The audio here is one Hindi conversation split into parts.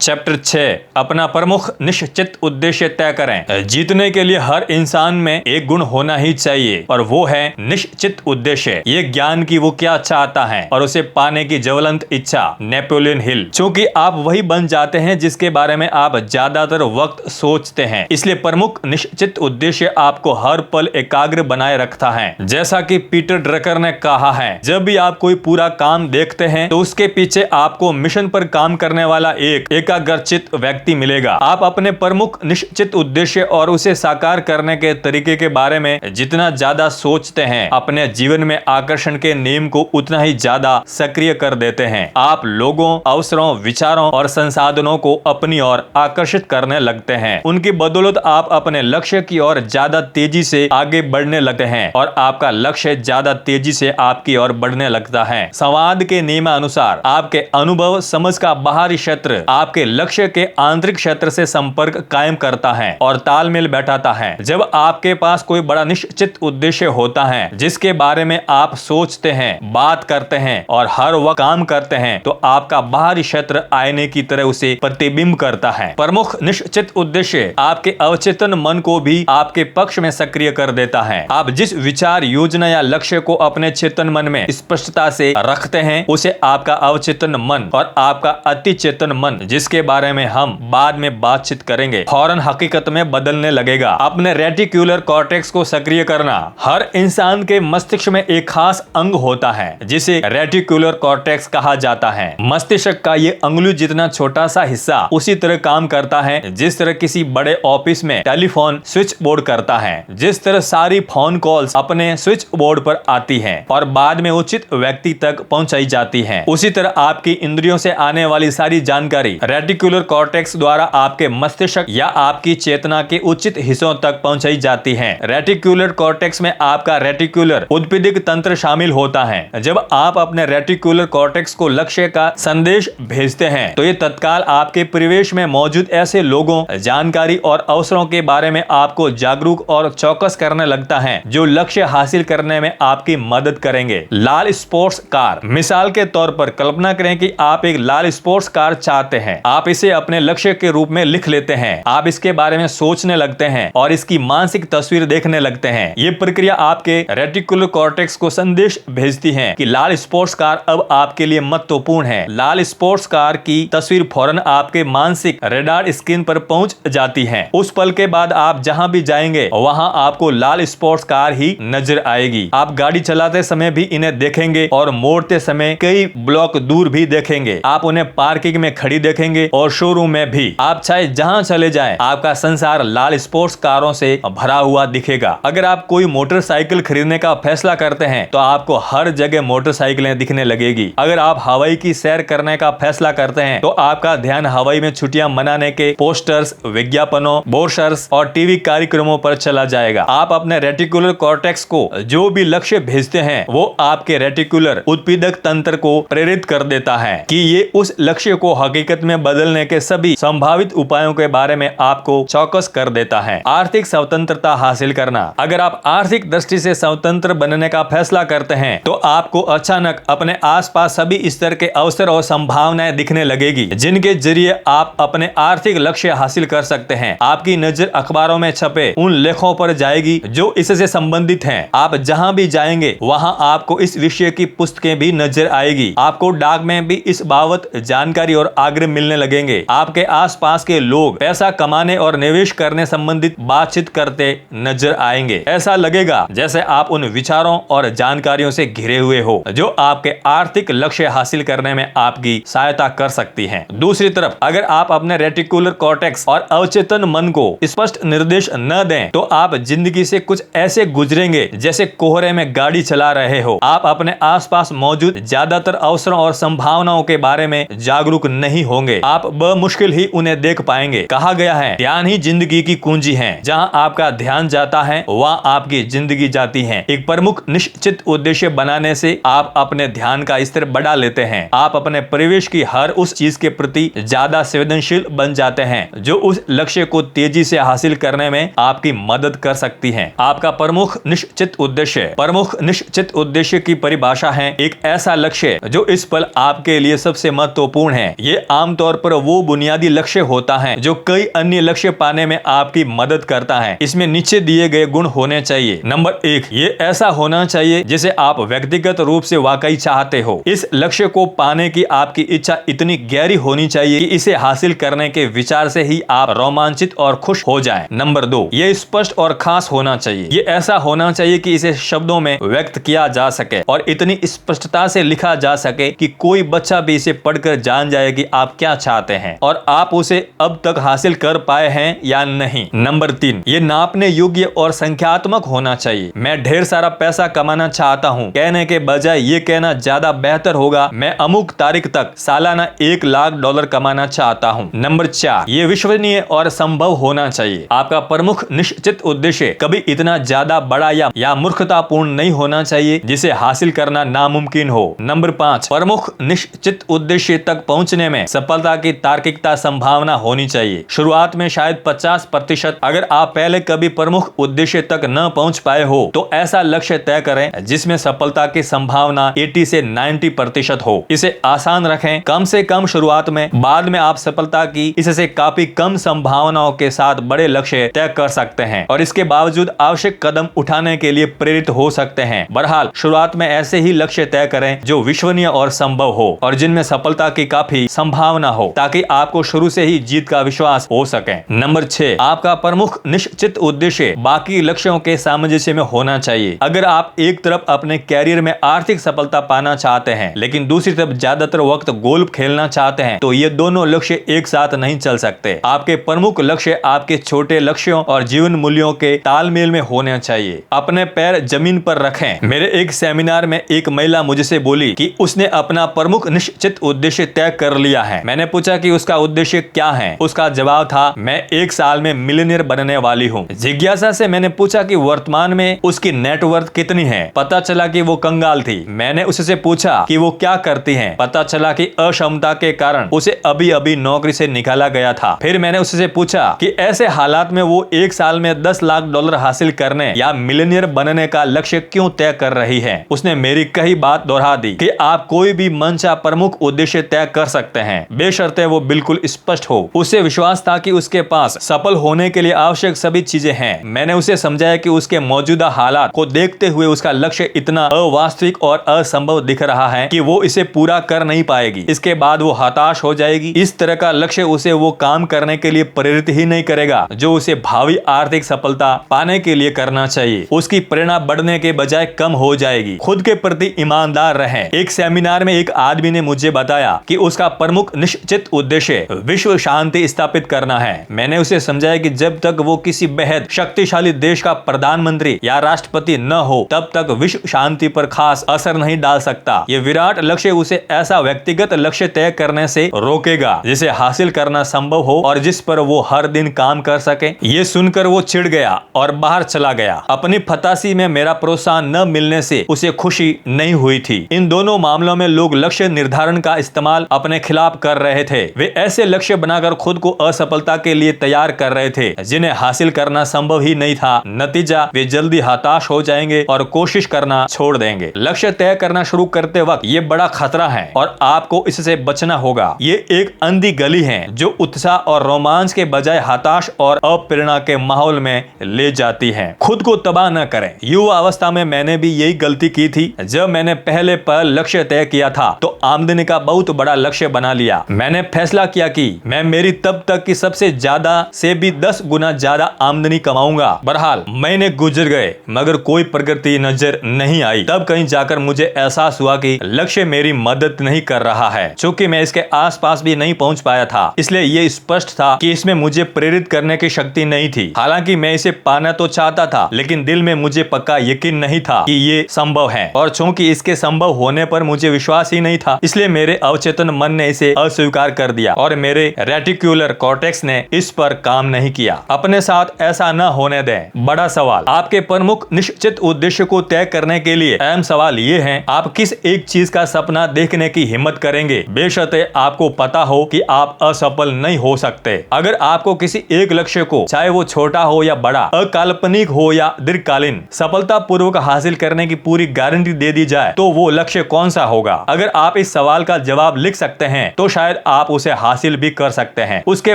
चैप्टर 6 अपना प्रमुख निश्चित उद्देश्य तय करें। जीतने के लिए हर इंसान में एक गुण होना ही चाहिए और वो है निश्चित उद्देश्य। ये ज्ञान की वो क्या चाहता है और उसे पाने की ज्वलंत इच्छा। Napoleon Hill. चूंकि आप वही बन जाते हैं जिसके बारे में आप ज्यादातर वक्त सोचते हैं, इसलिए प्रमुख निश्चित उद्देश्य आपको हर पल एकाग्र बनाए रखता है। जैसा कि पीटर ड्रकर ने कहा है, जब भी आप कोई पूरा काम देखते हैं तो उसके पीछे आपको मिशन पर काम करने वाला एक एकाग्रचित व्यक्ति मिलेगा। आप अपने प्रमुख निश्चित उद्देश्य और उसे साकार करने के तरीके के बारे में जितना ज्यादा सोचते हैं, अपने जीवन में आकर्षण के नियम को उतना ही ज्यादा सक्रिय कर देते हैं। आप लोगों, अवसरों, विचारों और संसाधनों को अपनी ओर आकर्षित करने लगते हैं। उनकी बदौलत आप अपने लक्ष्य की ओर ज्यादा तेजी से आगे बढ़ने लगते हैं और आपका लक्ष्य ज्यादा तेजी से आपकी ओर बढ़ने लगता है। संवाद के नियमानुसार आपके अनुभव समझ का बाहरी क्षेत्र आपके लक्ष्य के आंतरिक क्षेत्र से संपर्क कायम करता है और तालमेल बैठाता है। जब आपके पास कोई बड़ा निश्चित उद्देश्य होता है जिसके बारे में आप सोचते हैं, बात करते हैं और हर वक्त काम करते हैं, तो आपका बाहरी क्षेत्र आईने की तरह उसे प्रतिबिंब करता है। प्रमुख निश्चित उद्देश्य आपके अवचेतन मन को भी आपके पक्ष में सक्रिय कर देता है। आप जिस विचार, योजना या लक्ष्य को अपने चेतन मन में स्पष्टता से रखते हैं, उसे आपका अवचेतन मन और आपका अति चेतन मन, जिसके बारे में हम बाद में बातचीत करेंगे, फौरन हकीकत में बदलने लगेगा। अपने रेटिकुलर कॉर्टेक्स को सक्रिय करना। हर इंसान के मस्तिष्क में एक खास अंग होता है जिसे रेटिकुलर कॉर्टेक्स कहा जाता है। मस्तिष्क का ये अंगुली जितना छोटा सा हिस्सा उसी तरह काम करता है जिस तरह किसी बड़े ऑफिस में टेलीफोन स्विच बोर्ड करता है। जिस तरह सारी फोन कॉल्स अपने स्विच बोर्ड पर आती हैं और बाद में उचित व्यक्ति तक पहुंचाई जाती हैं, उसी तरह आपकी इंद्रियों से आने वाली सारी जानकारी रेटिकुलर कॉर्टेक्स द्वारा आपके मस्तिष्क या आपकी चेतना के उचित हिस्सों तक पहुंचाई जाती है। रेटिकुलर कॉर्टेक्स में आपका रेटिकुलर उत्पीड़ित तंत्र शामिल होता है। जब आप अपने रेटिकुलर कॉर्टेक्स को लक्ष्य का संदेश भेजते हैं तो ये तत्काल आपके परिवेश में मौजूद ऐसे लोगों, जानकारी और अवसरों के बारे में आपको जागरूक और चौकस करने लगता है जो लक्ष्य हासिल करने में आपकी मदद करेंगे। लाल स्पोर्ट्स कार। मिसाल के तौर पर कल्पना करें कि आप एक लाल स्पोर्ट्स कार चाहते हैं। आप इसे अपने लक्ष्य के रूप में लिख लेते हैं। आप इसके बारे में सोचने लगते हैं और इसकी मानसिक तस्वीर देखने लगते हैं। ये प्रक्रिया आपके रेटिकुलर कॉर्टेक्स को संदेश भेजती है कि लाल स्पोर्ट्स कार अब आपके लिए महत्वपूर्ण है। लाल स्पोर्ट्स कार की तस्वीर फौरन आपके मानसिक रडार स्क्रीन पर पहुंच जाती है। उस पल के बाद आप जहां भी जाएंगे वहां आपको लाल स्पोर्ट्स कार ही नजर आएगी। आप गाड़ी चलाते समय भी इन्हें देखेंगे और मोड़ते समय कई ब्लॉक दूर भी देखेंगे। आप उन्हें पार्किंग में खड़ी देखेंगे और शोरूम में भी। आप चाहे जहां चले जाएं, आपका संसार लाल स्पोर्ट्स कारों से भरा हुआ दिखेगा। अगर आप कोई मोटरसाइकिल खरीदने का फैसला करते हैं तो आपको हर जगह मोटरसाइकिलें दिखने लगेगी। अगर आप हवाई की सैर करने का फैसला करते हैं तो आपका ध्यान हवाई में छुट्टियां मनाने के पोस्टर्स, विज्ञापनों, ब्रोशर्स और टीवी कार्यक्रमों पर चला जाएगा। आप अपने रेटिकुलर कॉर्टेक्स को जो भी लक्ष्य भेजते हैं वो आपके रेटिकुलर उत्पीड़क तंत्र को प्रेरित कर देता है कि ये उस लक्ष्य को हकीकत में बदलने के सभी संभावित उपायों के बारे में आपको चौकस कर देता है। आर्थिक स्वतंत्रता हासिल करना। अगर आप आर्थिक दृष्टि से स्वतंत्र बनने का फैसला करते हैं तो आपको अचानक अपने आसपास सभी स्तर के अवसर और संभावनाएं दिखने लगेगी जिनके जरिए आप अपने आर्थिक लक्ष्य हासिल कर सकते हैं। आपकी नजर अखबारों में छपे उन लेखों पर जाएगी जो इससे संबंधित हैं। आप जहां भी जाएंगे वहां आपको इस विषय की पुस्तकें भी नजर आएगी। आपको डाक में भी इस बाबत जानकारी और आग्रह मिलने लगेंगे। आपके आसपास के लोग पैसा कमाने और निवेश करने संबंधित बातचीत करते नजर आएंगे। ऐसा लगेगा जैसे आप उन विचारों और जानकारियों से घिरे हुए हो जो आपके आर्थिक लक्ष्य हासिल करने में आपकी सहायता कर सकती हैं। दूसरी तरफ अगर आप अपने रेटिकुलर कॉर्टेक्स और अवचेतन मन को स्पष्ट निर्देश न दें तो आप जिंदगी से कुछ ऐसे गुजरेंगे जैसे कोहरे में गाड़ी चला रहे हो। आप अपने आसपास मौजूद ज्यादातर अवसरों और संभावनाओं के बारे में जागरूक नहीं होंगे। आप मुश्किल ही उन्हें देख पाएंगे। कहा गया है, ध्यान ही जिंदगी की कुंजी है। जहां आपका ध्यान जाता है वहां आपकी जिंदगी जाती है। एक प्रमुख निश्चित उद्देश्य बनाने से आप अपने ध्यान का स्तर बढ़ा लेते हैं। आप अपने परिवेश की हर उस चीज के प्रति ज्यादा संवेदनशील बन जाते हैं जो उस लक्ष्य को तेजी से हासिल करने में आपकी मदद कर सकती है। आपका प्रमुख निश्चित उद्देश्य। प्रमुख निश्चित उद्देश्य की परिभाषा है एक ऐसा लक्ष्य जो इस पल आपके लिए सबसे महत्वपूर्ण है। ये आमतौर तौर पर वो बुनियादी लक्ष्य होता है जो कई अन्य लक्ष्य पाने में आपकी मदद करता है। इसमें नीचे दिए गए गुण होने चाहिए। नंबर 1, ये ऐसा होना चाहिए जिसे आप व्यक्तिगत रूप से वाकई चाहते हो। इस लक्ष्य को पाने की आपकी इच्छा इतनी गहरी होनी चाहिए कि इसे हासिल करने के विचार से ही आप रोमांचित और खुश हो जाएं। नंबर 2, ये स्पष्ट और खास होना चाहिए। ये ऐसा होना चाहिए कि इसे शब्दों में व्यक्त किया जा सके और इतनी स्पष्टता से लिखा जा सके कि कोई बच्चा भी इसे पढ़कर जान जाए कि आप क्या चाहते हैं और आप उसे अब तक हासिल कर पाए हैं या नहीं। नंबर 3, ये नापने योग्य और संख्यात्मक होना चाहिए। मैं ढेर सारा पैसा कमाना चाहता हूँ कहने के बजाय ये कहना ज्यादा बेहतर होगा, मैं अमुक तारीख तक सालाना $1,00,000 कमाना चाहता हूँ। नंबर 4, ये विश्वसनीय और संभव होना चाहिए। आपका प्रमुख निश्चित उद्देश्य कभी इतना ज्यादा बड़ा या मूर्खतापूर्ण नहीं होना चाहिए जिसे हासिल करना नामुमकिन हो। नंबर 5, प्रमुख निश्चित उद्देश्य तक पहुंचने में सफलता की तार्किकता संभावना होनी चाहिए। शुरुआत में शायद 50%। अगर आप पहले कभी प्रमुख उद्देश्य तक न पहुंच पाए हो तो ऐसा लक्ष्य तय करें जिसमें सफलता की संभावना 80 से 90% हो। इसे आसान रखें, कम से कम शुरुआत में। बाद में आप सफलता की इससे काफी कम संभावनाओं के साथ बड़े लक्ष्य तय कर सकते हैं और इसके बावजूद आवश्यक कदम उठाने के लिए प्रेरित हो सकते हैं। बहरहाल शुरुआत में ऐसे ही लक्ष्य तय करें जो विश्वसनीय और संभव हो और जिनमें सफलता की काफी संभावना हो ताकि आपको शुरू से ही जीत का विश्वास हो सके। नंबर 6, आपका प्रमुख निश्चित उद्देश्य बाकी लक्ष्यों के सामंजस्य में होना चाहिए। अगर आप एक तरफ अपने कैरियर में आर्थिक सफलता पाना चाहते हैं लेकिन दूसरी तरफ ज्यादातर वक्त गोल्फ खेलना चाहते हैं तो ये दोनों लक्ष्य एक साथ नहीं चल सकते। आपके प्रमुख लक्ष्य आपके छोटे लक्ष्यों और जीवन मूल्यों के तालमेल में होने चाहिए। अपने पैर जमीन पर रखें। मेरे एक सेमिनार में एक महिला मुझसे बोली कि उसने अपना प्रमुख निश्चित उद्देश्य तय कर लिया है। मैंने पूछा कि उसका उद्देश्य क्या है। उसका जवाब था, मैं 1 साल में मिलियनेयर बनने वाली हूँ। जिज्ञासा से मैंने पूछा कि वर्तमान में उसकी नेटवर्थ कितनी है। पता चला कि वो कंगाल थी। मैंने उससे पूछा कि वो क्या करती है। पता चला कि अक्षमता के कारण उसे अभी अभी नौकरी से निकाला गया था। फिर मैंने उससे पूछा कि ऐसे हालात में वो 1 साल में $10,00,000 हासिल करने या मिलियनेयर बनने का लक्ष्य क्यों तय कर रही है। उसने मेरी कही बात दोहरा दी कि आप कोई भी मंशा प्रमुख उद्देश्य तय कर सकते हैं बेशर्ते वो बिल्कुल स्पष्ट हो। उसे विश्वास था कि उसके पास सफल होने के लिए आवश्यक सभी चीजें हैं। मैंने उसे समझाया कि उसके मौजूदा हालात को देखते हुए उसका लक्ष्य इतना अवास्तविक और असंभव दिख रहा है कि वो इसे पूरा कर नहीं पाएगी। इसके बाद वो हताश हो जाएगी। इस तरह का लक्ष्य उसे वो काम करने के लिए प्रेरित ही नहीं करेगा जो उसे भावी आर्थिक सफलता पाने के लिए करना चाहिए। उसकी प्रेरणा बढ़ने के बजाय कम हो जाएगी। खुद के प्रति ईमानदार रहें। एक सेमिनार में एक आदमी ने मुझे बताया कि उसका प्रमुख निश्चित उद्देश्य विश्व शांति स्थापित करना है। मैंने उसे समझाया कि जब तक वो किसी बेहद शक्तिशाली देश का प्रधानमंत्री या राष्ट्रपति न हो तब तक विश्व शांति पर खास असर नहीं डाल सकता। ये विराट लक्ष्य उसे ऐसा व्यक्तिगत लक्ष्य तय करने से रोकेगा जिसे हासिल करना संभव हो और जिस पर वो हर दिन काम कर सके। ये सुनकर वो चिढ़ गया और बाहर चला गया। अपनी फतासी में मेरा प्रोत्साहन न मिलने से उसे खुशी नहीं हुई थी। इन दोनों मामलों में लोग लक्ष्य निर्धारण का इस्तेमाल अपने खिलाफ कर रहे थे। वे ऐसे लक्ष्य बनाकर खुद को असफलता के लिए तैयार कर रहे थे जिन्हें हासिल करना संभव ही नहीं था। नतीजा, वे जल्दी हताश हो जाएंगे और कोशिश करना छोड़ देंगे। लक्ष्य तय करना शुरू करते वक्त ये बड़ा खतरा है और आपको इससे बचना होगा। ये एक अंधी गली है जो उत्साह और रोमांच के बजाय हताश और अप्रेरणा के माहौल में ले जाती है। खुद को तबाह न करें। युवा अवस्था में मैंने भी यही गलती की थी। जब मैंने पहले पर लक्ष्य तय किया था तो आमदनी का बहुत बड़ा लक्ष्य बना लिया। मैंने फैसला किया कि मैं मेरी तब तक की सबसे ज्यादा से भी 10 गुना ज्यादा आमदनी कमाऊंगा। बहरहाल महीने गुजर गए मगर कोई प्रगति नजर नहीं आई। तब कहीं जाकर मुझे एहसास हुआ कि लक्ष्य मेरी मदद नहीं कर रहा है। चूंकि मैं इसके आसपास भी नहीं पहुंच पाया था इसलिए ये स्पष्ट था कि इसमें मुझे प्रेरित करने की शक्ति नहीं थी। हालांकि मैं इसे पाना तो चाहता था लेकिन दिल में मुझे पक्का यकीन नहीं था कि ये संभव है और चूंकि इसके संभव होने पर मुझे विश्वास ही नहीं था इसलिए मेरे अवचेतन मन ने इसे अस्वीकार कर दिया और मेरे रेटिक्युलर कॉर्टेक्स ने इस पर काम नहीं किया। अपने साथ ऐसा न होने दें। बड़ा सवाल, आपके प्रमुख निश्चित उद्देश्य को तय करने के लिए अहम सवाल ये है, आप किस एक चीज का सपना देखने की हिम्मत करेंगे बेशर्ते आपको पता हो कि आप असफल नहीं हो सकते। अगर आपको किसी एक लक्ष्य को, चाहे वो छोटा हो या बड़ा, अकाल्पनिक हो या दीर्घकालीन, सफलता पूर्वक हासिल करने की पूरी गारंटी दे दी जाए तो वो लक्ष्य कौन सा होगा? अगर आप इस सवाल का जवाब लिख सकते हैं तो शायद शायद आप उसे हासिल भी कर सकते हैं। उसके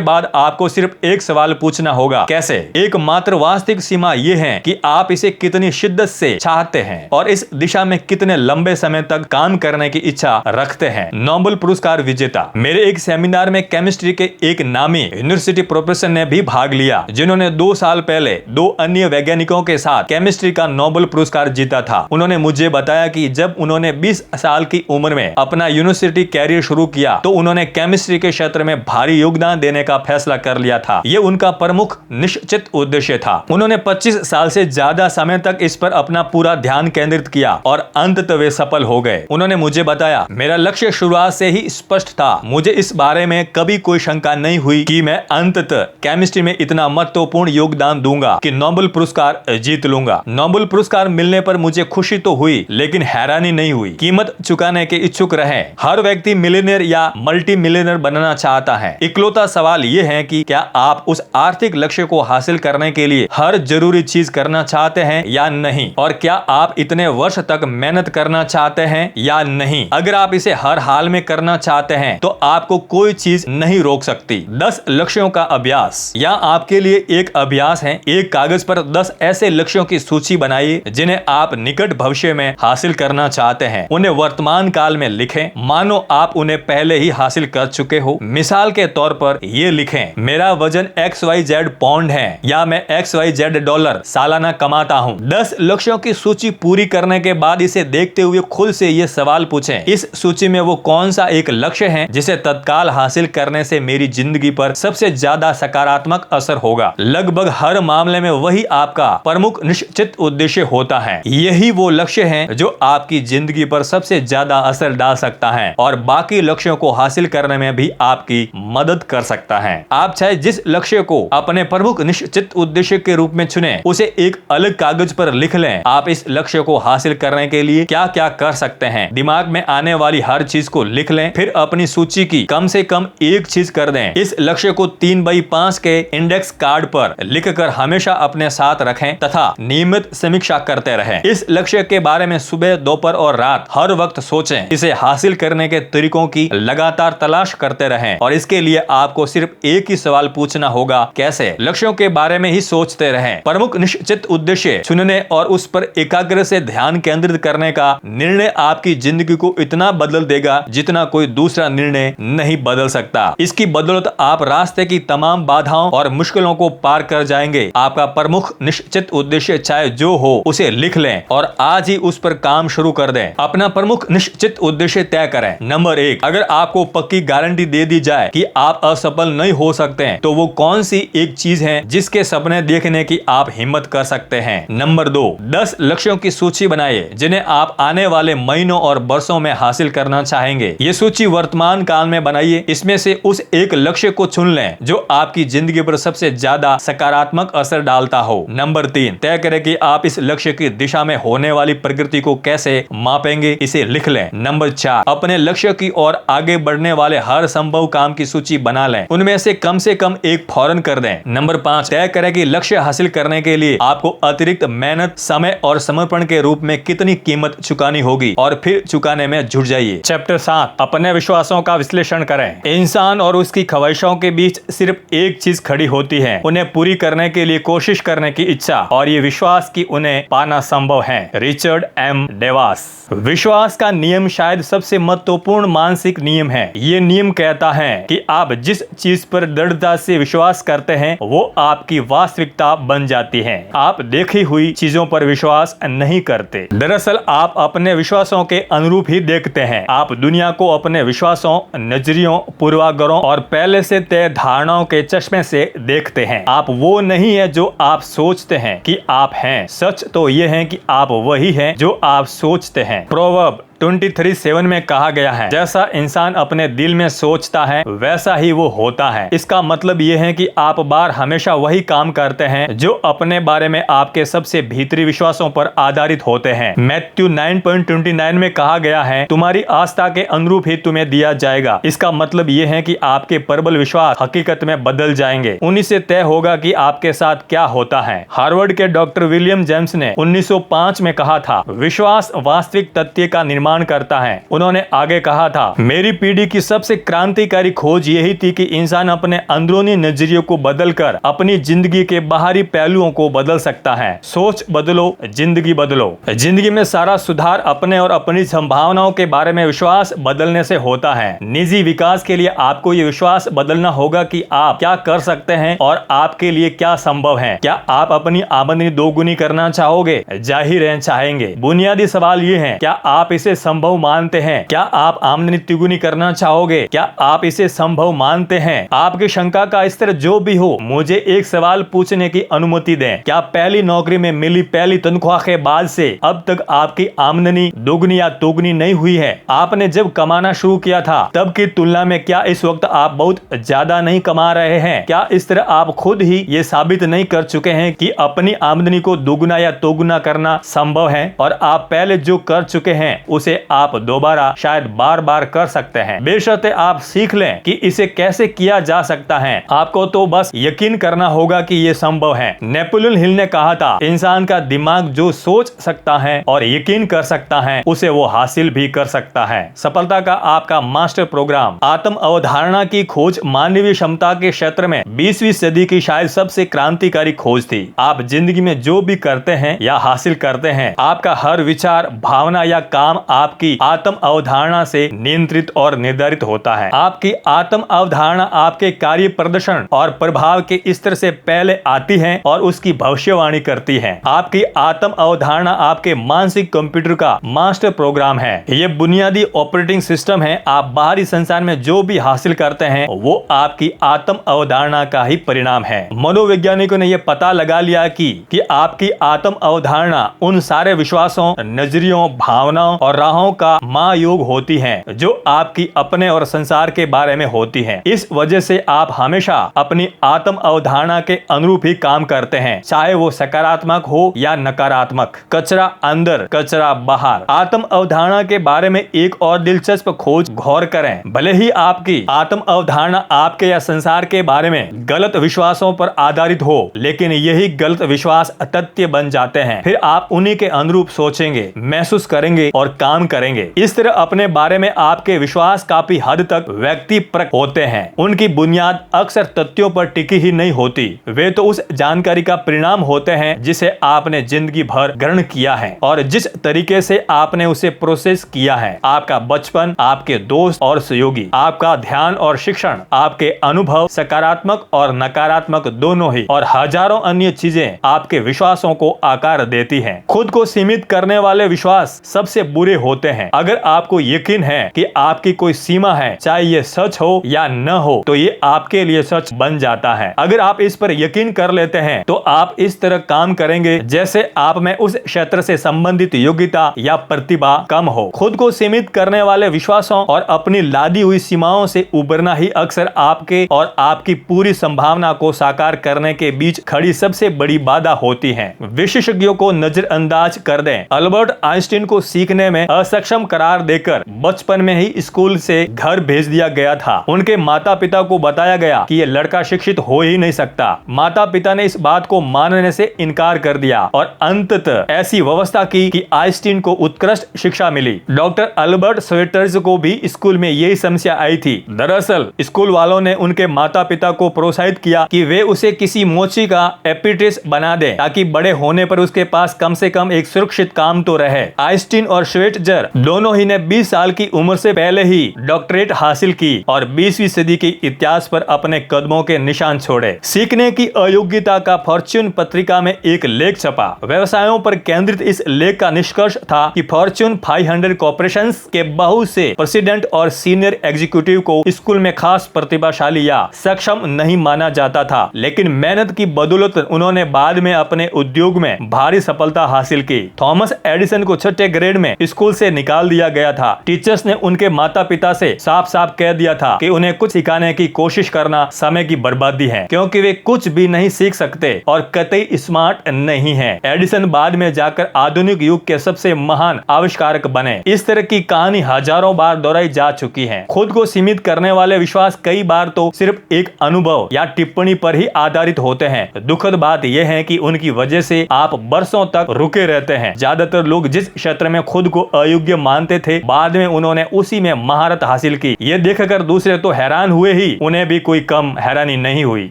बाद आपको सिर्फ एक सवाल पूछना होगा, कैसे? एकमात्र वास्तविक सीमा यह है कि आप इसे कितनी शिद्दत से चाहते हैं और इस दिशा में कितने लंबे समय तक काम करने की इच्छा रखते हैं। नोबेल पुरस्कार विजेता। मेरे एक सेमिनार में केमिस्ट्री के एक नामी यूनिवर्सिटी प्रोफेसर ने भी भाग लिया, जिन्होंने 2 साल पहले 2 अन्य वैज्ञानिकों के साथ केमिस्ट्री का नोबेल पुरस्कार जीता था। उन्होंने मुझे बताया कि जब उन्होंने 20 साल की उम्र में अपना यूनिवर्सिटी कैरियर शुरू किया तो उन्होंने केमिस्ट्री के क्षेत्र में भारी योगदान देने का फैसला कर लिया था। ये उनका प्रमुख निश्चित उद्देश्य था। उन्होंने 25 साल से ज्यादा समय तक इस पर अपना पूरा ध्यान केंद्रित किया और अंततः वे सफल हो गए। उन्होंने मुझे बताया, मेरा लक्ष्य शुरुआत से ही स्पष्ट था। मुझे इस बारे में कभी कोई शंका नहीं हुई कि मैं अंततः केमिस्ट्री में इतना महत्वपूर्ण योगदान दूंगा कि नोबेल पुरस्कार जीत लूंगा। नोबेल पुरस्कार मिलने पर मुझे खुशी तो हुई, लेकिन हैरानी नहीं हुई। कीमत चुकाने के इच्छुक रहे। हर व्यक्ति मिलियनेयर या मल्टी मिलियनेयर बनना चाहता है। इकलौता सवाल यह है कि क्या आप उस आर्थिक लक्ष्य को हासिल करने के लिए हर जरूरी चीज करना चाहते हैं या नहीं, और क्या आप इतने वर्ष तक मेहनत करना चाहते हैं या नहीं। अगर आप इसे हर हाल में करना चाहते हैं तो आपको कोई चीज नहीं रोक सकती। 10 लक्ष्यों का अभ्यास। यहाँ आपके लिए एक अभ्यास है। एक कागज पर 10 ऐसे लक्ष्यों की सूची बनाइए जिन्हें आप निकट भविष्य में हासिल करना चाहते हैं। उन्हें वर्तमान काल में लिखें, मानो आप उन्हें पहले ही हासिल कर चुके हो। मिसाल के तौर पर ये लिखें, मेरा वजन XYZ पाउंड है या मैं XYZ डॉलर सालाना कमाता हूँ। 10 लक्ष्यों की सूची पूरी करने के बाद इसे देखते हुए खुद से ये सवाल पूछें, इस सूची में वो कौन सा एक लक्ष्य है जिसे तत्काल हासिल करने से मेरी जिंदगी पर सबसे ज्यादा सकारात्मक असर होगा। लगभग हर मामले में वही आपका प्रमुख निश्चित उद्देश्य होता है। यही वो लक्ष्य है जो आपकी जिंदगी पर सबसे ज्यादा असर डाल सकता है और बाकी लक्ष्यों को हासिल करने में भी आपकी मदद कर सकता है। आप चाहे जिस लक्ष्य को अपने प्रमुख निश्चित उद्देश्य के रूप में चुने, उसे एक अलग कागज पर लिख लें। आप इस लक्ष्य को हासिल करने के लिए क्या क्या कर सकते हैं, दिमाग में आने वाली हर चीज को लिख लें। फिर अपनी सूची की कम से कम एक चीज कर दें। इस लक्ष्य को 3x5 के इंडेक्स कार्ड पर लिखकर हमेशा अपने साथ रखें तथा नियमित समीक्षा करते रहें। इस लक्ष्य के बारे में सुबह, दोपहर और रात हर वक्त सोचें। इसे हासिल करने के तरीकों की लगातार तलाश करते रहें और इसके लिए आपको सिर्फ एक ही सवाल पूछना होगा, कैसे? लक्ष्यों के बारे में ही सोचते रहें। प्रमुख निश्चित उद्देश्य चुनने और उस पर एकाग्र से ध्यान केंद्रित करने का निर्णय आपकी जिंदगी को इतना बदल देगा जितना कोई दूसरा निर्णय नहीं बदल सकता। इसकी बदौलत आप रास्ते की तमाम बाधाओं और मुश्किलों को पार कर जाएंगे। आपका प्रमुख निश्चित उद्देश्य चाहे जो हो, उसे लिख लें और आज ही उस पर काम शुरू कर दें। अपना प्रमुख निश्चित उद्देश्य तय करें। नंबर 1, अगर आपको पक्की गारंटी दे दी जाए कि आप असफल नहीं हो सकते हैं, तो वो कौन सी एक चीज है जिसके सपने देखने की आप हिम्मत कर सकते हैं? नंबर 2, 10 लक्ष्यों की सूची बनाइए जिन्हें आप आने वाले महीनों और वर्षों में हासिल करना चाहेंगे। ये सूची वर्तमान काल में बनाइए। इसमें से उस एक लक्ष्य को चुन लें जो आपकी जिंदगी पर सबसे ज्यादा सकारात्मक असर डालता हो। नंबर 3, तय करें कि आप इस लक्ष्य की दिशा में होने वाली प्रगति को कैसे मापेंगे। इसे लिख लें। नंबर 4, अपने लक्ष्य की ओर आगे बढ़ने वाले हर संभव काम की सूची बना लें। उनमें से कम एक फौरन कर दें। नंबर 5, तय करें कि लक्ष्य हासिल करने के लिए आपको अतिरिक्त मेहनत, समय और समर्पण के रूप में कितनी कीमत चुकानी होगी और फिर चुकाने में जुट जाइए। चैप्टर 7, अपने विश्वासों का विश्लेषण करें। इंसान और उसकी ख्वाहिशों के बीच सिर्फ एक चीज खड़ी होती है, उन्हें पूरी करने के लिए कोशिश करने की इच्छा और ये विश्वास कि उन्हें पाना संभव है। Richard M डेवास। विश्वास का नियम शायद सबसे महत्वपूर्ण मानसिक नियम है। ये नियम कहता है कि आप जिस चीज पर दृढ़ता से विश्वास करते हैं वो आपकी वास्तविकता बन जाती है। आप देखी हुई चीजों पर विश्वास नहीं करते। दरअसल आप अपने विश्वासों के अनुरूप ही देखते हैं। आप दुनिया को अपने विश्वासों, नजरियों, पूर्वाग्रहों और पहले से तय धारणाओं के चश्मे से देखते हैं। आप वो नहीं है जो आप सोचते हैं कि आप हैं। सच तो ये है कि आप वही हैं जो आप सोचते हैं। प्रोवर्ब 23:7 में कहा गया है, जैसा इंसान अपने दिल में सोचता है वैसा ही वो होता है। इसका मतलब ये है कि आप बार हमेशा वही काम करते हैं जो अपने बारे में आपके सबसे भीतरी विश्वासों पर आधारित होते हैं। मैथ्यू 9:29 में कहा गया है, तुम्हारी आस्था के अनुरूप ही तुम्हें दिया जाएगा। इसका मतलब ये है कि आपके प्रबल विश्वास हकीकत में बदल जाएंगे। उन्हीं से तय होगा कि आपके साथ क्या होता है। हार्वर्ड के डॉक्टर विलियम जेम्स ने 1905 में कहा था, विश्वास वास्तविक तथ्य का निर्माण निर्माण करता है। उन्होंने आगे कहा था, मेरी पीढ़ी की सबसे क्रांतिकारी खोज यही थी कि इंसान अपने अंदरूनी नजरिए को बदलकर अपनी जिंदगी के बाहरी पहलुओं को बदल सकता है। सोच बदलो, जिंदगी बदलो। जिंदगी में सारा सुधार अपने और अपनी संभावनाओं के बारे में विश्वास बदलने से होता है। निजी विकास के लिए आपको ये विश्वास बदलना होगा कि आप क्या कर सकते हैं और आपके लिए क्या संभव है। क्या आप अपनी आमदनी दोगुनी करना चाहोगे? जाहिर है चाहेंगे। बुनियादी सवाल ये है, क्या आप इसे संभव मानते हैं? क्या आप आमदनी तिगुनी करना चाहोगे? क्या आप इसे संभव मानते हैं? आपकी शंका का स्तर जो भी हो, मुझे एक सवाल पूछने की अनुमति दें। क्या पहली नौकरी में मिली पहली तनख्वाह के बाद से अब तक आपकी आमदनी दोगुनी या दोगुनी नहीं हुई है? आपने जब कमाना शुरू किया था तब की तुलना में क्या इस वक्त आप बहुत ज्यादा नहीं कमा रहे हैं? क्या इस तरह आप खुद ही ये साबित नहीं कर चुके हैं कि अपनी आमदनी को दोगुना या तोगुना करना संभव है और आप पहले जो कर चुके हैं उसे आप दोबारा शायद बार बार कर सकते हैं, बेशर्ते आप सीख लें कि इसे कैसे किया जा सकता है। आपको तो बस यकीन करना होगा कि ये संभव है। नेपोलियन हिल ने कहा था, इंसान का दिमाग जो सोच सकता है और यकीन कर सकता है उसे वो हासिल भी कर सकता है। सफलता का आपका मास्टर प्रोग्राम आत्म अवधारणा की खोज मानवीय क्षमता के क्षेत्र में 20वीं सदी की शायद सबसे क्रांतिकारी खोज थी। आप जिंदगी में जो भी करते हैं या हासिल करते हैं, आपका हर विचार, भावना या काम आपकी आत्म अवधारणा से नियंत्रित और निर्धारित होता है। आपकी आत्म अवधारणा आपके कार्य प्रदर्शन और प्रभाव के स्तर से पहले आती है और उसकी भविष्यवाणी करती है। आपकी आत्म अवधारणा आपके मानसिक कंप्यूटर का मास्टर प्रोग्राम है। ये बुनियादी ऑपरेटिंग सिस्टम है। आप बाहरी संसार में जो भी हासिल करते हैं वो आपकी आत्म अवधारणा का ही परिणाम है। मनोवैज्ञानिकों ने यह पता लगा लिया कि आपकी आत्म अवधारणा उन सारे विश्वासों, नजरियों, भावनाओं और राहों का महायोग होती है जो आपकी अपने और संसार के बारे में होती है। इस वजह से आप हमेशा अपनी आत्म अवधारणा के अनुरूप ही काम करते हैं, चाहे वो सकारात्मक हो या नकारात्मक। कचरा अंदर, कचरा बाहर। आत्म अवधारणा के बारे में एक और दिलचस्प खोज गौर करें। भले ही आपकी आत्म अवधारणा आपके या संसार के बारे में गलत विश्वासों पर आधारित हो, लेकिन यही गलत विश्वास तथ्य बन जाते हैं। फिर आप उन्हीं के अनुरूप सोचेंगे, महसूस करेंगे और काम करेंगे। इस तरह अपने बारे में आपके विश्वास काफी हद तक व्यक्तिपरक होते हैं। उनकी बुनियाद अक्सर तथ्यों पर टिकी ही नहीं होती। वे तो उस जानकारी का परिणाम होते हैं जिसे आपने जिंदगी भर ग्रहण किया है और जिस तरीके से आपने उसे प्रोसेस किया है। आपका बचपन, आपके दोस्त और सहयोगी, आपका ध्यान और शिक्षण, आपके अनुभव सकारात्मक और नकारात्मक दोनों ही, और हजारों अन्य चीजें आपके विश्वासों को आकार देती हैं। खुद को सीमित करने वाले विश्वास सबसे बुरे होते हैं। अगर आपको यकीन है कि आपकी कोई सीमा है, चाहे ये सच हो या न हो, तो ये आपके लिए सच बन जाता है। अगर आप इस पर यकीन कर लेते हैं तो आप इस तरह काम करेंगे जैसे आप में उस क्षेत्र से संबंधित योग्यता या प्रतिभा कम हो। खुद को सीमित करने वाले विश्वासों और अपनी लादी हुई सीमाओं से उबरना ही अक्सर आपके और आपकी पूरी संभावना को साकार करने के बीच खड़ी सबसे बड़ी बाधा होती है। विशेषज्ञों को नजरअंदाज कर दें। अल्बर्ट आइंस्टीन को सीखने में असक्षम करार देकर बचपन में ही स्कूल से घर भेज दिया गया था। उनके माता पिता को बताया गया कि यह लड़का शिक्षित हो ही नहीं सकता। माता पिता ने इस बात को मानने से इनकार कर दिया और अंततः ऐसी व्यवस्था की कि आइंस्टीन को उत्कृष्ट शिक्षा मिली। डॉक्टर अल्बर्ट स्वेटर्स को भी स्कूल में यही समस्या आई थी। दरअसल स्कूल वालों ने उनके माता पिता को प्रोत्साहित किया कि वे उसे किसी मोची का एप्रेंटिस बना दें ताकि बड़े होने पर उसके पास कम से कम एक सुरक्षित काम तो रहे। आइंस्टीन और श्वेटजर दोनों ही ने 20 साल की उम्र से पहले ही डॉक्टरेट हासिल की और 20वीं सदी के इतिहास पर अपने कदमों के निशान छोड़े। सीखने की अयोग्यता का फॉर्च्यून पत्रिका में एक लेख छपा। व्यवसायों पर केंद्रित इस लेख का निष्कर्ष था कि फॉर्च्यून 500 कॉर्पोरेशंस के बहुत से प्रेसिडेंट और सीनियर एग्जीक्यूटिव को स्कूल में खास प्रतिभाशाली या सक्षम नहीं माना जाता था, लेकिन मेहनत की बदौलत उन्होंने बाद में अपने उद्योग में भारी सफलता हासिल की। थॉमस एडिसन को छठे ग्रेड में स्कूल से निकाल दिया गया था। टीचर्स ने उनके माता पिता से साफ साफ कह दिया था कि उन्हें कुछ सिखाने की कोशिश करना समय की बर्बादी है, क्योंकि वे कुछ भी नहीं सीख सकते और कतई स्मार्ट नहीं है। एडिसन बाद में जाकर आधुनिक युग के सबसे महान आविष्कारक बने। इस तरह की कहानी हजारों बार दोहराई जा चुकी है। खुद को सीमित करने वाले विश्वास कई बार तो सिर्फ एक अनुभव या टिप्पणी पर ही आधारित होते हैं। दुखद बात यह है कि उनकी वजह से आप बरसों तक रुके रहते हैं। ज्यादातर लोग जिस क्षेत्र में खुद को अयोग्य मानते थे, बाद में उन्होंने उसी में महारत हासिल की। ये देखकर दूसरे तो हैरान हुए ही, उन्हें भी कोई कम हैरानी नहीं हुई।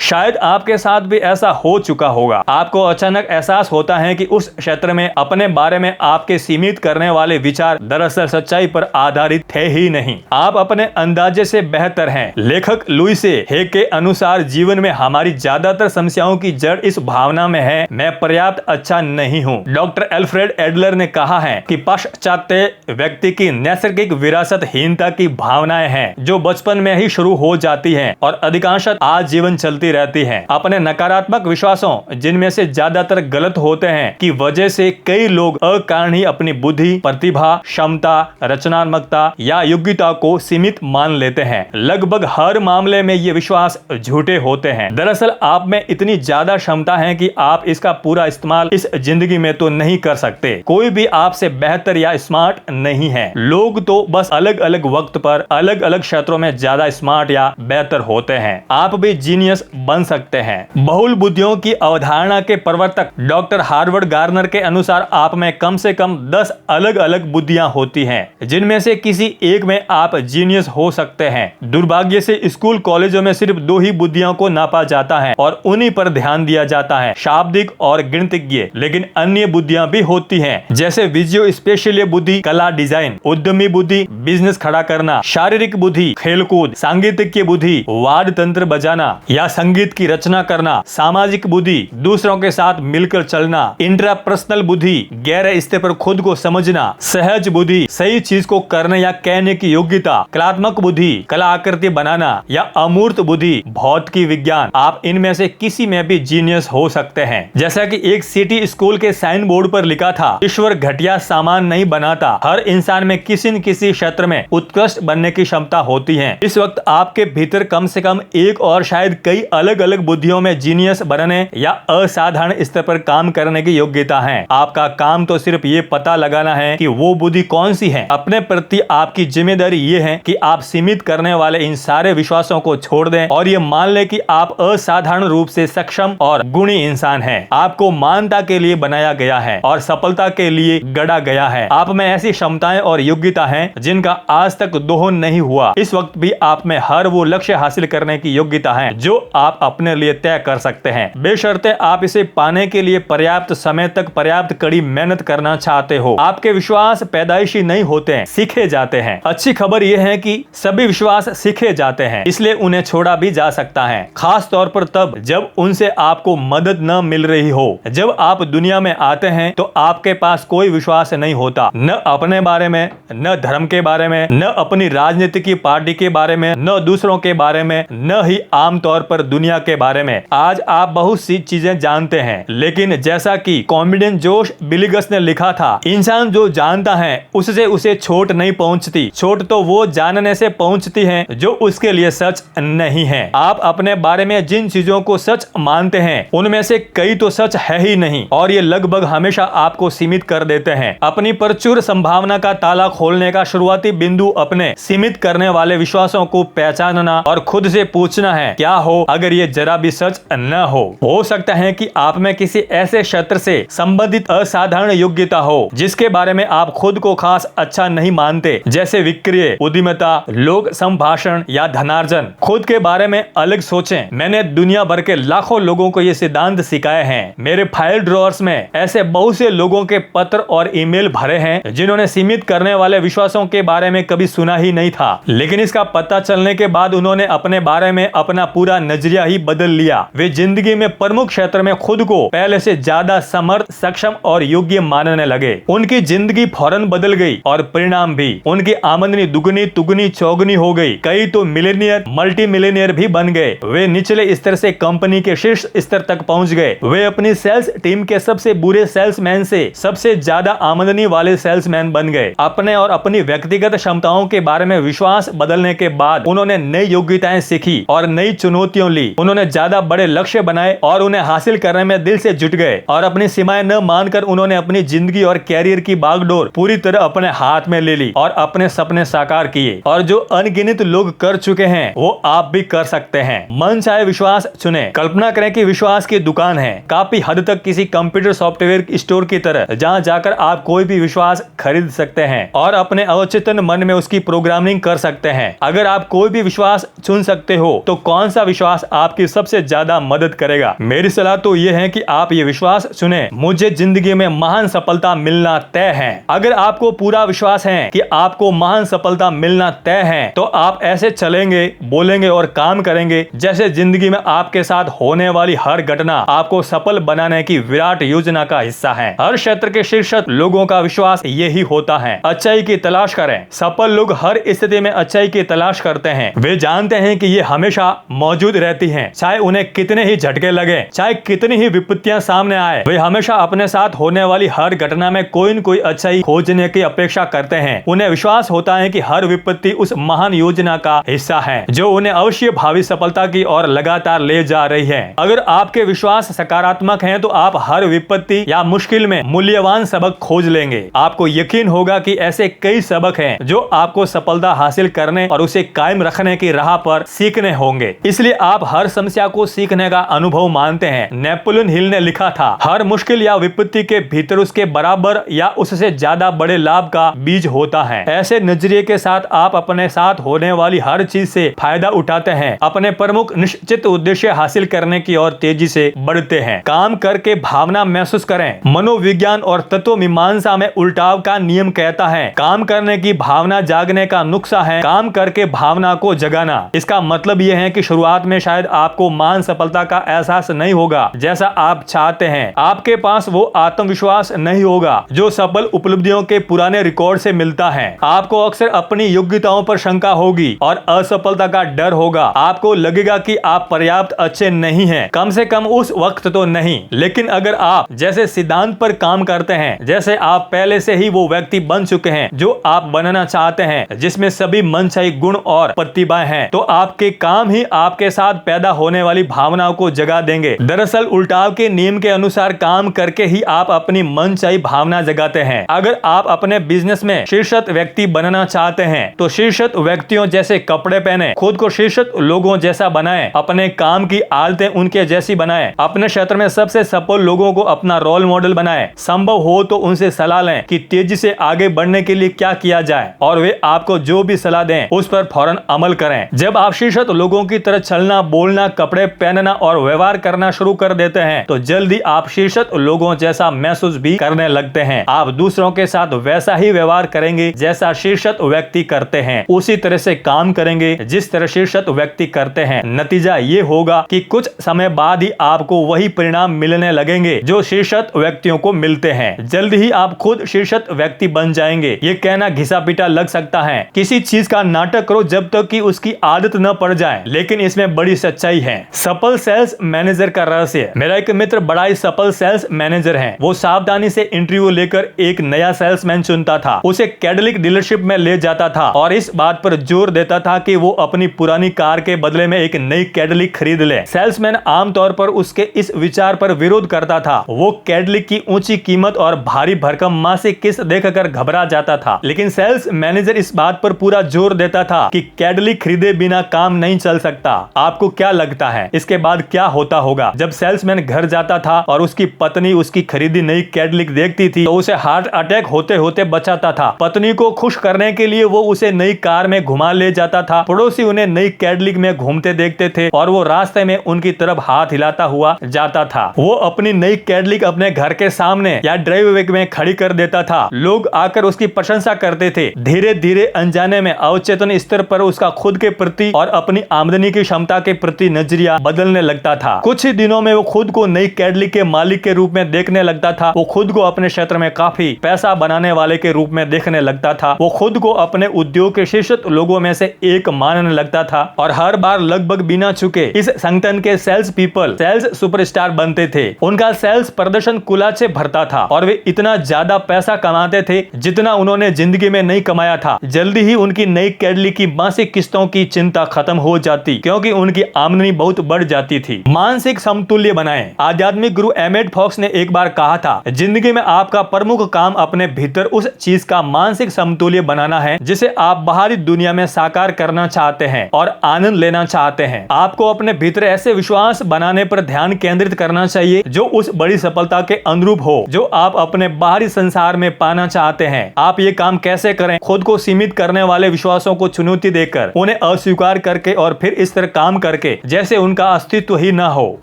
शायद आपके साथ भी ऐसा हो चुका होगा। आपको अचानक एहसास होता है कि उस क्षेत्र में अपने बारे में आपके सीमित करने वाले विचार दरअसल सच्चाई पर आधारित थे ही नहीं, आप अपने अंदाजे से बेहतर हैं। लेखक लुइस हे के अनुसार जीवन में हमारी ज्यादातर समस्याओं की जड़ इस भावना में है, मैं पर्याप्त अच्छा नहीं हूँ। डॉक्टर एल्फ्रेड एडलर ने कहा है कि पाश्चात्य व्यक्ति की नैसर्गिक विरासत हीनता की भावनाएं हैं, जो बचपन में ही शुरू हो जाती हैं और अधिकांशतः आज जीवन चलती रहती हैं। अपने नकारात्मक विश्वासों, जिनमें से ज्यादातर गलत होते हैं, की वजह से कई लोग अकारण ही अपनी बुद्धि, प्रतिभा, क्षमता, रचनात्मकता या योग्यता को सीमित मान लेते हैं। लगभग हर मामले में ये विश्वास झूठे होते हैं। दरअसल आप में इतनी ज्यादा क्षमता है कि आप इसका पूरा इस्तेमाल इस जिंदगी में तो नहीं कर सकते। कोई भी आपसे बेहतर या स्मार्ट नहीं है। लोग तो बस अलग अलग वक्त पर अलग अलग क्षेत्रों में ज्यादा स्मार्ट या बेहतर होते हैं। आप भी जीनियस बन सकते हैं। बहुल बुद्धियों की अवधारणा के प्रवर्तक डॉक्टर हार्वर्ड गार्नर के अनुसार आप में कम से कम 10 अलग अलग बुद्धियां होती हैं, जिनमें से किसी एक में आप जीनियस हो सकते हैं। दुर्भाग्य से स्कूल कॉलेजों में सिर्फ 2 ही बुद्धियों को नापा जाता है और उन्हीं पर ध्यान दिया जाता है, शाब्दिक और गणितज्ञ। लेकिन अन्य बुद्धियां भी होती हैं, जैसे विजुअल स्पेशल बुद्धि, कला डिजाइन, उद्यमी बुद्धि, बिजनेस खड़ा करना, शारीरिक बुद्धि, खेलकूद, सांगीतिक बुद्धि, वाद्य तंत्र बजाना या संगीत की रचना करना, सामाजिक बुद्धि, दूसरों के साथ मिलकर चलना, इंट्रापर्सनल बुद्धि, गहरे स्तर पर खुद को समझना, सहज बुद्धि, सही चीज को करने या कहने की योग्यता, कलात्मक बुद्धि, कला आकृति बनाना या अमूर्त बुद्धि, भौतिकी विज्ञान। आप इनमें से किसी में भी जीनियस हो सकते हैं। जैसा कि एक सिटी स्कूल के साइन बोर्ड पर लिखा था, ईश्वर घटिया सामान नहीं बनाता, हर इंसान में किसी न किसी क्षेत्र में उत्कृष्ट बनने की क्षमता होती है। इस वक्त आपके भीतर कम से कम एक और शायद कई अलग अलग बुद्धियों में जीनियस बनने या असाधारण स्तर पर काम करने की योग्यता है। आपका काम तो सिर्फ ये पता लगाना है कि वो बुद्धि कौन सी है। अपने प्रति आपकी जिम्मेदारी ये है कि आप सीमित करने वाले इन सारे विश्वासों को छोड़ दें और ये मान लें कि आप असाधारण रूप से सक्षम और गुणी इंसान हैं। आपको मानता के लिए बनाया गया है और सफलता के लिए गढ़ा गया है। आप में ऐसी क्षमताएं और योग्यता हैं जिनका आज तक दोहन नहीं हुआ। इस वक्त भी आप में हर वो लक्ष्य हासिल करने की योग्यता है जो आप अपने लिए तय कर सकते हैं, बेशर्ते आप इसे पाने के लिए पर्याप्त समय तक पर्याप्त कड़ी मेहनत करना चाहते हो। आपके विश्वास पैदाइशी नहीं होते हैं, सीखे जाते हैं। अच्छी खबर यह है कि सभी विश्वास सीखे जाते हैं, इसलिए उन्हें छोड़ा भी जा सकता है, खास तौर पर तब जब उनसे आपको मदद न मिल रही हो। जब आप दुनिया में आते हैं तो आपके पास कोई विश्वास नहीं होता, न अपने बारे में, न धर्म के बारे में, न अपनी राजनीतिक पार्टी के बारे में, न दूसरों के बारे में, न ही आमतौर पर दुनिया के बारे में। आज आप बहुत सी चीजें जानते हैं, लेकिन जैसा कि कॉमेडियन जोश बिलिगस ने लिखा था, इंसान जो जानता है उससे उसे चोट नहीं पहुंचती, चोट तो वो जानने से पहुंचती है जो उसके लिए सच नहीं है। आप अपने बारे में जिन चीजों को सच मानते हैं उनमें से कई तो सच है ही नहीं और ये लगभग हमेशा आपको सीमित कर देते हैं। अपनी प्रचुर संभावना का ताला खोलने का शुरुआती बिंदु अपने सीमित करने वाले विश्वासों को पहचानना और खुद से पूछना है, क्या हो अगर ये जरा भी सच न हो सकता है कि आप में किसी ऐसे क्षेत्र से संबंधित असाधारण योग्यता हो जिसके बारे में आप खुद को खास अच्छा नहीं मानते, जैसे विक्रय, उद्यमिता, लोक संभाषण या धनार्जन। खुद के बारे में अलग सोचें। मैंने दुनिया भर के लाखों लोगों को ये सिद्धांत सिखाए हैं। मेरे फाइल ड्रॉअर्स में ऐसे बहुत से लोगों के पत्र और ईमेल भरे हैं जिन्होंने सीमित करने वाले विश्वासों के बारे में कभी सुना ही नहीं था, लेकिन इसका पता चलने के बाद उन्होंने अपने बारे में अपना पूरा नजरिया ही बदल लिया। वे जिंदगी में प्रमुख क्षेत्र में खुद को पहले से ज्यादा समर्थ, सक्षम और योग्य मानने लगे। उनकी जिंदगी फौरन बदल गई और परिणाम भी। उनकी आमदनी दुगनी, तुगनी, चौगुनी हो गई। कई तो मिलेनियर, मल्टी मिलेनियर भी बन गए। वे निचले स्तर से कंपनी के शीर्ष स्तर तक पहुंच गए। वे अपनी सेल्स टीम के सबसे बुरे सेल्समैन से सबसे ज्यादा आमदनी वाले सेल्समैन बन गए। अपने और अपनी व्यक्तिगत क्षमताओं के बारे में विश्वास बदलने के बाद उन्होंने नई योग्यताएं सीखी और नई चुनौतियों ली। उन्होंने ज्यादा बड़े लक्ष्य बनाए और उन्हें हासिल करने में दिल से जुट गए और अपनी सीमाएं न मानकर उन्होंने अपनी जिंदगी और कैरियर की बागडोर पूरी तरह अपने हाथ में ले ली और अपने सपने साकार किए। और जो अनगिनत लोग कर चुके हैं वो आप भी कर सकते हैं। मन चाहे विश्वास चुने। कल्पना करें कि विश्वास की दुकान है, काफी हद तक किसी कंप्यूटर सॉफ्टवेयर स्टोर की तरह, जहां जाकर आप कोई भी विश्वास विश्वास खरीद सकते हैं और अपने अवचेतन मन में उसकी प्रोग्रामिंग कर सकते हैं। अगर आप कोई भी विश्वास चुन सकते हो तो कौन सा विश्वास आपकी सबसे ज्यादा मदद करेगा? मेरी सलाह तो यह है कि आप ये विश्वास चुने, मुझे जिंदगी में महान सफलता मिलना तय है। अगर आपको पूरा विश्वास है कि आपको महान सफलता मिलना तय है तो आप ऐसे चलेंगे, बोलेंगे और काम करेंगे जैसे जिंदगी में आपके साथ होने वाली हर घटना आपको सफल बनाने की विराट योजना का हिस्सा है। हर क्षेत्र के शीर्ष लोगों का विश्वास यही होता है, अच्छाई की तलाश करें। सफल लोग हर स्थिति में अच्छाई की तलाश करते हैं। वे जानते हैं कि ये हमेशा मौजूद रहती हैं, चाहे उन्हें कितने ही झटके लगे, चाहे कितनी ही विपत्तियां सामने आए। वे हमेशा अपने साथ होने वाली हर घटना में कोई न कोई अच्छाई खोजने की अपेक्षा करते हैं। उन्हें विश्वास होता है कि हर विपत्ति उस महान योजना का हिस्सा है जो उन्हें अवश्य भावी सफलता की ओर लगातार ले जा रही है। अगर आपके विश्वास सकारात्मक हैं तो आप हर विपत्ति या मुश्किल में मूल्यवान सबक खोज लेंगे। आपको यकीन होगा कि ऐसे कई सबक हैं जो आपको सफलता हासिल करने और उसे कायम रखने की राह पर सीखने होंगे। इसलिए आप हर समस्या को सीखने का अनुभव मानते हैं। नेपोलियन हिल ने लिखा था, हर मुश्किल या विपत्ति के भीतर उसके बराबर या उससे ज्यादा बड़े लाभ का बीज होता है। ऐसे नजरिए के साथ आप अपने साथ होने वाली हर चीज से फायदा उठाते हैं, अपने प्रमुख निश्चित उद्देश्य हासिल करने की ओर तेजी से बढ़ते हैं। काम करके भावना महसूस करें। मनोविज्ञान और तत्व मीमांसा में उल्टाव का नियम कहता है, काम करने की भावना जागने का नुस्खा है काम करके भावना को जगाना। इसका मतलब यह है कि शुरुआत में शायद आपको महान सफलता का एहसास नहीं होगा जैसा आप चाहते हैं। आपके पास वो आत्मविश्वास नहीं होगा जो सफल उपलब्धियों के पुराने रिकॉर्ड से मिलता है। आपको अक्सर अपनी योग्यताओं पर शंका होगी और असफलता का डर होगा। आपको लगेगा कि आप पर्याप्त अच्छे नहीं हैं, कम से कम उस वक्त तो नहीं। लेकिन अगर आप जैसे सिद्धांत पर काम करते हैं, जैसे आप पहले से ही वो व्यक्ति बन चुके हैं जो आप बनना चाहते हैं, जिसमें सभी मनचाही गुण और प्रतिभाएं हैं, तो आपके काम ही आपके साथ पैदा होने वाली भावनाओं को जगा देंगे। दरअसल उल्टाव के नियम के अनुसार काम करके ही आप अपनी मनचाही भावना जगाते हैं। अगर आप अपने बिजनेस में शीर्षत व्यक्ति बनना चाहते हैं तो शीर्षत व्यक्तियों जैसे कपड़े पहने, खुद को शीर्षत लोगों जैसा बनाएं, अपने काम की आदतें उनके जैसी बनाएं, अपने क्षेत्र में सबसे सफल लोगों को अपना रोल मॉडल बनाएं। संभव हो तो उनसे सलाह लें कि तेजी से आगे बढ़ने के लिए क्या किया जाए और वे आपको जो भी सलाह दें उस पर फौरन अमल करें। जब आप शीर्षत लोगों की तरह चलना, बोलना, कपड़े पहनना और व्यवहार करना शुरू कर देते हैं तो जल्दी आप शीर्षत लोगों जैसा महसूस भी करने लगते हैं। आप दूसरों के साथ वैसा ही व्यवहार करेंगे जैसा शीर्षत व्यक्ति करते हैं, उसी तरह से काम करेंगे जिस तरह शीर्षत व्यक्ति करते हैं। नतीजा ये होगा कि कुछ समय बाद ही आपको वही परिणाम मिलने लगेंगे जो शीर्षत व्यक्तियों को मिलते हैं। जल्दी ही आप खुद शीर्षत व्यक्ति बन जाएंगे। ये कहना घिसा पीटा लग सकता है, किसी चीज का नाटक करो जब तक कि उसकी आदत न पड़ जाए, लेकिन इसमें बड़ी सच्चाई है। सफल सेल्स मैनेजर का रहस्य। मेरा एक मित्र बड़ा ही सफल सेल्स मैनेजर है। वो सावधानी से इंटरव्यू लेकर एक नया सेल्समैन चुनता था, उसे कैडलिक डीलरशिप में ले जाता था और इस बात पर जोर देता था कि वो अपनी पुरानी कार के बदले में एक नई कैडलिक खरीद ले। सेल्समैन आमतौर पर उसके इस विचार पर विरोध करता था। वो कैडलिक की ऊंची कीमत और भारी भरकम मासिक किस्त देखकर घबरा जाता था, लेकिन सेल्स मैनेजर इस बात पर पूरा जोर देता था कि कैडलिक खरीदे बिना काम नहीं चल सकता। आपको क्या लगता है इसके बाद क्या होता होगा? जब सेल्समैन घर जाता था और उसकी पत्नी उसकी खरीदी नई कैडलिक देखती थी तो उसे हार्ट अटैक होते होते बचाता था। पत्नी को खुश करने के लिए वो उसे नई कार में घुमा ले जाता था। पड़ोसी उन्हें नई कैडलिक में घूमते देखते थे और वो रास्ते में उनकी तरफ हाथ हिलाता हुआ जाता था। वो अपनी नई कैडलिक अपने घर के सामने या ड्राइववे में खड़ी कर देता था। लोग आकर उसकी प्रशंसा करते थे। धीरे धीरे अनजाने में अवचेतन स्तर पर उसका खुद के प्रति और अपनी आमदनी की क्षमता के प्रति नजरिया बदलने लगता था। कुछ ही दिनों में वो खुद को नई कैडलिक के मालिक के रूप में देखने लगता था। वो खुद को अपने क्षेत्र में काफी पैसा बनाने वाले के रूप में देखने लगता था। वो खुद को अपने उद्योग के शीर्ष लोगों में से एक मानने लगता था और हर बार लगभग बिना चुके इस संगठन के सेल्स पीपल सेल्स सुपरस्टार बनते थे। उनका सेल्स प्रदर्शन कुलाचे भरता था और वे इतना ज्यादा पैसा कमाते थे जितना उन्होंने जिंदगी में नहीं कमाया था। जल्दी ही उनकी नई कैडलिक की मासिक किस्तों की चिंता खत्म हो जाती क्योंकि उनकी आमदनी बहुत बढ़ जाती थी। मानसिक समतुल्य बनाएं। आध्यात्मिक गुरु एमेट फॉक्स ने एक बार कहा था, जिंदगी में आपका प्रमुख काम अपने भीतर उस चीज का मानसिक समतुल्य बनाना है जिसे आप बाहरी दुनिया में साकार करना चाहते हैं और आनंद लेना चाहते हैं। आपको अपने भीतर ऐसे विश्वास बनाने पर ध्यान केंद्रित करना चाहिए जो उस बड़ी सफलता के अनुरूप हो जो आप अपने बाहरी संसार में पाना चाहते हैं। आप ये काम कैसे करें? खुद को सीमित करने वाले विश्वासों को चुनौती देकर, उन्हें अस्वीकार करके और फिर इस तरह काम करके जैसे उनका अस्तित्व ही ना हो।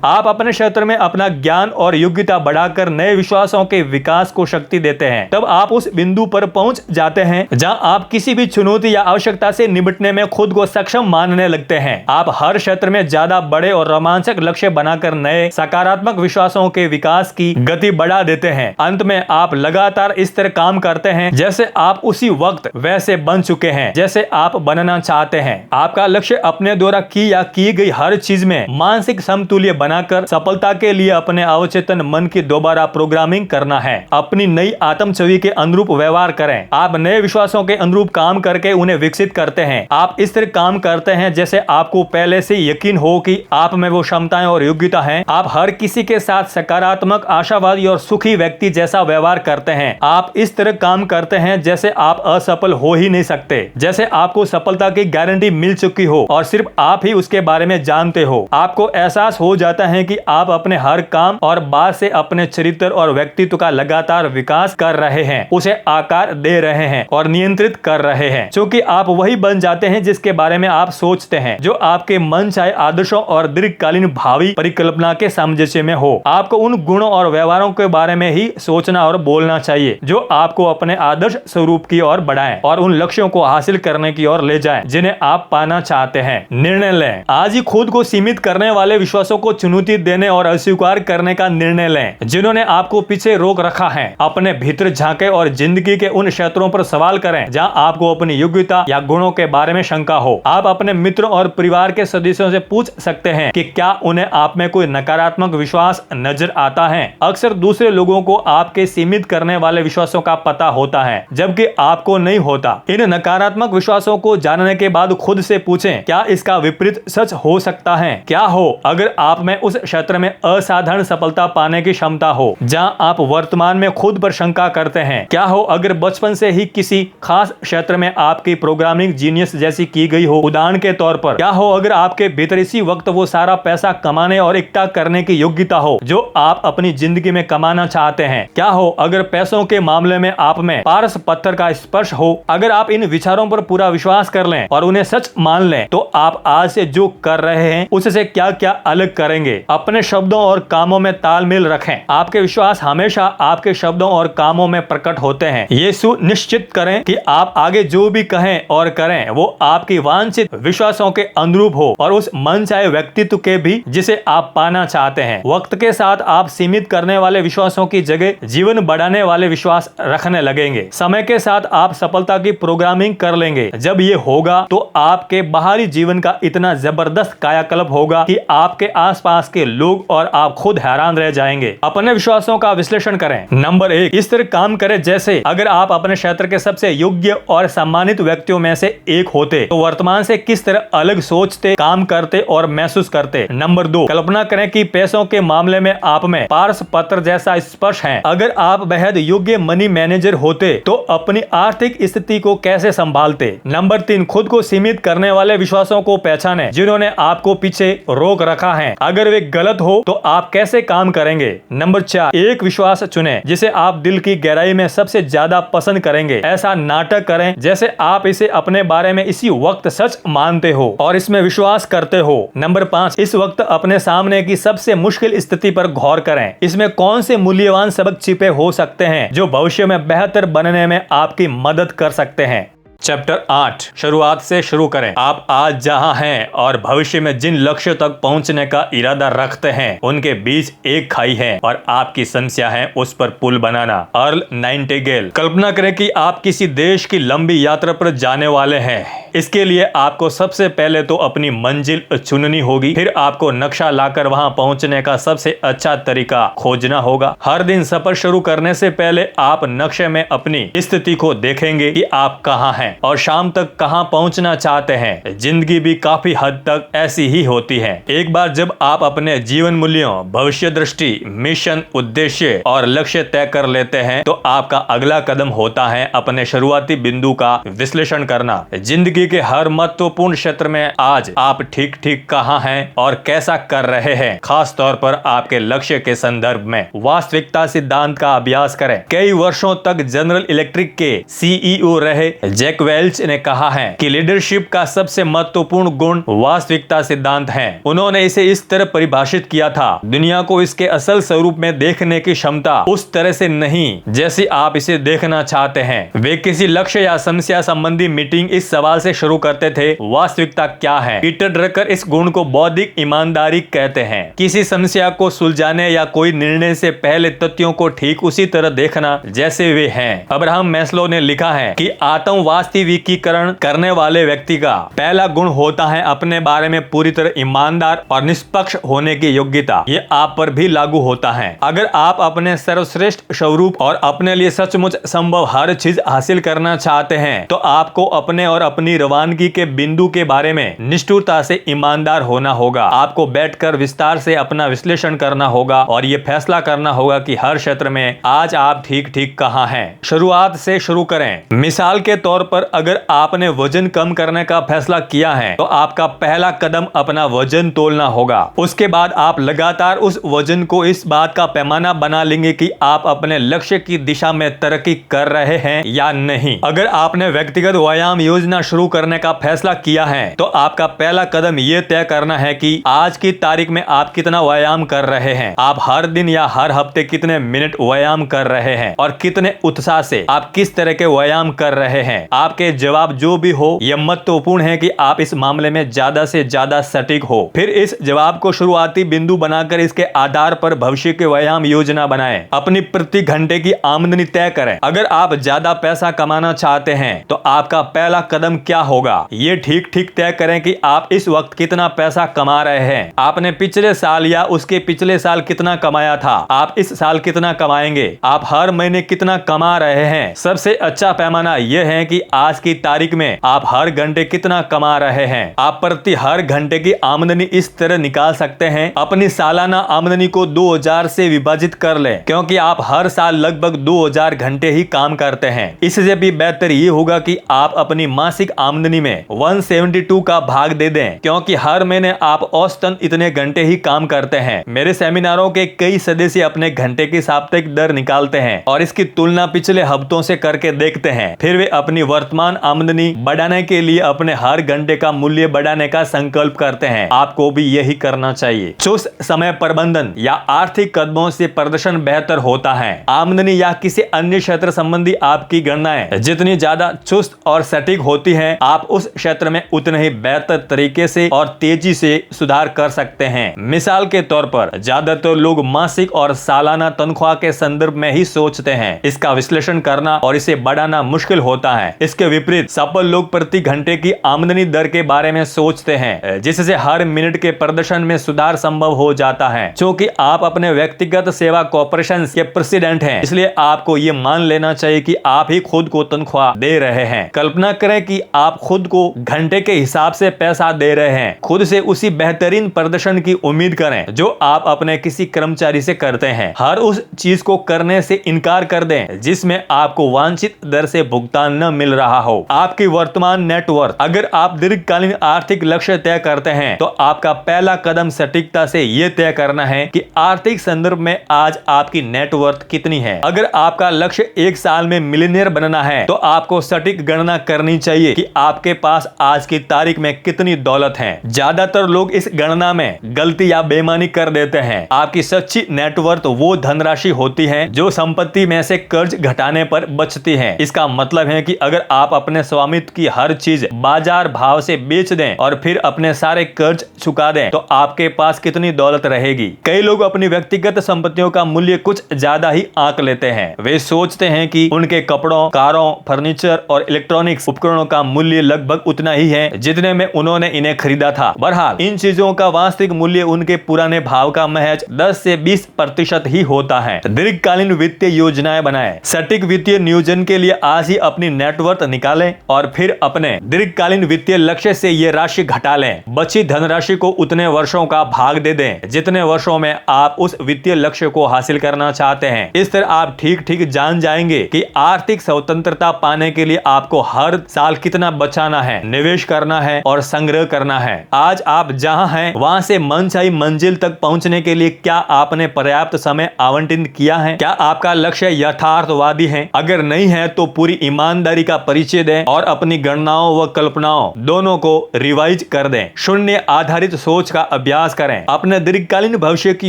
आप अपने क्षेत्र में अपना ज्ञान और योग्यता बढ़ाकर नए विश्वासों के विकास को शक्ति देते हैं। तब आप उस बिंदु पर पहुंच जाते हैं जहां आप किसी भी चुनौती या आवश्यकता से निपटने में खुद को सक्षम मानने लगते हैं। आप हर क्षेत्र में ज्यादा बड़े और रोमांचक लक्ष्य बनाकर नए सकारात्मक विश्वासों के विकास की गति बढ़ा देते हैं। अंत में आप लगातार इस तरह काम करते हैं जैसे आप उसी वक्त वैसे बन चुके हैं जैसे आप बनना चाहते हैं। आपका लक्ष्य अपने द्वारा की या की गई हर चीज में मानसिक समतुल्य बनाकर सफलता के लिए अपने अवचेतन मन की दोबारा प्रोग्रामिंग करना है। अपनी नई आत्म छवि के अनुरूप व्यवहार करें। आप नए विश्वासों के अनुरूप काम करके उन्हें विकसित करते हैं। आप इस तरह काम करते हैं जैसे आपको पहले से यकीन हो कि आप में वो क्षमताएं और योग्यता है। आप हर किसी के साथ सकारात्मक, आशावादी और सुखी व्यक्ति जैसा व्यवहार करते हैं। आप इस तरह काम करते हैं जैसे आप असफल हो ही नहीं सकते, जैसे आपको सफलता की गारंटी मिल चुकी हो और सिर्फ आप ही उसके बारे में जानते हो। आपको एहसास हो जाता है कि आप अपने हर काम और बात से अपने चरित्र और व्यक्तित्व का लगातार विकास कर रहे हैं, उसे आकार दे रहे हैं और नियंत्रित कर रहे हैं, क्योंकि आप वही बन जाते हैं जिसके बारे में आप सोचते हैं, जो आपके मन चाहे आदर्शों और दीर्घकालीन भावी परिकल्पना के सामंजस्य में हो। आपको उन गुणों और व्यवहारों के बारे में ही सोचना और बोलना चाहिए जो आपको अपने आदर्श स्वरूप की ओर बढ़ाएं और उन लक्ष्यों को हासिल करने की ओर ले जाएं जिन्हें आप पाना चाहते हैं। निर्णय लें। आज ही खुद को सीमित करने वाले विश्वासों को चुनौती देने और अस्वीकार करने का निर्णय लें जिन्होंने आपको पीछे रोक रखा है। अपने भीतर झांके और जिंदगी के उन क्षेत्रों पर सवाल करें जहां आपको अपनी योग्यता या गुणों के बारे में शंका हो। आप अपने मित्रों और परिवार के सदस्यों से पूछ सकते हैं कि क्या उन्हें आप में कोई नकारात्मक विश्वास नजर आता है। अक्सर दूसरे लोगों को आपके सीमित करने वाले विश्वासों का पता होता है, जबकि आपको नहीं होता। इन नकारात्मक विश्वासों को जानने के बाद खुद से पूछें, क्या इसका विपरीत सच हो सकता है? क्या हो अगर आप में उस क्षेत्र में असाधारण सफलता पाने की क्षमता हो जहां आप वर्तमान में खुद पर शंका करते हैं? क्या हो अगर बचपन से ही किसी खास क्षेत्र में आपकी प्रोग्रामिंग जीनियस जैसी की गई हो? उदाहरण के तौर पर, क्या हो अगर आपके भीतर इसी वक्त वो सारा पैसा कमाने और इकट्ठा करने की योग्यता हो जो आप अपनी जिंदगी में कमाना चाहते हैं? क्या हो अगर पैसों के मामले में आप में पारस पत्थर का स्पर्श हो? अगर आप इन विचारों पर पूरा विश्वास कर लें और उन्हें सच मान लें तो आप आज से जो कर रहे हैं उससे क्या क्या अलग करेंगे। अपने शब्दों और कामों में तालमेल रखें। आपके विश्वास हमेशा आपके शब्दों और कामों में प्रकट होते हैं। ये सुनिश्चित करें कि आप आगे जो भी कहें और करें वो आपकी वांछित विश्वासों के अनुरूप हो और उस मनचाहे व्यक्तित्व के भी जिसे आप पाना चाहते हैं। वक्त के साथ आप सीमित करने वाले विश्वासों की जगह जीवन बढ़ाने वाले विश्वास रखने लगेंगे। समय के साथ आप सफलता की प्रोग्रामिंग कर लेंगे। जब ये होगा तो आपके बाहरी जीवन का इतना जबरदस्त कायाकल्प होगा कि आपके आसपास के लोग और आप खुद हैरान रह जाएंगे। अपने विश्वासों का विश्लेषण करें। नंबर 1, इस तरह काम करें जैसे अगर आप अपने क्षेत्र के सबसे योग्य और सम्मानित व्यक्तियों में से एक होते तो वर्तमान से किस तरह अलग सोचते, काम करते और महसूस करते। नंबर 2, कल्पना करें कि पैसों के मामले में आप में पारस पत्र जैसा स्पर्श है। अगर आप बेहद योग्य मनी मैनेजर होते तो अपनी आर्थिक स्थिति को कैसे संभालते। नंबर 3, खुद को सीमित करने वाले विश्वासों को पहचानें जिन्होंने आपको पीछे रोक रखा है। अगर वे गलत हो तो आप कैसे काम करेंगे। नंबर 4, एक विश्वास चुनें जिसे आप दिल की गहराई में सबसे ज्यादा पसंद करेंगे। ऐसा नाटक करें जैसे आप इसे अपने बारे में इसी वक्त सच मानते हो और इसमें विश्वास करते हो। नंबर 5, इस वक्त अपने सामने की सबसे मुश्किल स्थिति पर गौर करें। इसमें कौन से मूल्यवान सबक छिपे हो सकते हैं जो भविष्य में बेहतर बनने में आपकी मदद कर सकते हैं। चैप्टर 8, शुरुआत से शुरू करें। आप आज जहां हैं और भविष्य में जिन लक्ष्यों तक पहुंचने का इरादा रखते हैं उनके बीच एक खाई है और आपकी समस्या है उस पर पुल बनाना। Earl Nightingale. कल्पना करें कि आप किसी देश की लंबी यात्रा पर जाने वाले हैं। इसके लिए आपको सबसे पहले तो अपनी मंजिल चुननी होगी, फिर आपको नक्शा लाकर वहां पहुंचने का सबसे अच्छा तरीका खोजना होगा। हर दिन सफर शुरू करने से पहले आप नक्शे में अपनी स्थिति को देखेंगे कि आप कहां हैं और शाम तक कहां पहुंचना चाहते हैं। जिंदगी भी काफी हद तक ऐसी ही होती है। एक बार जब आप अपने जीवन मूल्यों, भविष्य दृष्टि, मिशन, उद्देश्य और लक्ष्य तय कर लेते हैं तो आपका अगला कदम होता है अपने शुरुआती बिंदु का विश्लेषण करना। जिंदगी जिंदगी के हर महत्वपूर्ण क्षेत्र में आज आप ठीक ठीक कहाँ हैं और कैसा कर रहे हैं, खास तौर पर आपके लक्ष्य के संदर्भ में वास्तविकता सिद्धांत का अभ्यास करें। कई वर्षों तक जनरल इलेक्ट्रिक के सीईओ रहे जैक वेल्च ने कहा है कि लीडरशिप का सबसे महत्वपूर्ण गुण वास्तविकता सिद्धांत है। उन्होंने इसे इस तरह परिभाषित किया था, दुनिया को इसके असल स्वरूप में देखने की क्षमता उस तरह से नहीं जैसी आप इसे देखना चाहते हैं। वे किसी लक्ष्य या समस्या संबंधी मीटिंग इस सवाल से शुरू करते थे, वास्तविकता क्या है। पीटर ड्रकर इस गुण को बौद्धिक ईमानदारी कहते हैं। किसी समस्या को सुलझाने या कोई निर्णय से पहले तथ्यों को ठीक उसी तरह देखना जैसे वे हैं। अब्राहम मैस्लो ने लिखा है कि आत्म वास्तविकीकरण करने वाले व्यक्ति का पहला गुण होता है अपने बारे में पूरी तरह ईमानदार और निष्पक्ष होने की योग्यता। ये आप पर भी लागू होता है। अगर आप अपने सर्वश्रेष्ठ स्वरूप और अपने लिए सचमुच संभव हर चीज हासिल करना चाहते हैं तो आपको अपने और अपनी रवानगी के बिंदु के बारे में निष्ठुरता से ईमानदार होना होगा। आपको बैठकर विस्तार से अपना विश्लेषण करना होगा और ये फैसला करना होगा कि हर क्षेत्र में आज आप ठीक ठीक कहाँ हैं। शुरुआत से शुरू करें। मिसाल के तौर पर अगर आपने वजन कम करने का फैसला किया है तो आपका पहला कदम अपना वजन तोलना होगा। उसके बाद आप लगातार उस वजन को इस बात का पैमाना बना लेंगे कि आप अपने लक्ष्य की दिशा में तरक्की कर रहे हैं या नहीं। अगर आपने व्यक्तिगत व्यायाम योजना शुरू करने का फैसला किया है तो आपका पहला कदम यह तय करना है कि आज की तारीख में आप कितना व्यायाम कर रहे हैं। आप हर दिन या हर हफ्ते कितने मिनट व्यायाम कर रहे हैं और कितने उत्साह से आप किस तरह के व्यायाम कर रहे हैं। आपके जवाब जो भी हो, यह महत्वपूर्ण है कि आप इस मामले में ज्यादा से ज्यादा सटीक हो। फिर इस जवाब को शुरुआती बिंदु बनाकर इसके आधार पर भविष्य के व्यायाम योजना बनाएं। अपनी प्रति घंटे की आमदनी तय करें। अगर आप ज्यादा पैसा कमाना चाहते हैं तो आपका पहला कदम क्या होगा, ये ठीक ठीक तय करें कि आप इस वक्त कितना पैसा कमा रहे हैं। आपने पिछले साल या उसके पिछले साल कितना कमाया था, आप इस साल कितना कमाएंगे। आप हर महीने कितना कमा रहे हैं। सबसे अच्छा पैमाना यह है कि आज की तारीख में आप हर घंटे कितना कमा रहे हैं। आप प्रति हर घंटे की आमदनी इस तरह निकाल सकते हैं, अपनी सालाना आमदनी को 2000 से विभाजित कर लें, क्योंकि आप हर साल लगभग 2000 घंटे ही काम करते हैं। इससे भी बेहतर ये होगा कि आप अपनी मासिक आमदनी में 172 का भाग दे दें, क्योंकि हर महीने आप औसतन इतने घंटे ही काम करते हैं। मेरे सेमिनारों के कई सदस्य अपने घंटे की साप्ताहिक दर निकालते हैं और इसकी तुलना पिछले हफ्तों से करके देखते हैं। फिर वे अपनी वर्तमान आमदनी बढ़ाने के लिए अपने हर घंटे का मूल्य बढ़ाने का संकल्प करते हैं। आपको भी यही करना चाहिए। चुस्त समय प्रबंधन या आर्थिक कदमों से प्रदर्शन बेहतर होता है। आमदनी या किसी अन्य क्षेत्र संबंधी आपकी गणनाएं जितनी ज्यादा चुस्त और सटीक होती हैं, आप उस क्षेत्र में उतने ही बेहतर तरीके से और तेजी से सुधार कर सकते हैं। मिसाल के तौर पर ज्यादातर लोग मासिक और सालाना तनख्वाह के संदर्भ में ही सोचते हैं। इसका विश्लेषण करना और इसे बढ़ाना मुश्किल होता है। इसके विपरीत सफल लोग प्रति घंटे की आमदनी दर के बारे में सोचते हैं, जिससे हर मिनट के प्रदर्शन में सुधार संभव हो जाता है। क्योंकि आप अपने व्यक्तिगत सेवा कॉर्पोरेशन के प्रेसिडेंट हैं, इसलिए आपको ये मान लेना चाहिए कि आप ही खुद को तनख्वाह दे रहे हैं। कल्पना करें कि आप खुद को घंटे के हिसाब से पैसा दे रहे हैं। खुद से उसी बेहतरीन प्रदर्शन की उम्मीद करें जो आप अपने किसी कर्मचारी से करते हैं। हर उस चीज को करने से इनकार कर दें जिसमें आपको वांछित दर से भुगतान न मिल रहा हो। आपकी वर्तमान नेटवर्थ। अगर आप दीर्घकालीन आर्थिक लक्ष्य तय करते हैं तो आपका पहला कदम सटीकता से यह तय करना है कि आर्थिक संदर्भ में आज आपकी नेटवर्थ कितनी है। अगर आपका लक्ष्य 1 साल में मिलियनियर बनना है तो आपको सटीक गणना करनी चाहिए कि आपके पास आज की तारीख में कितनी दौलत है। ज्यादातर लोग इस गणना में गलती या बेईमानी कर देते हैं। आपकी सच्ची नेटवर्थ वो धनराशि होती है जो संपत्ति में से कर्ज घटाने पर बचती है। इसका मतलब है कि अगर आप अपने स्वामित्व की हर चीज बाजार भाव से बेच दें और फिर अपने सारे कर्ज चुका दें तो आपके पास कितनी दौलत रहेगी। कई लोग अपनी व्यक्तिगत संपत्तियों का मूल्य कुछ ज्यादा ही आंक लेते हैं। वे सोचते हैं कि उनके कपड़ों, कारों, फर्नीचर और इलेक्ट्रॉनिक्स उपकरणों का मूल्य लगभग उतना ही है जितने में उन्होंने इन्हें खरीदा था। बहरहाल इन चीजों का वास्तविक मूल्य उनके पुराने भाव का महज 10 से 20% ही होता है। दीर्घकालीन वित्तीय योजनाएं बनाएं। सटीक वित्तीय नियोजन के लिए आज ही अपनी नेटवर्थ निकालें और फिर अपने दीर्घकालीन वित्तीय लक्ष्य से ये राशि घटा लें। बची धनराशि को उतने वर्षों का भाग दे दें जितने वर्षों में आप उस वित्तीय लक्ष्य को हासिल करना चाहते हैं। इस तरह आप ठीक ठीक जान जाएंगे कि आर्थिक स्वतंत्रता पाने के लिए आपको हर साल कितना बचाना है, निवेश करना है और संग्रह करना है। आज आप जहां हैं वहां से मनचाही मंजिल तक पहुंचने के लिए क्या आपने पर्याप्त समय आवंटित किया है? क्या आपका लक्ष्य यथार्थवादी है? अगर नहीं है तो पूरी ईमानदारी का परिचय दें और अपनी गणनाओं व कल्पनाओं दोनों को रिवाइज कर दें। शून्य आधारित सोच का अभ्यास करें। अपने दीर्घकालीन भविष्य की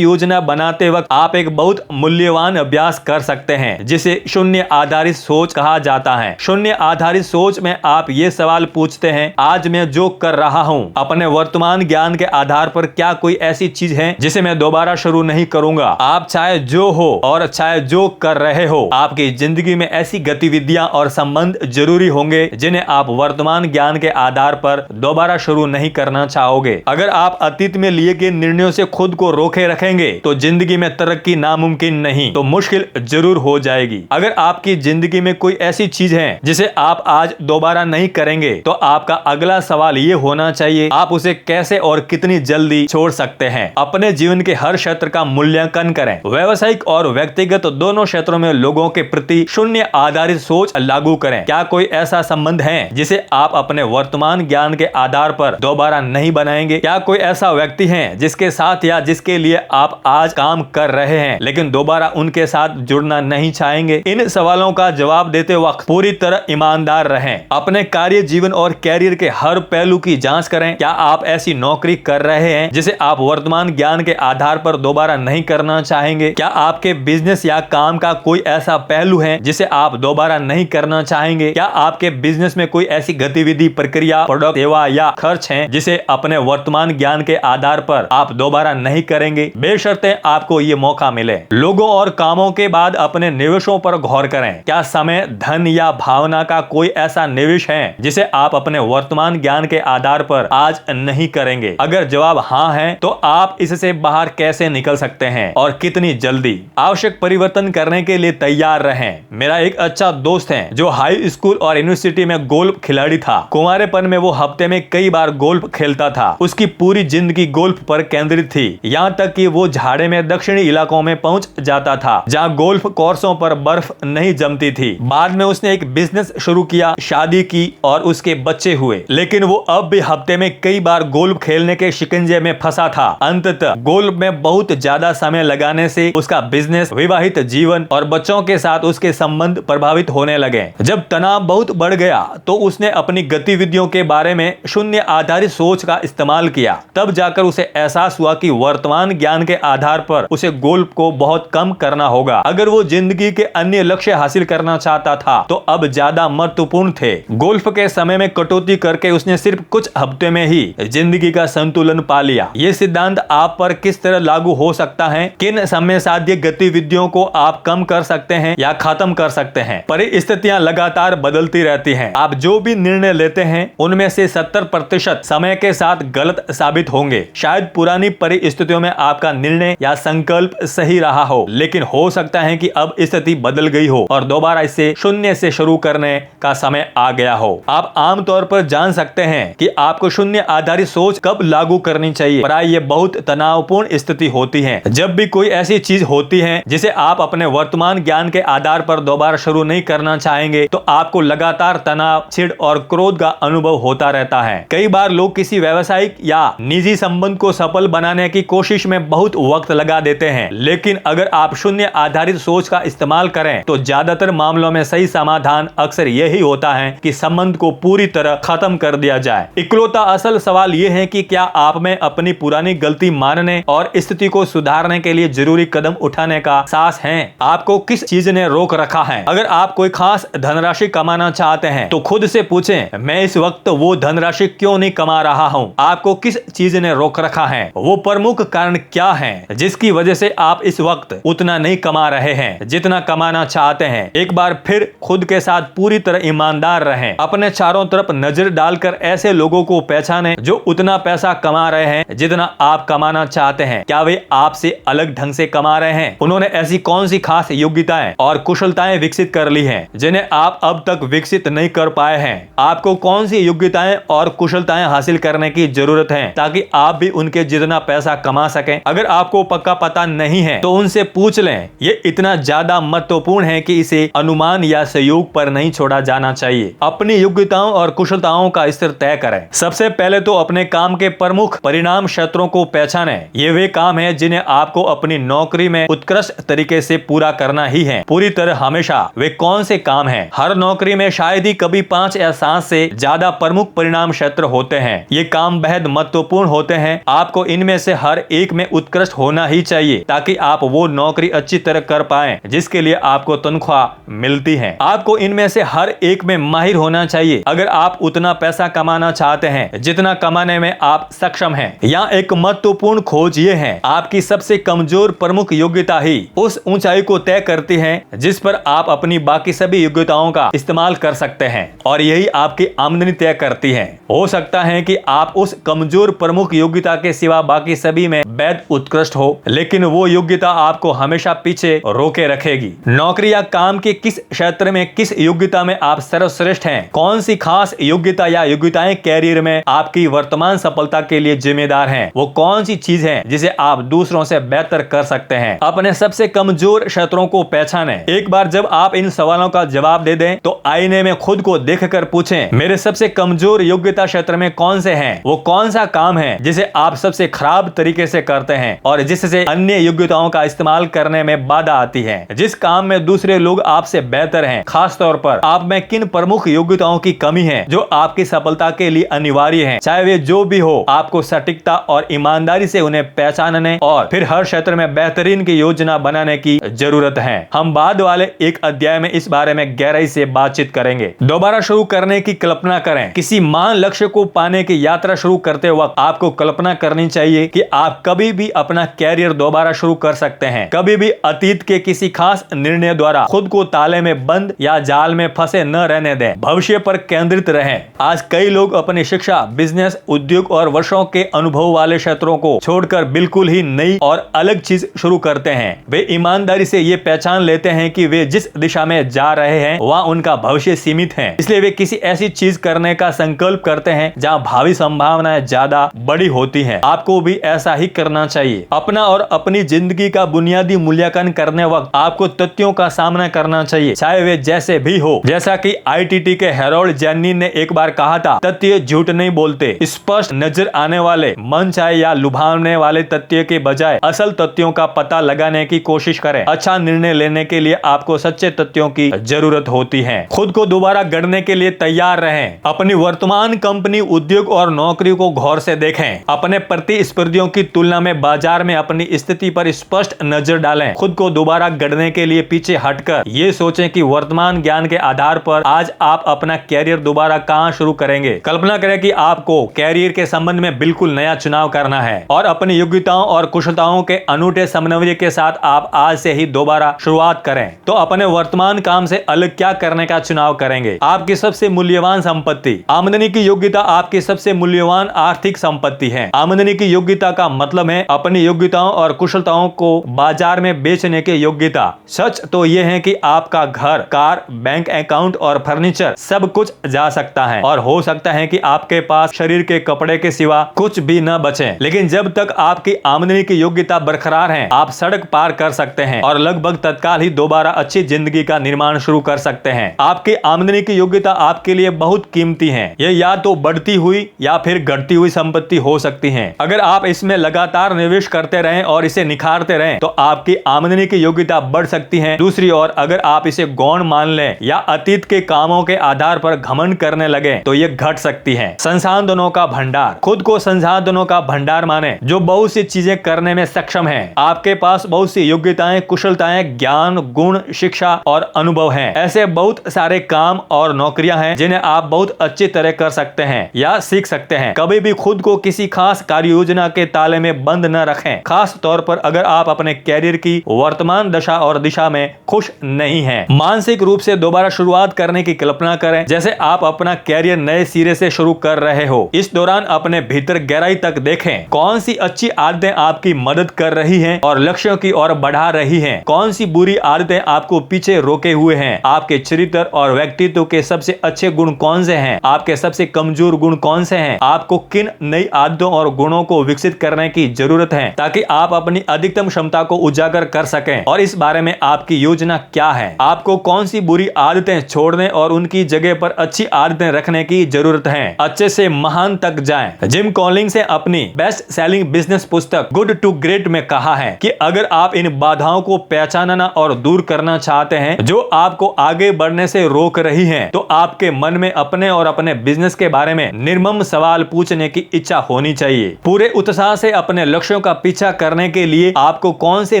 योजना बनाते वक्त आप एक बहुत मूल्यवान अभ्यास कर सकते हैं जिसे शून्य आधारित सोच कहा जाता है। शून्य आधारित सोच में आप ये सवाल पूछते हैं, आज मैं जो कर रहा हूँ अपने वर्तमान ज्ञान के आधार पर क्या कोई ऐसी चीज है जिसे मैं दोबारा शुरू नहीं करूंगा? आप चाहे जो हो और चाहे जो कर रहे हो, आपकी जिंदगी में ऐसी गतिविधियां और संबंध जरूरी होंगे जिन्हें आप वर्तमान ज्ञान के आधार पर दोबारा शुरू नहीं करना चाहोगे। अगर आप अतीत में लिए गए निर्णयों से खुद को रोके रखेंगे तो जिंदगी में तरक्की नामुमकिन नहीं तो मुश्किल जरूर हो जाएगी। अगर आपकी जिंदगी में कोई ऐसी चीज है जिसे आप आज दोबारा नहीं करेंगे तो आपका अगला सवाल ये होना चाहिए, आप उसे कैसे और कितनी जल्दी छोड़ सकते हैं। अपने जीवन के हर क्षेत्र का मूल्यांकन करें। व्यावसायिक और व्यक्तिगत दोनों क्षेत्रों में लोगों के प्रति शून्य आधारित सोच लागू करें। क्या कोई ऐसा संबंध है जिसे आप अपने वर्तमान ज्ञान के आधार पर दोबारा नहीं बनाएंगे? क्या कोई ऐसा व्यक्ति है जिसके साथ या जिसके लिए आप आज काम कर रहे हैं लेकिन दोबारा उनके साथ जुड़ना नहीं चाहेंगे? इन सवालों का जवाब देते वक्त पूरी तरह ईमानदार रहें। अपने कार्य जीवन और कैरियर के हर पहलू की जांच करें। क्या आप ऐसी नौकरी कर रहे हैं जिसे आप वर्तमान ज्ञान के आधार पर दोबारा नहीं करना चाहेंगे? क्या आपके बिजनेस या काम का कोई ऐसा पहलू है जिसे आप दोबारा नहीं करना चाहेंगे? क्या आपके बिजनेस में कोई ऐसी गतिविधि, प्रक्रिया, प्रोडक्ट, सेवा या खर्च है जिसे अपने वर्तमान ज्ञान के आधार पर आप दोबारा नहीं करेंगे? बेशर्ते आपको ये मौका मिले। लोगों और कामों के बाद अपने निवेशों पर गौर करें। क्या समय, धन या भावना का कोई ऐसा निवेश है जिसे आप अपने वर्तमान ज्ञान के आधार पर आज नहीं करेंगे? अगर जवाब हाँ है तो आप इससे बाहर कैसे निकल सकते हैं और कितनी जल्दी? आवश्यक परिवर्तन करने के लिए तैयार रहें। मेरा एक अच्छा दोस्त है जो हाई स्कूल और यूनिवर्सिटी में गोल्फ खिलाड़ी था। कुंवारेपन में वो हफ्ते में कई बार गोल्फ खेलता था। उसकी पूरी जिंदगी गोल्फ पर केंद्रित थी, यहाँ तक कि वो झाड़े में दक्षिणी इलाकों में पहुंच जाता था जहाँ गोल्फ कोर्सों पर बर्फ नहीं जमती थी। बाद में उसने एक बिजनेस शुरू किया, शादी की और उसके बच्चे हुए, लेकिन वो अब भी हफ्ते में कई बार गोल्फ खेलने के शिकंजे में फंसा था। अंततः गोल्फ में बहुत ज्यादा समय लगाने से उसका बिजनेस, विवाहित जीवन और बच्चों के साथ उसके संबंध प्रभावित होने लगे। जब तनाव बहुत बढ़ गया तो उसने अपनी गतिविधियों के बारे में शून्य आधारित सोच का इस्तेमाल किया। तब जाकर उसे एहसास हुआ कि वर्तमान ज्ञान के आधार पर उसे गोल्फ को बहुत कम करना होगा। अगर वो जिंदगी के अन्य लक्ष्य हासिल करना चाहता था तो अब ज्यादा महत्वपूर्ण थे। गोल्फ के समय में कटौती करके उसने सिर्फ कुछ हफ्ते में ही जिंदगी का संतुलन पा लिया। ये सिद्धांत आप पर किस तरह लागू हो सकता है? किन समय साध्य गतिविधियों को आप कम कर सकते हैं या खत्म कर सकते हैं? परिस्थितियां लगातार बदलती रहती हैं। आप जो भी निर्णय लेते हैं उनमें से 70% समय के साथ गलत साबित होंगे। शायद पुरानी परिस्थितियों में आपका निर्णय या संकल्प सही रहा हो, लेकिन हो सकता है कि अब स्थिति बदल गई हो और दोबारा इसे शून्य से शुरू करने का समय आ गया हो। आप आमतौर पर जान सकते हैं कि आपको शून्य आधारित सोच कब लागू करनी चाहिए। पर ये बहुत तनावपूर्ण स्थिति होती है जब भी कोई ऐसी चीज होती है जिसे आप अपने वर्तमान ज्ञान के आधार पर दोबारा शुरू नहीं करना चाहेंगे तो आपको लगातार तनाव, चिढ़ और क्रोध का अनुभव होता रहता है। कई बार लोग किसी व्यावसायिक या निजी संबंध को सफल बनाने की कोशिश में बहुत वक्त लगा देते हैं, लेकिन अगर आप शून्य आधारित सोच का इस्तेमाल करें तो ज्यादातर मामलों में सही समाधान अक्सर यही होता है कि संबंध को पूरी तरह खत्म कर दिया जाए। इकलौता असल सवाल यह है कि क्या आप में अपनी पुरानी गलती मानने और स्थिति को सुधारने के लिए जरूरी कदम उठाने का साहस है? आपको किस चीज ने रोक रखा है? अगर आप कोई खास धनराशि कमाना चाहते हैं तो खुद से पूछें, मैं इस वक्त वो धनराशि क्यों नहीं कमा रहा हूँ? आपको किस चीज ने रोक रखा है? वो प्रमुख कारण क्या है जिसकी वजह से आप इस वक्त उतना नहीं कमा रहे हैं जितना कमाना चाहते हैं? एक बार फिर खुद के साथ पूरी तरह ईमानदार रहें। अपने चारों तरफ नजर डालकर ऐसे लोगों को पहचानें जो उतना पैसा कमा रहे हैं जितना आप कमाना चाहते हैं। क्या वे आपसे अलग ढंग से कमा रहे हैं? उन्होंने ऐसी कौन सी खास योग्यताएं और कुशलताएं विकसित कर ली हैं जिन्हें आप अब तक विकसित नहीं कर पाए हैं? आपको कौन सी योग्यताएं और कुशलताएं हासिल करने की जरूरत है ताकि आप भी उनके जितना पैसा कमा सकें? अगर आपको पक्का पता नहीं है तो उनसे पूछ लें। ये इतना ज्यादा महत्वपूर्ण है कि इसे अनुमान या सहयोग पर नहीं छोड़ा जाना चाहिए। अपनी योग्यताओं और कुशलताओं का स्तर तय करें। सबसे पहले तो अपने काम के प्रमुख परिणाम क्षेत्रों को पहचानें। ये वे काम हैं जिन्हें आपको अपनी नौकरी में उत्कृष्ट तरीके से पूरा करना ही है। पूरी तरह हमेशा वे कौन से काम हैं? हर नौकरी में शायद ही कभी 5 या 7 से ज्यादा प्रमुख परिणाम क्षेत्र होते हैं। ये काम बेहद महत्वपूर्ण होते हैं। आपको इनमें से हर एक में उत्कृष्ट होना ही चाहिए ताकि आप वो नौकरी अच्छी तरह कर पाएं जिसके लिए आपको तनख्वाह मिलती है। आपको इनमें से हर एक में माहिर होना चाहिए अगर आप उतना पैसा कमाना चाहते हैं जितना कमाने में आप सक्षम हैं। यहाँ एक महत्वपूर्ण खोज ये है, आपकी सबसे कमजोर प्रमुख योग्यता ही उस ऊंचाई को तय करती है जिस पर आप अपनी बाकी सभी योग्यताओं का इस्तेमाल कर सकते हैं और यही आपकी आमदनी तय करती है। हो सकता है कि आप उस कमजोर प्रमुख योग्यता के सिवा बाकी सभी में बेहद उत्कृष्ट हो, लेकिन वो योग्यता आपको हमेशा पीछे रोके रखेगी। नौकरी या काम के किस क्षेत्र में किस योग्यता में आप सर्वश्रेष्ठ हैं? कौन सी खास योग्यता या योग्यताएं कैरियर में आपकी वर्तमान सफलता के लिए जिम्मेदार हैं? वो कौन सी चीज है जिसे आप दूसरों से बेहतर कर सकते हैं? अपने सबसे कमजोर क्षेत्रों को पहचानें। एक बार जब आप इन सवालों का जवाब दे दें तो आईने में खुद को देखकर पूछें, मेरे सबसे कमजोर योग्यता क्षेत्र में कौन से हैं? वो कौन सा काम है जिसे आप सबसे खराब तरीके से करते हैं और जिससे अन्य योग्यताओं का इस्तेमाल करने में बाधा आती है? जिस काम में दूसरे लोग आपसे बेहतर हैं, खास तौर पर आप में किन प्रमुख योग्यताओं की कमी है जो आपकी सफलता के लिए अनिवार्य है? चाहे वे जो भी हो, आपको सटीकता और ईमानदारी से उन्हें पहचानने और फिर हर क्षेत्र में बेहतरीन की योजना बनाने की जरूरत है। हम बाद वाले एक अध्याय में इस बारे में गहराई से बातचीत करेंगे। दोबारा शुरू करने की कल्पना करें। किसी महान लक्ष्य को पाने की यात्रा शुरू करते वक्त आपको कल्पना करनी चाहिए कि आप कभी भी अपना कैरियर दोबारा शुरू कर सकते हैं। कभी भी अतीत के किसी खास निर्णय द्वारा खुद को ताले में बंद या जाल में फंसे न रहने दें। भविष्य पर केंद्रित रहें। आज कई लोग अपनी शिक्षा, बिजनेस, उद्योग और वर्षों के अनुभव वाले क्षेत्रों को छोड़कर बिल्कुल ही नई और अलग चीज शुरू करते हैं। वे ईमानदारी से ये पहचान लेते हैं कि वे जिस दिशा में जा रहे हैं वहाँ उनका भविष्य सीमित है, इसलिए वे किसी ऐसी चीज करने का संकल्प करते हैं जहाँ भावी संभावनाएं ज्यादा बड़ी होती हैं। आपको भी ऐसा ही करना चाहिए। अपना और अपनी जिंदगी का बुनियादी मूल्यांकन करने वक्त आपको तथ्यों का सामना करना चाहिए, चाहे वे जैसे भी हो। जैसा कि आईटीटी के हैरोल्ड जेन्निन ने एक बार कहा था, तथ्य झूठ नहीं बोलते। स्पष्ट नजर आने वाले, मनचाहे या लुभावने वाले तथ्य के बजाय असल तथ्यों का पता लगाने की कोशिश करें। अच्छा निर्णय लेने के लिए आपको सच्चे तथ्यों की जरूरत होती है। खुद को दोबारा गढ़ने के लिए तैयार रहें। अपनी वर्तमान कंपनी, उद्योग और नौकरी को गौर से देखें। अपने प्रतिस्पर्धियों की तुलना में बाजार में अपनी स्थिति पर स्पष्ट नजर डालें। खुद को दोबारा गढ़ने के लिए पीछे हटकर ये सोचें कि वर्तमान ज्ञान के आधार पर आज आप अपना कैरियर दोबारा कहां शुरू करेंगे। कल्पना करें कि आपको कैरियर के संबंध में बिल्कुल नया चुनाव करना है और अपनी योग्यताओं और कुशलताओं के अनूठे समन्वय के साथ आप आज से ही दोबारा शुरुआत करें। तो अपने वर्तमान काम से अलग क्या करने का चुनाव करेंगे? आपकी सबसे मूल्यवान संपत्ति। आमदनी की योग्यता आपकी सबसे मूल्यवान आर्थिक संपत्ति है। आमदनी की योग्यता का मतलब है अपनी योग्यताओं और कुशलताओं को बाजार में बेचने की योग्यता। सच तो यह है कि आपका घर, कार, बैंक अकाउंट और फर्नीचर सब कुछ जा सकता है और हो सकता है कि आपके पास शरीर के कपड़े के सिवा कुछ भी न बचे, लेकिन जब तक आपकी आमदनी की योग्यता बरकरार है आप सड़क पार कर सकते हैं और लगभग तत्काल ही दोबारा अच्छी जिंदगी का निर्माण शुरू कर सकते हैं। आपकी आमदनी की योग्यता आपके लिए बहुत कीमती है। ये या तो बढ़ती हुई या फिर घटती हुई संपत्ति हो सकती है। अगर आप इसमें लगातार निवेश करते रहें और इसे निखारते रहें तो आपकी आमदनी की योग्यता बढ़ सकती है। दूसरी ओर अगर आप इसे गौण मान लें या अतीत के कामों के आधार पर घमंड करने लगे तो ये घट सकती है। संसाधनों का भंडार। खुद को संसाधनों का भंडार माने जो बहुत सी चीजें करने में सक्षम है। आपके पास बहुत सी योग्यताएं, कुशलताएं, ज्ञान, गुण, शिक्षा और अनुभव हैं। ऐसे बहुत सारे काम और नौकरियां हैं जिन्हें आप बहुत अच्छी तरह कर सकते हैं या सीख सकते हैं। कभी भी खुद को किसी खास कार्य योजना के ताले में बंद न रखें, खास तौर पर अगर आप अपने कैरियर की वर्तमान दशा और दिशा में खुश नहीं हैं। मानसिक रूप से दोबारा शुरुआत करने की कल्पना करें जैसे आप अपना कैरियर नए सिरे से शुरू कर रहे हो। इस दौरान अपने भीतर गहराई तक देखें। कौन सी अच्छी आदतें आपकी मदद कर रही हैं और लक्ष्यों की ओर बढ़ा रही हैं? कौन सी बुरी आदतें आपको पीछे रोके हुए हैं? आपके चरित्र और व्यक्तित्व के सबसे अच्छे गुण कौन से हैं? आपके सबसे कमजोर गुण कौन से हैं? आपको किन नई आदतों और गुणों को विकसित करने की जरूरत है ताकि आप अपनी अधिकतम क्षमता को उजागर कर सकें? और इस बारे में आपकी योजना क्या है? आपको कौन सी बुरी आदतें छोड़ने और उनकी जगह पर अच्छी आदतें रखने की जरूरत है। अच्छे से महान तक जाएं। जिम कॉलिंग्स ने अपनी बेस्ट सेलिंग बिजनेस पुस्तक गुड टू ग्रेट में कहा है कि अगर आप इन बाधाओं को पहचानना और दूर करना चाहते हैं जो आपको आगे बढ़ने से रोक रही हैं, तो आपके मन में अपने और अपने बिजनेस के बारे में निर्मम सवाल पूछने की इच्छा होनी चाहिए। पूरे उत्साह से अपने लक्ष्यों का पीछा करने के लिए आपको कौन से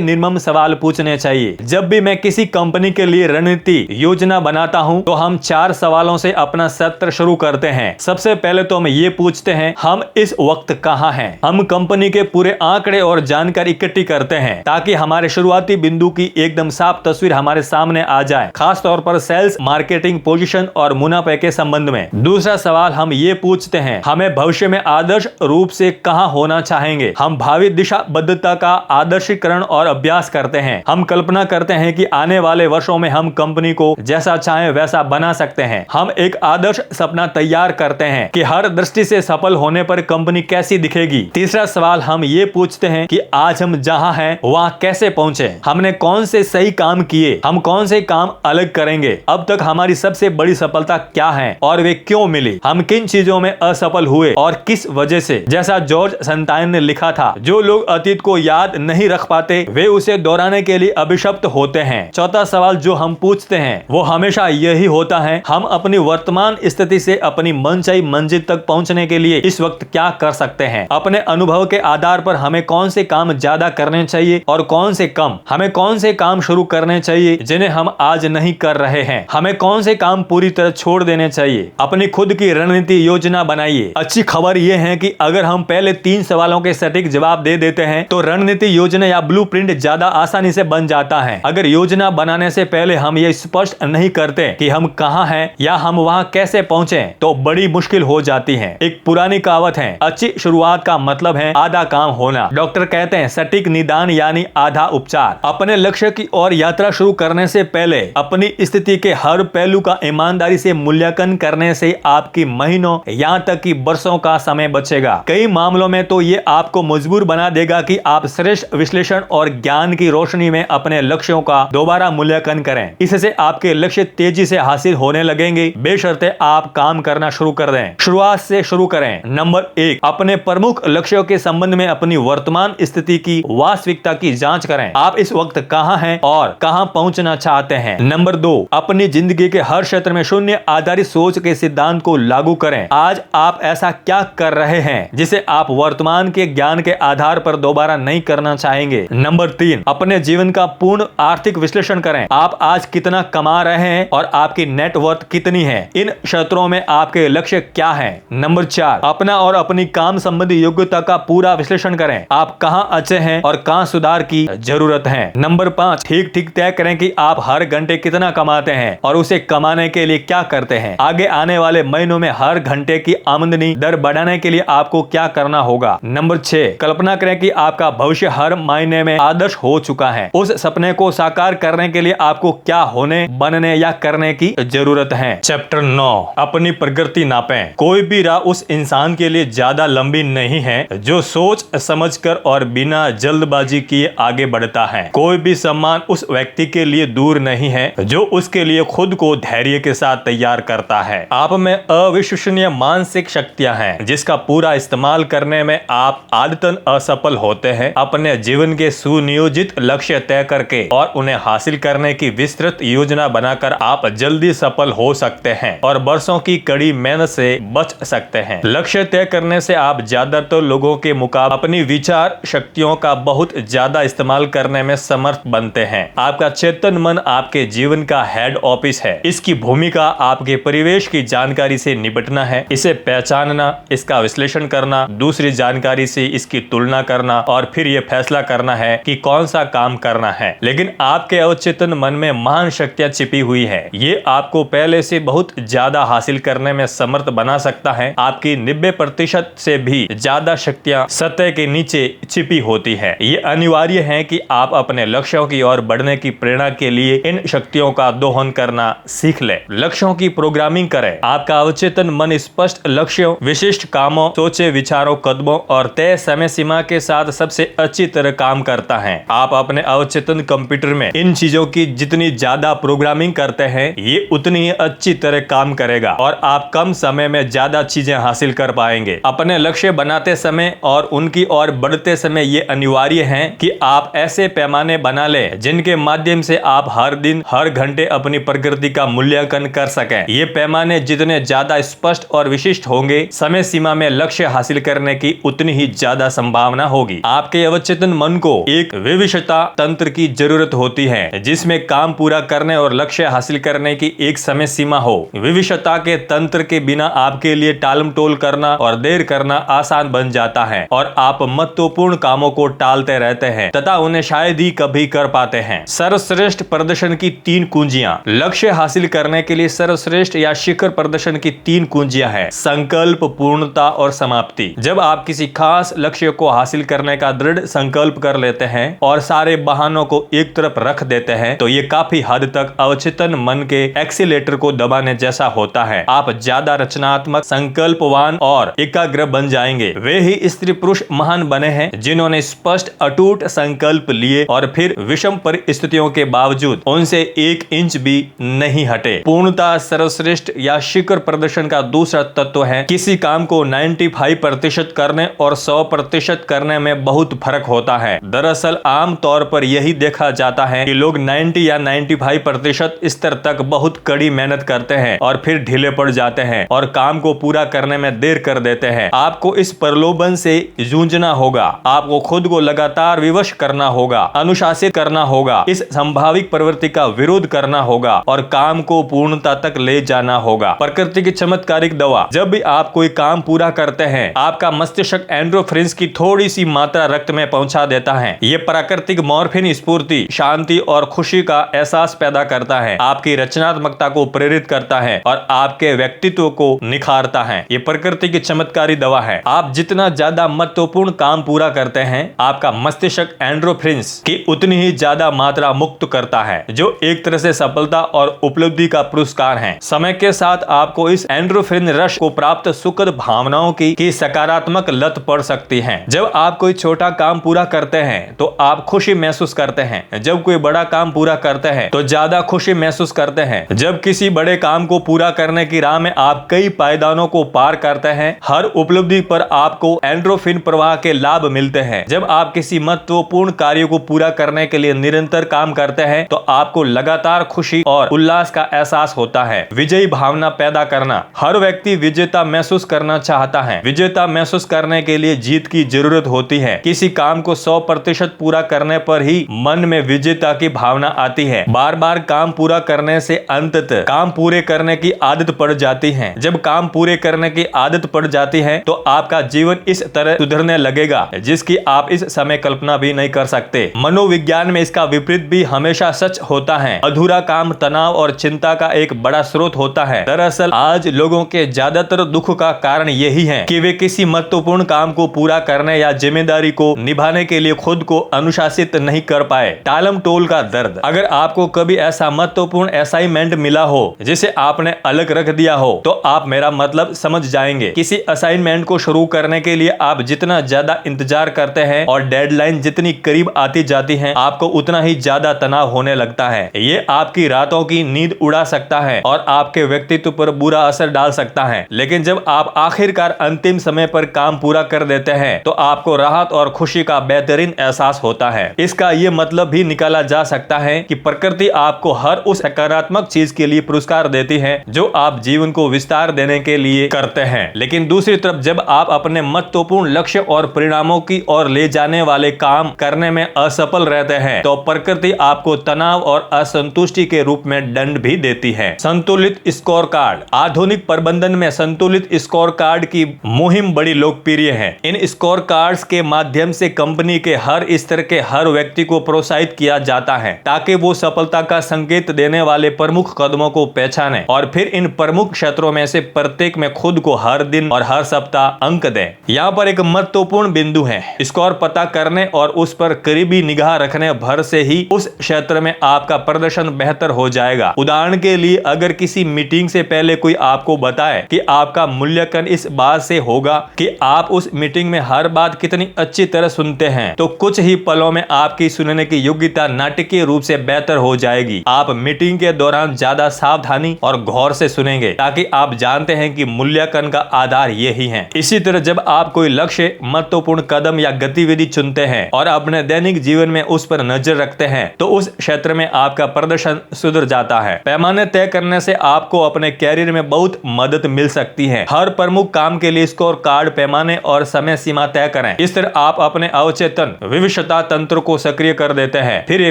निर्मम सवाल पूछने चाहिए? जब भी मैं किसी कंपनी के लिए रणनीति योजना बनाता हूं, तो हम 4 सवालों से अपना सत्र शुरू करते हैं। सबसे पहले तो हम ये पूछते हैं, हम इस वक्त कहां हैं? हम कंपनी के पूरे आंकड़े और जानकारी इकट्ठी करते हैं ताकि हमारे शुरुआती बिंदु की एकदम साफ तस्वीर हमारे सामने आ जाए, खास तौर पर सेल्स, मार्केटिंग, पोजीशन और मुनाफे के संबंध में। दूसरा सवाल हम ये पूछते हैं, हमें भविष्य में आदर्श रूप से कहां होना चाहेंगे? हम भावी दिशाबद्धता का आदर्शीकरण और अभ्यास करते हैं। हम कल्पना करते हैं कि आने वाले वर्षों में हम कंपनी को जैसा चाहें वैसा बना सकते हैं। हम एक आदर्श सपना तैयार करते हैं कि हर दृष्टि से सफल होने पर कंपनी कैसी दिखेगी। तीसरा सवाल हम ये पूछते हैं कि आज हम जहां हैं वहां कैसे पहुंचे? हमने कौन से सही काम किए? हम कौन से काम अलग करेंगे? अब तक हमारी सबसे बड़ी सफलता क्या है और वे क्यों मिली? हम किन चीजों में असफल हुए और किस वजह से? जैसा जॉर्ज संताइन ने लिखा था, जो लोग अतीत को याद नहीं रख पाते वे उसे दोहराने के लिए अभिशप्त होते हैं। चौथा सवाल जो हम पूछते हैं वो हमेशा यही होता है, हम अपनी वर्तमान स्थिति से अपनी मनचाही मंजिल तक पहुंचने के लिए इस वक्त क्या कर सकते हैं? अपने अनुभव के आधार पर हमें कौन से काम ज्यादा करने चाहिए और कौन से कम? हमें कौन से काम शुरू करने चाहिए जिन्हें हम आज नहीं कर रहे हैं? हमें कौन से काम पूरी तरह छोड़ देने चाहिए? अपनी खुद की रणनीति योजना बनाइए। अच्छी खबर यह है कि अगर हम पहले 3 सवालों के सटीक जवाब दे देते हैं तो रणनीति योजना या ब्लूप्रिंट ज्यादा आसानी से बन जाता है। अगर योजना बनाने से पहले हम ये स्पष्ट नहीं करते कि हम कहां हैं या हम वहां कैसे पहुंचे, तो बड़ी मुश्किल हो जाती है। एक पुरानी कहावत है, अच्छी शुरुआत का मतलब है आधा काम होना। डॉक्टर कहते हैं सटीक निदान यानी आधा उपचार। अपने लक्ष्य की ओर यात्रा शुरू करने से पहले अपनी स्थिति के हर पहलू का ईमानदारी से मूल्यांकन करने से आपकी महीनों यहां तक कि वर्षों का समय बचेगा। कई मामलों में तो ये आपको मजबूर बना देगा कि आप श्रेष्ठ विश्लेषण और ज्ञान की रोशनी में अपने लक्ष्यों का दोबारा मूल्यांकन करें। इससे आपके लक्ष्य तेजी से हासिल होने लगेंगे, बेशर्ते आप काम करना शुरू कर दें। शुरुआत से शुरू करें। नंबर 1, अपने प्रमुख लक्ष्यों के संबंध में अपनी वर्तमान स्थिति की वास्तविकता की जांच करें। आप इस वक्त कहां हैं और कहां पहुंचना चाहते हैं। नंबर 2, अपनी जिंदगी के हर क्षेत्र में शून्य आधारित सोच के सिद्धांत को लागू करें। आज आप ऐसा क्या कर रहे हैं जिसे आप वर्तमान के ज्ञान के आधार पर दोबारा नहीं करना चाहेंगे। नंबर 3, अपने जीवन का पूर्ण आर्थिक विश्लेषण करें। आप आज कितना कमा रहे हैं और आपकी नेटवर्थ कितनी है? इन क्षेत्रों में आपके लक्ष्य क्या है? नंबर 4, अपना और अपनी काम संबंधी योग्यता का पूरा विश्लेषण करें। आप कहां अच्छे हैं और कहां सुधार की जरूरत है। नंबर 5, ठीक तय करें कि आप हर घंटे कितना कमाते हैं और उसे कमाने के लिए क्या करते हैं। आगे आने वाले महीनों में हर घंटे की आमदनी दर बढ़ाने के लिए आपको क्या करना होगा। नंबर 6, कल्पना करें कि आपका भविष्य हर महीने में आदर्श हो चुका है। उस सपने को साकार करने के लिए आपको क्या होने, बनने या करने की जरूरत है। चैप्टर 9, अपनी प्रगति नापें। कोई भी राह उस इंसान के लिए ज्यादा लंबी नहीं है जो सोच समझकर और बिना जल्दबाजी किए आगे बढ़ता है। कोई भी सम्मान उस व्यक्ति के लिए दूर नहीं है जो उसके लिए खुद को धैर्य के साथ तैयार करता है। आप में अविश्वसनीय मानसिक शक्तियां हैं जिसका पूरा इस्तेमाल करने में आप आदतन असफल होते हैं। अपने जीवन के सुनियोजित लक्ष्य तय करके और उन्हें हासिल करने की विस्तृत योजना बनाकर आप जल्दी सफल हो सकते हैं और वर्षों की कड़ी मेहनत से बच सकते हैं। लक्ष्य तय करने से आप ज्यादातर लोगों के मुकाबले अपनी विचार शक्तियों का बहुत ज्यादा इस्तेमाल करने में समर्थ बनते हैं। आपका चेतन मन आपके जीवन का हेड ऑफिस है। इसकी भूमिका आपके परिवेश की जानकारी से निपटना है, इसे पहचानना, इसका विश्लेषण करना, दूसरी जानकारी से इसकी तुलना करना और फिर यह फैसला करना है कि कौन सा काम करना है। लेकिन आपके अवचेतन मन में महान शक्तियां छिपी हुई है। ये आपको पहले से बहुत ज्यादा हासिल करने में समर्थ बना सकता है। आपकी 90% से भी ज्यादा शक्तियां सतह के नीचे छिपी होती है। ये अनिवार्य है कि आप अपने लक्ष्यों की ओर बढ़ने की प्रेरणा के लिए इन शक्तियों का दोहन करना सीख ले। लक्ष्यों की प्रोग्रामिंग करें। आपका अवचेतन मन स्पष्ट लक्ष्यों, विशिष्ट कामों, सोचे विचारों, कदमों और तय समय सीमा के साथ सबसे अच्छी तरह काम करता है। आप अपने अवचेतन कंप्यूटर में इन चीजों की जितनी ज्यादा प्रोग्रामिंग करते हैं ये उतनी ही अच्छी तरह काम करेगा और आप कम समय में ज्यादा चीजें हासिल कर पाएंगे। अपने लक्ष्य बनाते समय और उनकी ओर बढ़ते समय ये अनिवार्य है कि आप ऐसे पैमाने बना लें जिनके माध्यम से आप हर दिन हर घंटे अपनी प्रगति का मूल्यांकन कर सकें। ये पैमाने जितने ज्यादा स्पष्ट और विशिष्ट होंगे, समय सीमा में लक्ष्य हासिल करने की उतनी ही ज्यादा संभावना होगी। आपके अवचेतन मन को एक विविधता तंत्र की जरूरत होती है जिसमें काम पूरा करने और लक्ष्य हासिल करने की एक समय सीमा हो। विविधता के तंत्र के बिना आपके लिए टालमटोल करना और देर करना आसान बन जाता है और आप महत्वपूर्ण कामों को टालते रहते हैं तथा उन्हें शायद ही कभी कर पाते हैं। सर्वश्रेष्ठ प्रदर्शन की 3 कुंजियां। लक्ष्य हासिल करने के लिए सर्वश्रेष्ठ या शिखर प्रदर्शन की 3 कुंजियां हैं: संकल्प, पूर्णता और समाप्ति। जब आप किसी खास लक्ष्य को हासिल करने का दृढ़ संकल्प कर लेते हैं और सारे बहानों को एक तरफ रख देते हैं तो ये काफी हद तक अवचेतन मन के एक्सीलेटर को दबाने जैसा होता है। आप ज्यादा रचनात्मक, संकल्पवान और एकाग्र बन जाएंगे। वे ही स्त्री पुरुष महान बने हैं जिन्होंने स्पष्ट अटूट संकल्प लिए और फिर विषम परिस्थितियों के बावजूद उनसे 1 इंच भी नहीं हटे। पूर्णता सर्वश्रेष्ठ या शिखर प्रदर्शन का दूसरा तत्व है। किसी काम को 95% करने और 100% करने में बहुत फर्क होता है। दरअसल आम तौर पर यही देखा जाता है कि लोग 90 या 95% स्तर तक बहुत कड़ी मेहनत करते हैं और फिर ढीले पड़ जाते हैं और काम को पूरा करने में देर कर देते हैं। आपको इस प्रलोभन से जूझना होगा। आपको खुद को लगातार विवश करना होगा, अनुशासित करना होगा, इस संभावित प्रवृत्ति का विरोध करना होगा और काम को पूर्णता तक ले जाना होगा। प्रकृति की चमत्कारिक दवा। जब भी आप कोई काम पूरा करते हैं, आपका मस्तिष्क एंडोर्फिन्स की थोड़ी सी मात्रा रक्त में पहुंचा देता है। ये प्राकृतिक मॉर्फिन स्फूर्ति, शांति और खुशी का एहसास पैदा करता है, आपकी रचनात्मकता को प्रेरित करता है और आपके व्यक्तित्व को निखारता है। ये प्रकृति की चमत्कारी दवा है। आप जितना ज्यादा महत्वपूर्ण काम पूरा करते हैं, आपका मस्तिष्क एंडोर्फिन्स की उतनी ही ज्यादा मात्रा मुक्त करता है, जो एक तरह से सफलता और उपलब्धि का पुरस्कार है। समय के साथ आपको इस एंडोर्फिन रश को प्राप्त सुखद भावनाओं की सकारात्मक लत पड़ सकती है। जब आप कोई छोटा काम पूरा करते हैं तो आप खुशी महसूस करते हैं। जब कोई बड़ा काम पूरा करते हैं तो ज्यादा खुशी महसूस करते हैं। जब किसी बड़े काम को पूरा करने की राह में आप कई पायदानों को पार करते हैं, हर उपलब्धि पर आपको एंडोर्फिन प्रवाह के लाभ मिलते हैं। जब आप किसी महत्वपूर्ण कार्य को पूरा करने के लिए निरंतर काम करते हैं तो आपको लगातार खुशी और उल्लास का एहसास होता है। विजयी भावना पैदा करना। हर व्यक्ति विजेता महसूस करना चाहता है। विजेता महसूस करने के लिए जीत की जरूरत होती है। किसी काम को 100% पूरा करने पर ही मन में विजेता की भावना आती है। बार बार काम पूरा करने से अंततः काम पूरे करने की आदत पड़ जाती है। जब काम पूरे करने की आदत पड़ जाती है तो आपका जीवन इस तरह सुधरने लगेगा जिसकी आप इस समय कल्पना भी नहीं कर सकते। मनोविज्ञान में इसका विपरीत भी हमेशा सच होता है। अधूरा काम तनाव और चिंता का एक बड़ा स्रोत होता है। दरअसल आज लोगों के ज्यादातर दुख का कारण यही है कि वे किसी महत्वपूर्ण काम को पूरा करने या जिम्मेदारी को निभाने के लिए खुद को अनुशासित नहीं कर पाए। टालम टोल का दर्द। अगर आपको कभी ऐसा महत्वपूर्ण असाइनमेंट मिला हो जिसे आपने अलग रख दिया हो तो आप मेरा मतलब समझ जाएंगे। किसी असाइनमेंट को शुरू करने के लिए आप जितना ज्यादा इंतजार करते हैं और डेडलाइन जितनी करीब आती जाती है, आपको उतना ही ज्यादा तनाव होने लगता है। ये आपकी रातों की नींद उड़ा सकता है और आपके व्यक्तित्व पर बुरा असर डाल सकता है। लेकिन जब आप आखिरकार अंतिम समय पर काम पूरा कर देते हैं तो आपको राहत और खुशी का बेहतरीन एहसास होता है। इसका ये मतलब भी निकाला जा सकता है कि प्रकृति आपको हर उस सकारात्मक चीज के लिए पुरस्कार देती है जो आप जीवन को विस्तार देने के लिए करते हैं। लेकिन दूसरी तरफ जब आप अपने महत्वपूर्ण लक्ष्य और परिणामों की ओर ले जाने वाले काम करने में असफल रहते हैं तो प्रकृति आपको तनाव और असंतुष्टि के रूप में दंड भी देती है। संतुलित स्कोर कार्ड। आधुनिक प्रबंधन में संतुलित स्कोर कार्ड की मुहिम बड़ी लोकप्रिय है। इन स्कोर कार्ड्स के माध्यम से कंपनी के हर स्तर के हर व्यक्ति को प्रोत्साहित किया जाता है ताकि वो सफलता का संकेत देने वाले प्रमुख कदमों को पहचाने और फिर इन प्रमुख क्षेत्रों में से प्रत्येक में खुद को हर दिन और हर सप्ताह अंक दें। यहाँ पर एक महत्वपूर्ण बिंदु है। स्कोर पता करने और उस पर करीबी निगाह रखने भर से ही उस क्षेत्र में आपका प्रदर्शन बेहतर हो जाएगा। उदाहरण के लिए अगर किसी मीटिंग से पहले कोई आपको बताए कि आपका मूल्यांकन इस बात से होगा कि आप उस मीटिंग में हर बात कितनी अच्छी तरह सुनते हैं तो कुछ ही पलों में आपकी सुनने की योग्यता नाटकीय रूप से बेहतर हो जाएगी। आप मीटिंग के दौरान ज्यादा सावधान सावधानी और गौर से सुनेंगे, ताकि आप जानते हैं कि मूल्यांकन का आधार यही है। इसी तरह जब आप कोई लक्ष्य, महत्वपूर्ण कदम या गतिविधि चुनते हैं और अपने दैनिक जीवन में उस पर नजर रखते हैं, तो उस क्षेत्र में आपका प्रदर्शन सुधर जाता है। पैमाने तय करने से आपको अपने कैरियर में बहुत मदद मिल सकती है। हर प्रमुख काम के लिए स्कोर कार्ड, पैमाने और समय सीमा तय करें। इस तरह आप अपने अवचेतन विविधता तंत्र को सक्रिय कर देते हैं। फिर ये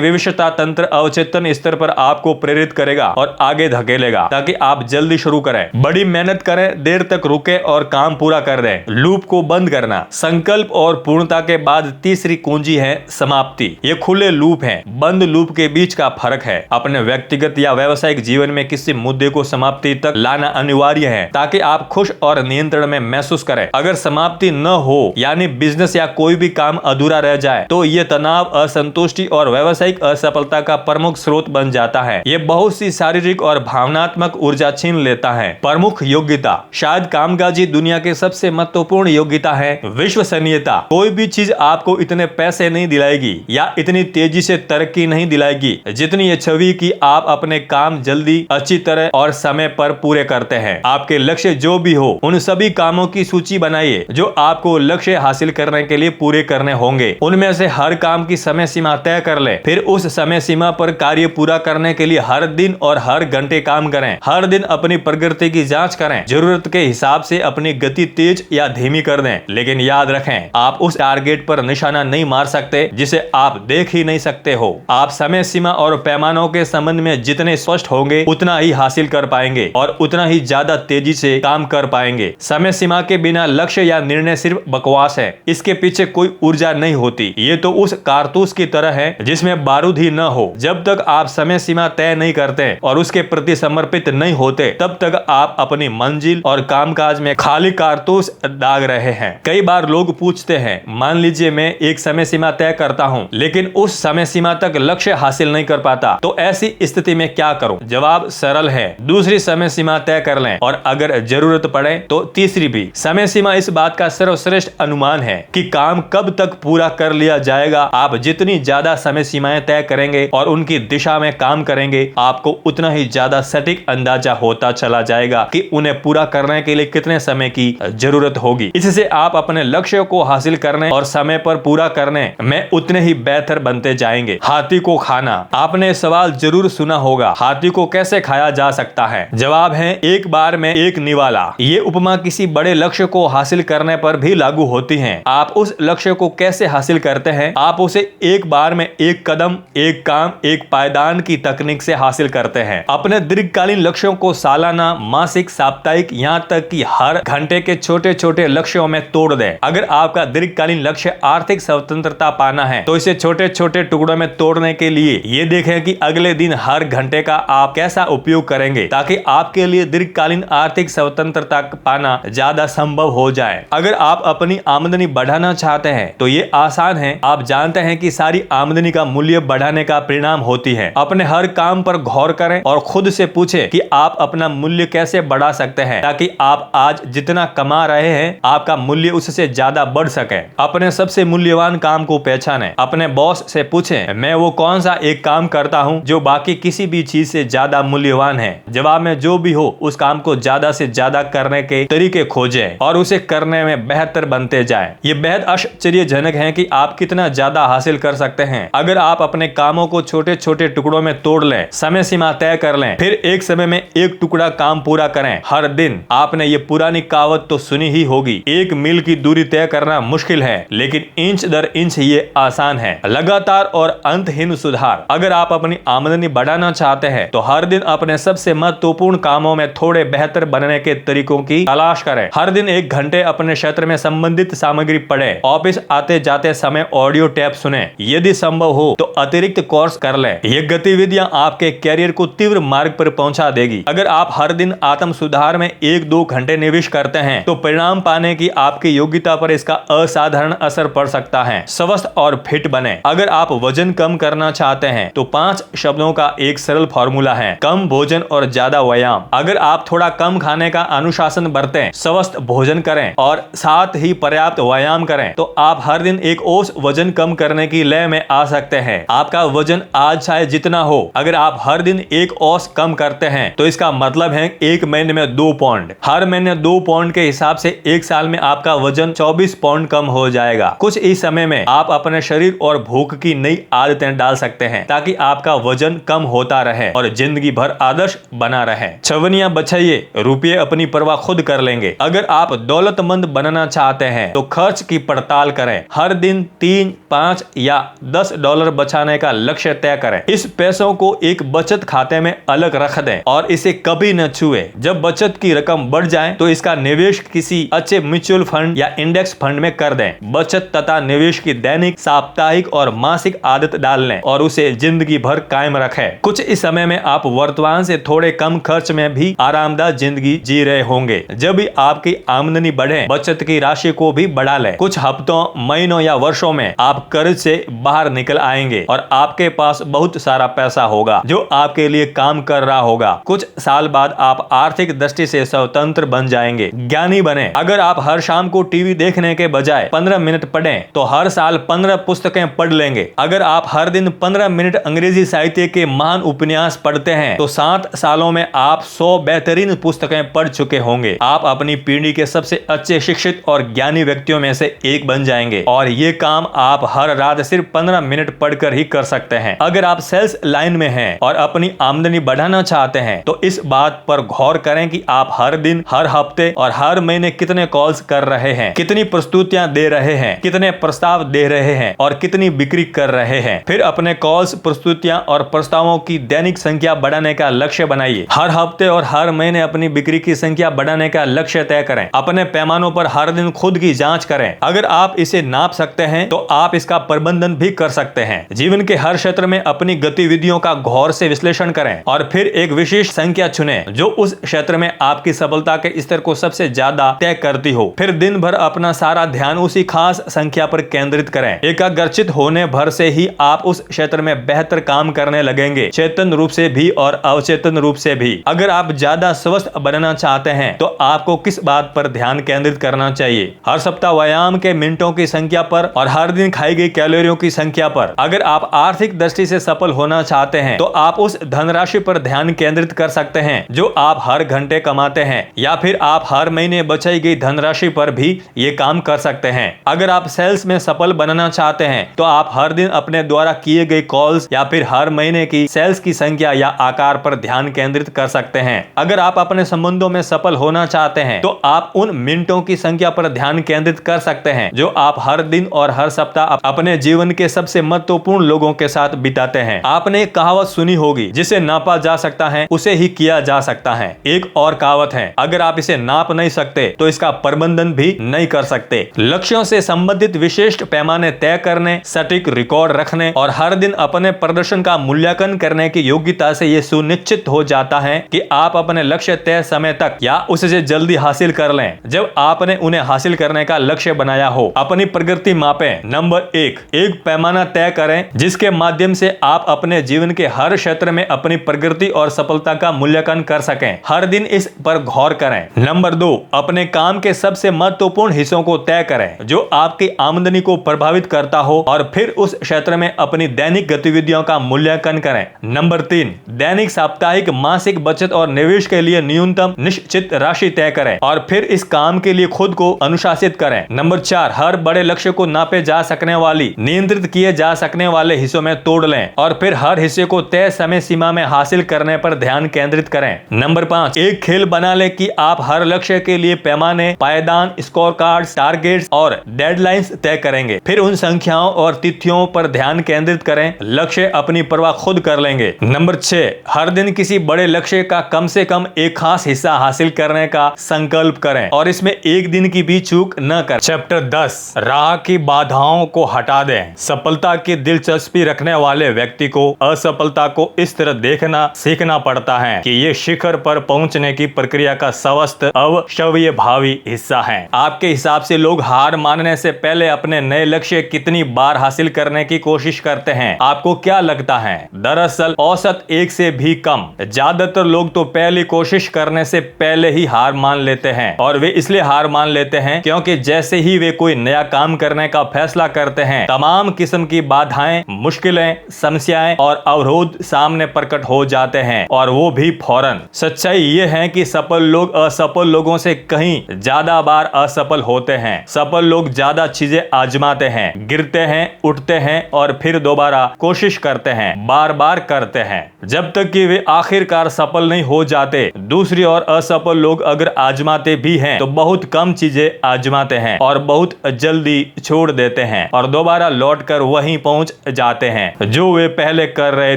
विविधता तंत्र अवचेतन स्तर पर आपको प्रेरित करेगा और आगे धकेलेगा, ताकि आप जल्दी शुरू करें, बड़ी मेहनत करें, देर तक रुके और काम पूरा कर दें। लूप को बंद करना। संकल्प और पूर्णता के बाद तीसरी कुंजी है समाप्ति। ये खुले लूप है, बंद लूप के बीच का फर्क है। अपने व्यक्तिगत या व्यावसायिक जीवन में किसी मुद्दे को समाप्ति तक लाना अनिवार्य है, ताकि आप खुश और नियंत्रण में महसूस करें। अगर समाप्ति न हो, यानी बिजनेस या कोई भी काम अधूरा रह जाए, तो ये तनाव, असंतुष्टि और व्यावसायिक असफलता का प्रमुख स्रोत बन जाता है। ये बहुत सी शारीरिक और भावनात्मक ऊर्जा छीन लेता है। प्रमुख योग्यता। शायद कामकाजी दुनिया के सबसे महत्वपूर्ण योग्यता है विश्वसनीयता। कोई भी चीज आपको इतने पैसे नहीं दिलाएगी या इतनी तेजी से तरक्की नहीं दिलाएगी जितनी ये छवि कि आप अपने काम जल्दी, अच्छी तरह और समय पर पूरे करते हैं। आपके लक्ष्य जो भी हो, उन सभी कामों की सूची बनाइए जो आपको लक्ष्य हासिल करने के लिए पूरे करने होंगे। उनमें से हर काम की समय सीमा तय कर ले। फिर उस समय सीमा पर कार्य पूरा करने के लिए हर दिन और हर घंटे काम करें। हर दिन अपनी प्रगति की जांच करें। जरूरत के हिसाब से अपनी गति तेज या धीमी कर दें, लेकिन याद रखें, आप उस टारगेट पर निशाना नहीं मार सकते जिसे आप देख ही नहीं सकते हो। आप समय सीमा और पैमानों के संबंध में जितने स्पष्ट होंगे, उतना ही हासिल कर पाएंगे और उतना ही ज्यादा तेजी से काम कर पाएंगे। समय सीमा के बिना लक्ष्य या निर्णय सिर्फ बकवास है। इसके पीछे कोई ऊर्जा नहीं होती। ये तो उस कारतूस की तरह है जिसमें बारूद ही न हो। जब तक आप समय सीमा तय नहीं करते और उसके प्रति समर्पित नहीं होते, तब तक आप अपनी मंजिल और कामकाज में खाली कारतूस दाग रहे हैं। कई बार लोग पूछते हैं, मान लीजिए मैं एक समय सीमा तय करता हूं, लेकिन उस समय सीमा तक लक्ष्य हासिल नहीं कर पाता, तो ऐसी स्थिति में क्या करूं? जवाब सरल है, दूसरी समय सीमा तय कर लें और अगर जरूरत पड़े तो तीसरी भी। समय सीमा इस बात का सर्वश्रेष्ठ अनुमान है कि काम कब तक पूरा कर लिया जाएगा। आप जितनी ज्यादा समय सीमाएं तय करेंगे और उनकी दिशा में काम करेंगे, आपको उतना ही ज्यादा सटीक अंदाजा होता चला जाएगा कि उन्हें पूरा करने के लिए कितने समय की जरूरत होगी। इससे आप अपने लक्ष्य को हासिल करने और समय पर पूरा करने में उतने ही बेहतर बनते जाएंगे। हाथी को खाना। आपने सवाल जरूर सुना होगा, हाथी को कैसे खाया जा सकता है? जवाब है, एक बार में एक निवाला। ये उपमा किसी बड़े लक्ष्य को हासिल करने पर भी लागू होती है। आप उस लक्ष्य को कैसे हासिल करते हैं? आप उसे एक बार में एक कदम, एक काम, एक पायदान की तकनीक से हासिल करते हैं। अपने दीर्घकालीन लक्ष्यों को सालाना, मासिक, साप्ताहिक, यहाँ तक कि हर घंटे के छोटे छोटे लक्ष्यों में तोड़ दें। अगर आपका दीर्घकालीन लक्ष्य आर्थिक स्वतंत्रता पाना है, तो इसे छोटे छोटे टुकड़ों में तोड़ने के लिए ये देखें कि अगले दिन हर घंटे का आप कैसा उपयोग करेंगे, ताकि आपके लिए दीर्घकालीन आर्थिक स्वतंत्रता पाना ज्यादा संभव हो जाए। अगर आप अपनी आमदनी बढ़ाना चाहते हैं, तो ये आसान है। आप जानते हैं कि सारी आमदनी का मूल्य बढ़ाने का परिणाम होती है। अपने हर काम पर गौर करें और खुद से पूछें कि आप अपना मूल्य कैसे बढ़ा सकते हैं, ताकि आप आज जितना कमा रहे हैं, आपका मूल्य उससे ज्यादा बढ़ सके। अपने सबसे मूल्यवान काम को पहचानें। अपने बॉस से पूछें, मैं वो कौन सा एक काम करता हूं जो बाकी किसी भी चीज से ज्यादा मूल्यवान है? जवाब में जो भी हो, उस काम को ज्यादा से ज्यादा करने के तरीके खोजें और उसे करने में बेहतर बनते जाएं। ये बेहद आश्चर्यजनक है कि आप कितना ज्यादा हासिल कर सकते हैं अगर आप अपने कामों को छोटे छोटे टुकड़ों में तोड़ लें, समय सीमा तय कर लें, फिर एक समय में एक टुकड़ा काम पूरा करें हर दिन। आपने ये पुरानी कहावत तो सुनी ही होगी, एक मील की दूरी तय करना मुश्किल है, लेकिन इंच दर इंच ये आसान है। लगातार और अंतहीन सुधार। अगर आप अपनी आमदनी बढ़ाना चाहते हैं, तो हर दिन अपने सबसे महत्वपूर्ण कामों में थोड़े बेहतर बनने के तरीकों की तलाश करें। हर दिन एक घंटे अपने क्षेत्र में संबंधित सामग्री पढ़ें। ऑफिस आते जाते समय ऑडियो टेप सुने। यदि संभव हो तो अतिरिक्त कोर्स कर लें। ये गतिविधियां आपके कैरियर को तीव्र मार्ग पर पहुंचा देगी। अगर आप हर दिन आत्म सुधार में 1-2 घंटे निवेश करते हैं, तो परिणाम पाने की आपकी योग्यता पर इसका असाधारण असर पड़ सकता है। स्वस्थ और फिट बने। अगर आप वजन कम करना चाहते हैं, तो 5 शब्दों का एक सरल फॉर्मूला है, कम भोजन और ज्यादा व्यायाम। अगर आप थोड़ा कम खाने का अनुशासन बरतें, स्वस्थ भोजन करें और साथ ही पर्याप्त व्यायाम करें, तो आप हर दिन 1 औंस वजन कम करने की लय में आ सकते हैं। आपका वजन आज चाहे जितना हो, अगर आप हर दिन 1 औंस कम कम करते हैं तो इसका मतलब है एक महीने में 2 पाउंड। हर महीने 2 पाउंड के हिसाब से एक साल में आपका वजन 24 पाउंड कम हो जाएगा। कुछ इस समय में आप अपने शरीर और भूख की नई आदतें डाल सकते हैं ताकि आपका वजन कम होता रहे और जिंदगी भर आदर्श बना रहे। छवनियां बचाइए, रुपये अपनी परवाह खुद कर लेंगे। अगर आप दौलतमंद बनना चाहते हैं तो खर्च की पड़ताल करें। हर दिन 3, 5 या $10 बचाने का लक्ष्य तय करें। इस पैसों को एक बचत खाते में अलग रख दें और इसे कभी न छुए। जब बचत की रकम बढ़ जाए तो इसका निवेश किसी अच्छे म्यूचुअल फंड या इंडेक्स फंड में कर दें। बचत तथा निवेश की दैनिक, साप्ताहिक और मासिक आदत डाल लें और उसे जिंदगी भर कायम रखें। कुछ इस समय में आप वर्तमान से थोड़े कम खर्च में भी आरामदायक जिंदगी जी रहे होंगे। जब भी आपकी आमदनी बढ़े, बचत की राशि को भी बढ़ा लें। कुछ हफ्तों, महीनों या वर्षों में आप कर्ज से बाहर निकल आएंगे और आपके पास बहुत सारा पैसा होगा जो आपके लिए काम कर रहा होगा। कुछ साल बाद आप आर्थिक दृष्टि से स्वतंत्र बन जाएंगे। ज्ञानी बने। अगर आप हर शाम को टीवी देखने के बजाय 15 मिनट पढ़ें तो हर साल 15 पुस्तकें पढ़ लेंगे। अगर आप हर दिन 15 मिनट अंग्रेजी साहित्य के महान उपन्यास पढ़ते हैं तो 7 सालों में आप 100 बेहतरीन पुस्तकें पढ़ चुके होंगे। आप अपनी पीढ़ी के सबसे अच्छे शिक्षित और ज्ञानी व्यक्तियों में से एक बन जाएंगे और ये काम आप हर रात सिर्फ 15 मिनट पढ़कर ही कर सकते हैं। अगर आप सेल्स लाइन में हैं और अपनी आमदनी बढ़ाना चाहते हैं तो इस बात पर गौर करें कि आप हर दिन, हर हफ्ते और हर महीने कितने कॉल्स कर रहे हैं, कितनी प्रस्तुतियां दे रहे हैं, कितने प्रस्ताव दे रहे हैं और कितनी बिक्री कर रहे हैं। फिर अपने कॉल्स, प्रस्तुतियां और प्रस्तावों की दैनिक संख्या बढ़ाने का लक्ष्य बनाइए। हर हफ्ते और हर महीने अपनी बिक्री की संख्या बढ़ाने का लक्ष्य तय करें। अपने पैमानों पर हर दिन खुद की जांच करें। अगर आप इसे नाप सकते हैं तो आप इसका प्रबंधन भी कर सकते हैं। जीवन के हर क्षेत्र में अपनी गतिविधियों का गौर से विश्लेषण करें और फिर एक विशेष संख्या चुनें जो उस क्षेत्र में आपकी सफलता के स्तर को सबसे ज्यादा तय करती हो। फिर दिन भर अपना सारा ध्यान उसी खास संख्या पर केंद्रित करें। एकाग्रचित होने भर से ही आप उस क्षेत्र में बेहतर काम करने लगेंगे, चेतन रूप से भी और अवचेतन रूप से भी। अगर आप ज्यादा स्वस्थ बनना चाहते हैं तो आपको किस बात पर ध्यान केंद्रित करना चाहिए? हर सप्ताह व्यायाम के मिनटों की संख्या पर और हर दिन खाई गई कैलोरियों की संख्या पर। अगर आप आर्थिक दृष्टि से सफल होना चाहते हैं तो आप उस धनराशि पर ध्यान केंद्रित कर सकते हैं जो आप हर घंटे कमाते हैं, या फिर आप हर महीने बचाई गई धनराशि पर भी ये काम कर सकते हैं। अगर आप सेल्स में सफल बनना चाहते हैं तो आप हर दिन अपने द्वारा किए गए कॉल्स या फिर हर महीने की सेल्स की संख्या या आकार पर ध्यान केंद्रित कर सकते हैं। अगर आप अपने संबंधों में सफल होना चाहते हैं तो आप उन मिनटों की संख्या पर ध्यान केंद्रित कर सकते हैं जो आप हर दिन और हर सप्ताह अपने जीवन के सबसे महत्वपूर्ण लोगों के साथ बिताते हैं। आपने एक कहावत सुनी होगी, जिसे नापा जा सकता है उसे ही किया जा सकता है। एक और कहावत है, अगर आप इसे नाप नहीं सकते तो इसका प्रबंधन भी नहीं कर सकते। लक्ष्यों से संबंधित विशिष्ट पैमाने तय करने, सटीक रिकॉर्ड रखने और हर दिन अपने प्रदर्शन का मूल्यांकन करने की योग्यता से यह सुनिश्चित हो जाता है कि आप अपने लक्ष्य तय समय तक या उससे जल्दी हासिल कर लें जब आपने उन्हें हासिल करने का लक्ष्य बनाया हो। अपनी प्रगति मापें। नंबर 1, एक पैमाना तय करें जिसके माध्यम से आप अपने जीवन के हर क्षेत्र में अपनी प्रगति और सफलता का मूल्यांकन कर सकें। हर दिन इस पर गौर करें। नंबर 2, अपने काम के सबसे महत्वपूर्ण हिस्सों को तय करें जो आपकी आमदनी को प्रभावित करता हो और फिर उस क्षेत्र में अपनी दैनिक गतिविधियों का मूल्यांकन करें। नंबर 3, दैनिक, साप्ताहिक, मासिक बचत और निवेश के लिए न्यूनतम निश्चित राशि तय करें और फिर इस काम के लिए खुद को अनुशासित करें। नंबर 4, हर बड़े लक्ष्य को नापे जा सकने वाली, नियंत्रित किए जा सकने वाले हिस्सों में तोड़ लें और फिर हर हिस्से को तय समय सीमा में हासिल करने पर ध्यान केंद्रित करें। नंबर 5, एक खेल बना ले कि आप हर लक्ष्य के लिए पैमाने, पायदान, स्कोर कार्ड, टारगेट्स और डेडलाइंस तय करेंगे। फिर उन संख्याओं और तिथियों पर ध्यान केंद्रित करें। लक्ष्य अपनी परवाह खुद कर लेंगे। नंबर 6, हर दिन किसी बड़े लक्ष्य का कम से कम एक खास हिस्सा हासिल करने का संकल्प करें और इसमें एक दिन की भी चूक न करें। चैप्टर 10, राह की बाधाओं को हटा दें। सफलता की दिलचस्पी रखने वाले व्यक्ति को असफलता को इस तरह देखना सीखना पड़ता है कि ये शिखर पर पहुंचने की प्रक्रिया का स्वस्थ अवश्यभावी हिस्सा है। आपके हिसाब से लोग हार मानने से पहले अपने नए लक्ष्य कितनी बार हासिल करने की कोशिश करते हैं? आपको क्या लगता है? दरअसल औसत 1 से भी कम। ज्यादातर लोग तो पहली कोशिश करने से पहले ही हार मान लेते हैं और वे इसलिए हार मान लेते हैं क्योंकि जैसे ही वे कोई नया काम करने का फैसला करते हैं तमाम किस्म की बाधाएं, मुश्किलें, समस्याएं और अवरोध सामने प्रकट हो जाते हैं और वो भी फौरन। सच्चाई ये है कि सफल लोग असफल लोगों से कहीं ज्यादा बार असफल होते हैं। सफल लोग ज्यादा चीजें आजमाते हैं, गिरते हैं, उठते हैं और फिर दोबारा कोशिश करते हैं, बार बार करते हैं, जब तक कि वे आखिरकार सफल नहीं हो जाते। दूसरी ओर असफल लोग अगर आजमाते भी हैं तो बहुत कम चीजें आजमाते हैं और बहुत जल्दी छोड़ देते हैं और दोबारा लौटकर वहीं पहुंच जाते हैं जो वे पहले कर रहे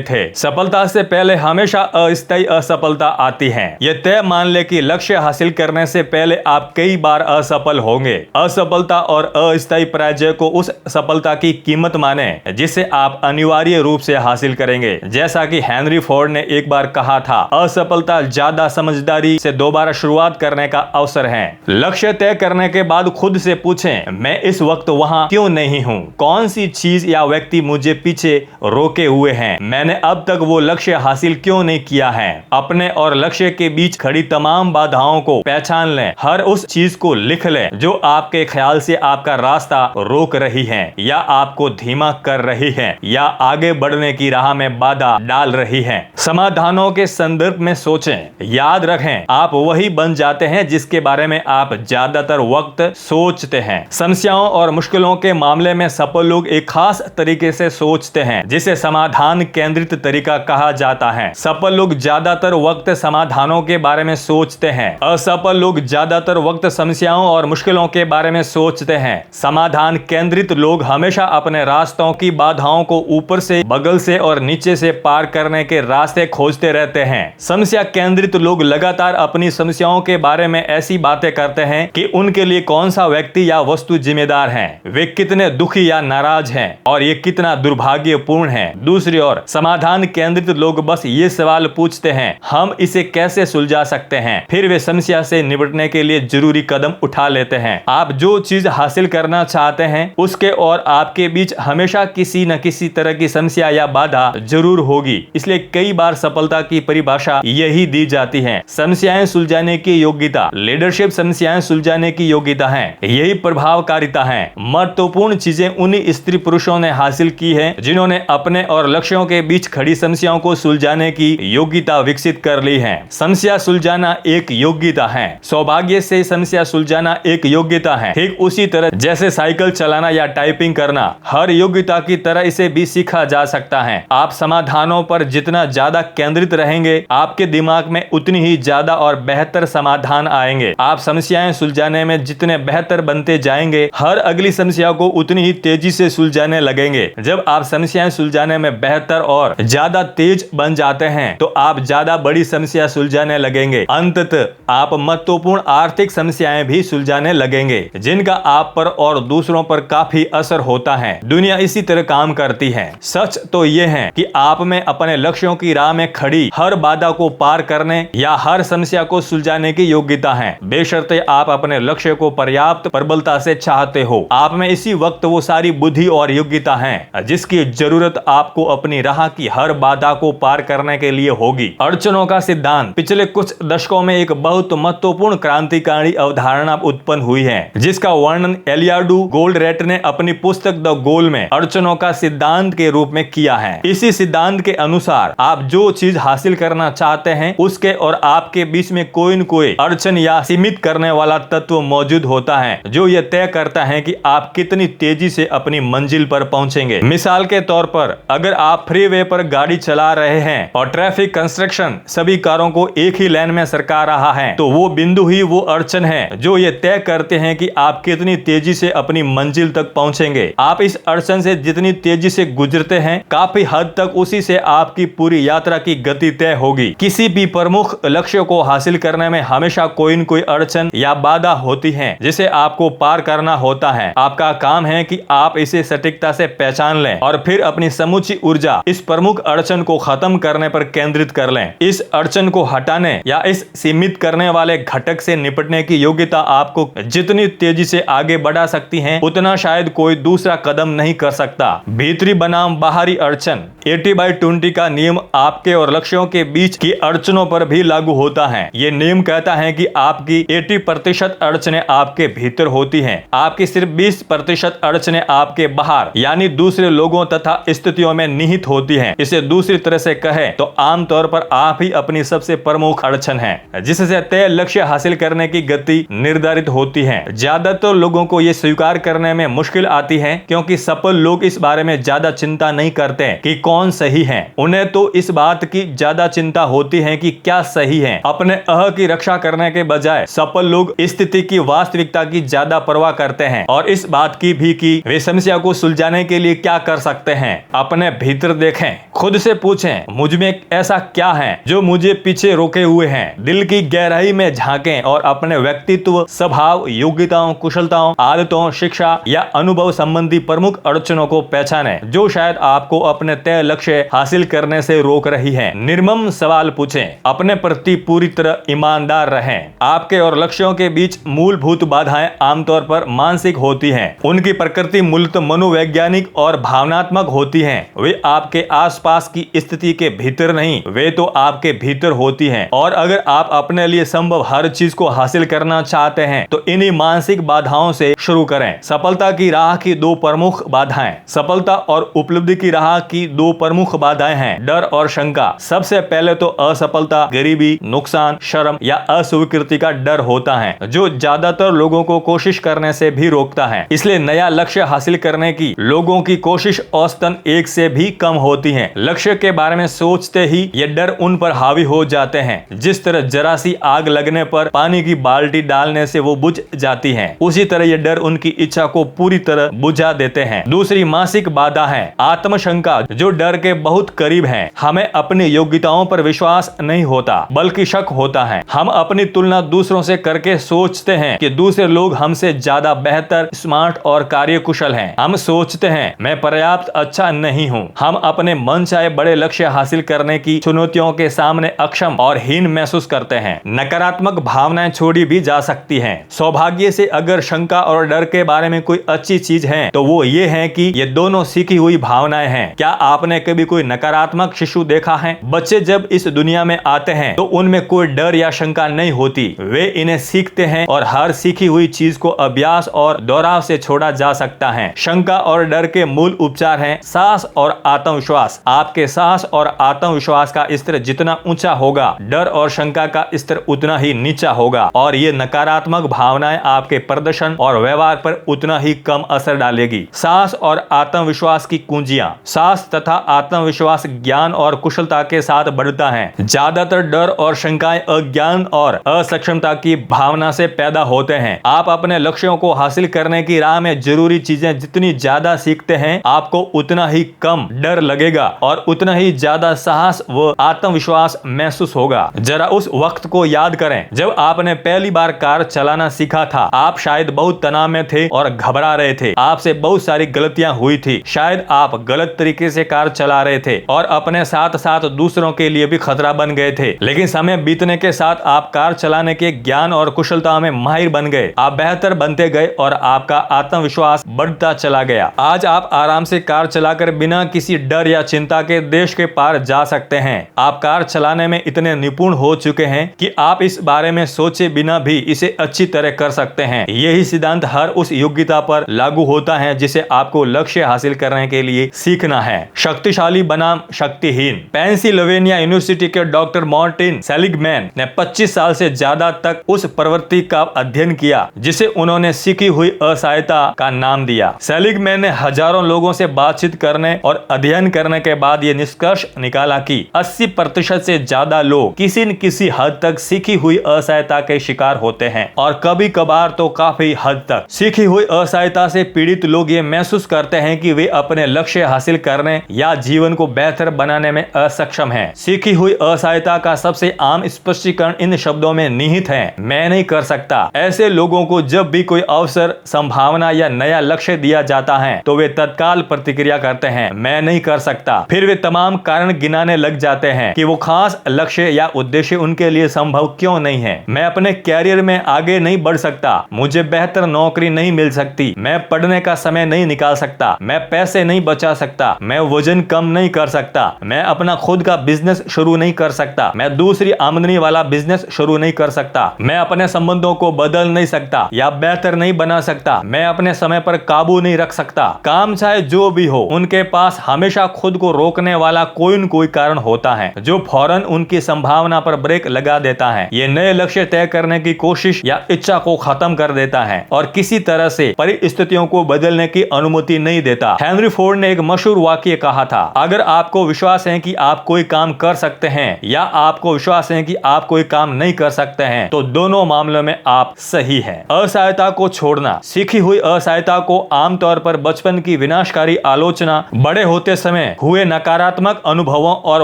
थे। सफलता से पहले हमेशा अस्थायी असफलता आती है। यह तय मान ले कि लक्ष्य हासिल करने से पहले आप कई बार असफल होंगे। असफलता और अस्थायी पराजय को उस सफलता की कीमत माने जिसे आप अनिवार्य रूप से हासिल करेंगे। जैसा कि हेनरी फोर्ड ने एक बार कहा था, असफलता ज्यादा समझदारी से दोबारा शुरुआत करने का अवसर है। लक्ष्य तय करने के बाद खुद से पूछें, मैं इस वक्त वहां क्यों नहीं हूं? कौन सी चीज या व्यक्ति मुझे पीछे रोके हुए हैं? मैंने अब तक वो लक्ष्य हासिल क्यों नहीं किया है? अपने और लक्ष्य के बीच खड़ी तमाम बाधाओं को पहचान लें। हर उस चीज को लिख लें जो आपके ख्याल से आपका रास्ता रोक रही है या आपको धीमा कर रही है या आगे बढ़ने की राह में बाधा डाल रही है। समाधानों के संदर्भ में सोचें। याद रखें, आप वही बन जाते हैं जिसके बारे में आप ज्यादातर वक्त सोचते हैं। समस्याओं और मुश्किलों के मामले में सफल लोग एक खास तरीके से सोचते हैं जिसे समाधान केंद्रित तरीका कहा जाता है। सफल लोग ज्यादातर वक्त समाधानों के बारे में सोचते हैं। असफल लोग ज्यादातर वक्त समस्याओं और मुश्किलों के बारे में सोचते हैं। समाधान केंद्रित लोग हमेशा अपने रास्तों की बाधाओं को ऊपर से, बगल से और नीचे से पार करने के रास्ते खोजते रहते हैं। समस्या केंद्रित लोग लगातार अपनी समस्याओं के बारे में ऐसी बातें करते हैं कि उनके लिए कौन सा व्यक्ति या वस्तु जिम्मेदार है, वे कितने दुखी या नाराज हैं और ये कितना दुर्भाग्यपूर्ण है। दूसरी ओर समाधान केंद्रित लोग बस ये सवाल पूछते हैं, हम इसे कैसे सुलझा सकते हैं, फिर वे समस्या से निपटने के लिए जरूरी कदम उठा लेते हैं। आप जो चीज हासिल करना चाहते हैं उसके और आपके बीच हमेशा किसी न किसी तरह की समस्या या बाधा जरूर होगी। इसलिए कई बार सफलता की परिभाषा यही दी जाती है, समस्याएं सुलझाने की योग्यता। लीडरशिप समस्याएं सुलझाने की योग्यता है, यही प्रभावकारिता है। महत्वपूर्ण चीजें उन्हीं स्त्री पुरुषों ने हासिल की है जिन्होंने अपने और लक्ष्यों के बीच खड़ी समस्याओं को सुलझाने की योग्यता विकसित कर ली है। समस्या सुलझाना एक योग्यता है, सौभाग्य से समस्या सुलझाना एक योग्यता है। ठीक उसी तरह जैसे साइकिल चलाना या टाइपिंग करना हर योग्यता की तरह इसे भी सीखा जा सकता है। आप समाधानों पर जितना ज्यादा केंद्रित रहेंगे, आपके दिमाग में उतनी ही ज्यादा और बेहतर समाधान आएंगे। आप समस्याएं सुलझाने में जितने बेहतर बनते जाएंगे, हर अगली समस्या को उतनी ही तेजी से सुलझाने लगेंगे। जब आप समस्याएं सुलझाने में बेहतर और ज्यादा तेज बन जाते हैं तो आप ज्यादा बड़ी समस्या सुलझाने लगेंगे। अंततः आप महत्वपूर्ण आर्थिक समस्याएं भी सुलझाने लगेंगे जिनका आप पर और दूसरों पर काफी असर होता है। दुनिया इसी तरह काम करती है। सच तो यह है कि आप में अपने लक्ष्यों की राह में खड़ी हर बाधा को पार करने या हर समस्या को सुलझाने की योग्यता है, बेशर्ते आप अपने लक्ष्य को पर्याप्त प्रबलता से चाहते हो। आप में इसी वक्त वो सारी बुद्धि और योग्यता है जिसकी जरूरत आपको अपनी राह की हर बाधा को पार करने के लिए होगी। अड़चनों का सिद्धांत पिछले कुछ दशकों में एक बहुत महत्वपूर्ण क्रांतिकारी अवधारणा उत्पन्न हुई है जिसका वर्णन एलियाडू गोल्डरेट ने अपनी पुस्तक द गोल में अड़चनों का सिद्धांत के रूप में किया है। इसी सिद्धांत के अनुसार आप जो चीज हासिल करना चाहते हैं उसके और आपके बीच में कोई न कोई अड़चन या सीमित करने वाला तत्व मौजूद होता है जो यह तय करता है कि आप कितनी तेजी से अपनी मंजिल पर पहुंचेंगे। मिसाल के तौर पर अगर आप फ्रीवे पर गाड़ी चला रहे हैं और ट्रैफिक कंस्ट्रक्शन सभी कारों को एक ही लेन में सरका रहा है तो वो बिंदु ही वो अड़चन है जो ये तय करते हैं कि आप कितनी तेजी से अपनी मंजिल तक पहुंचेंगे। आप इस अड़चन से जितनी तेजी से गुजरते हैं काफी हद तक उसी से आपकी पूरी यात्रा की गति तय होगी। किसी भी प्रमुख लक्ष्य को हासिल करने में हमेशा कोई न कोई अड़चन या बाधा होती है जिसे आपको पार करना होता है। आपका काम है कि आप इसे सटीकता से पहचान लें और फिर अपनी समूची ऊर्जा इस प्रमुख अड़चन को खत्म करने पर केंद्रित कर लें। इस अड़चन को हटाने या इस सीमित करने वाले घटक से निपटने की योग्यता आपको जितनी तेजी से आगे बढ़ा सकती है उतना शायद कोई दूसरा कदम नहीं कर सकता। भीतरी बनाम बाहरी अड़चन 80/20 का नियम आपके और लक्ष्यों के बीच की अड़चनों पर भी लागू होता है। ये नियम कहता है कि आपकी 80% अड़चनें आपके भीतर होती हैं, आपकी सिर्फ 20% अड़चनें आपके बाहर यानी दूसरे लोगों तथा स्थितियों में निहित होती हैं। इसे दूसरी तरह से कहें तो आमतौर पर आप ही अपनी सबसे प्रमुख अड़चन हैं, जिससे तय लक्ष्य हासिल करने की गति निर्धारित होती है। ज्यादातर लोगों को ये स्वीकार करने में मुश्किल आती है क्योंकि सफल लोग इस बारे में ज्यादा चिंता नहीं करते कि कौन सही है। उन्हें तो इस बात की ज्यादा चिंता होती है कि क्या सही है। अपने अह की रक्षा करने के बजाय सफल लोग स्थिति की वास्तविकता की ज्यादा परवाह करते हैं और इस बात की भी कि वे समस्या को सुलझाने के लिए क्या कर सकते हैं। अपने भीतर देखें, खुद से पूछें, मुझ में ऐसा क्या है जो मुझे पीछे रोके हुए हैं। दिल की गहराई में झांकें और अपने व्यक्तित्व, स्वभाव, योग्यताओं, कुशलताओं, आदतों, शिक्षा या अनुभव संबंधी प्रमुख अड़चनों को पहचानें जो शायद आपको अपने तय लक्ष्य हासिल करने से रोक रही है। निर्मम सवाल पूछें, अपने प्रति पूरी तरह ईमानदार रहें। आपके और लक्ष्यों के बीच मूलभूत बाधाएं आमतौर पर मानसिक होती हैं। उनकी प्रकृति मूलतः मनोवैज्ञानिक और भावनात्मक होती हैं। वे आपके आसपास की स्थिति के भीतर नहीं, वे तो आपके भीतर होती हैं। और अगर आप अपने लिए संभव हर चीज को हासिल करना चाहते हैं तो इन्हीं मानसिक बाधाओं से शुरू करें। सफलता की राह की दो प्रमुख बाधाएं, सफलता और उपलब्धि की राह की दो प्रमुख बाधाएं हैं, डर और शंका। सबसे पहले तो असफलता, गरीबी, नुकसान, शर्म या अस्वीकृति का डर होता है जो ज्यादातर लोगों को कोशिश करने से भी रोकता है। इसलिए नया लक्ष्य हासिल करने की लोगों की कोशिश औसतन 1 से भी कम होती है। लक्ष्य के बारे में सोचते ही ये डर उन पर हावी हो जाते हैं। जिस तरह जरा सी आग लगने पर पानी की बाल्टी डालने से वो बुझ जाती है, उसी तरह ये डर उनकी इच्छा को पूरी तरह बुझा देते हैं। दूसरी मानसिक बाधा है आत्मशंका, जो डर के बहुत करीब है। हमें अपनी योग्यताओं पर विश्वास नहीं होता बल्कि शक होता है। हम अपनी तुलना दूसरों से करके सोचते हैं कि दूसरे लोग हमसे ज्यादा बेहतर, स्मार्ट और कार्यकुशल हैं। हम सोचते हैं मैं पर्याप्त अच्छा नहीं हूँ। हम अपने मन चाहे बड़े लक्ष्य हासिल करने की चुनौतियों के सामने अक्षम और हीन महसूस करते हैं। नकारात्मक भावनाएं छोड़ी भी जा सकती हैं। सौभाग्य से अगर शंका और डर के बारे में कोई अच्छी चीज है तो वो ये है कि ये दोनों सीखी हुई भावनाएं हैं। क्या आपने कभी कोई नकारात्मक शिशु देखा है? बच्चे जब इस दुनिया में आते हैं तो उनमें कोई डर या शंका नहीं होती। वे इन्हें सीखते हैं और हर सीखी हुई चीज को अभ्यास और दोहराव से छोड़ा जा सकता है। शंका और डर के मूल उपचार हैं साहस और आत्मविश्वास। आपके साहस और आत्मविश्वास का स्तर जितना ऊंचा होगा, डर और शंका का स्तर उतना ही नीचा होगा और ये नकारात्मक भावनाएं आपके प्रदर्शन और व्यवहार पर उतना ही कम असर डालेगी। साहस और आत्मविश्वास की कुंजियां। साहस तथा आत्मविश्वास ज्ञान और कुशलता के साथ बढ़ता है। ज्यादातर डर और शंकाएं अज्ञान और असक्षमता की भावना से पैदा होते हैं। आप अपने लक्ष्यों को हासिल करने की राह में जरूरी चीजें जितनी ज्यादा सीखते हैं, आपको उतना ही कम डर लगेगा और उतना ही ज्यादा साहस व आत्मविश्वास महसूस होगा। जरा उस वक्त को याद करें जब आपने पहली बार कार चलाना सीखा था। आप शायद बहुत तनाव में थे और घबरा रहे थे। आपसे बहुत सारी गलतियां हुई थी। शायद आप गलत तरीके से कार चला रहे थे और अपने साथ साथ दूसरों के लिए भी खतरा बन गए थे। लेकिन समय बीतने के साथ आप कार चलाने के ज्ञान और कुशलता में माहिर बन गए। आप बेहतर बनते गए और आपका आत्मविश्वास बढ़ता चला गया। आज आप आराम से कार चलाकर बिना किसी डर या चिंता के देश के पार जा सकते हैं। आप कार चलाने में इतने निपुण हो चुके हैं कि आप इस बारे में सोचे बिना भी इसे अच्छी तरह कर सकते हैं। यही सिद्धांत हर उस योग्यता पर लागू होता है जिसे आपको लक्ष्य हासिल करने के लिए सीखना है। शक्तिशाली बनाम शक्तिहीन। पेंसिल्वेनिया यूनिवर्सिटी के डॉक्टर मार्टिन सेलिगमैन ने 25 साल से ज्यादा तक उस प्रवृत्ति का अध्ययन किया जिसे उन्होंने सीखी हुई असहायता का नाम दिया। सेलिगमैन ने हजारों लोगों से बातचीत करने और अध्ययन करने के बाद ये निष्कर्ष निकाला कि 80% से ज्यादा लोग किसी न किसी हद तक सीखी हुई असहायता के शिकार होते हैं और कभी कभार तो काफी हद तक। सीखी हुई असहायता से पीड़ित लोग ये महसूस करते हैं कि वे अपने लक्ष्य हासिल करने या जीवन को बेहतर बनाने में असक्षम हैं। सीखी हुई असहायता का सबसे आम स्पष्टीकरण इन शब्दों में निहित है, मैं नहीं कर सकता। ऐसे लोगों को जब भी कोई अवसर, संभावना या नया लक्ष्य दिया जाता है तो वे तत्काल प्रतिक्रिया करते हैं, मैं नहीं कर सकता। फिर वे तमाम कारण गिनाने लग जाते हैं कि वो खास लक्ष्य या उद्देश्य उनके लिए संभव क्यों नहीं है। मैं अपने कैरियर में आगे नहीं बढ़ सकता, मुझे बेहतर नौकरी नहीं मिल सकती, मैं पढ़ने का समय नहीं निकाल सकता, मैं पैसे नहीं बचा सकता, मैं वजन कम नहीं कर सकता, मैं अपना खुद का बिजनेस शुरू नहीं कर सकता, मैं दूसरी आमदनी वाला बिजनेस शुरू नहीं कर सकता, मैं अपने संबंधों को बदल नहीं सकता या बेहतर नहीं बना सकता, मैं अपने समय पर काबू नहीं रख सकता। काम चाहे जो भी हो, उनके पास हमेशा खुद को रोकने वाला कोई न कोई कारण होता है जो फौरन उनकी संभावना पर ब्रेक लगा देता है। ये नए लक्ष्य तय करने की कोशिश या इच्छा को खत्म कर देता है और किसी तरह से परिस्थितियों को बदलने की अनुमति नहीं देता। हेनरी फोर्ड ने एक मशहूर वाक्य कहा था, अगर आपको विश्वास है कि आप कोई काम कर सकते हैं या आपको विश्वास है कि आप कोई काम नहीं कर सकते हैं, तो दोनों मामलों में आप सही हैं। असहायता को छोड़ना। सीखी हुई असहायता को आमतौर पर बचपन की विनाशकारी आलोचना, बड़े होते समय हुए नकारात्मक अनुभवों और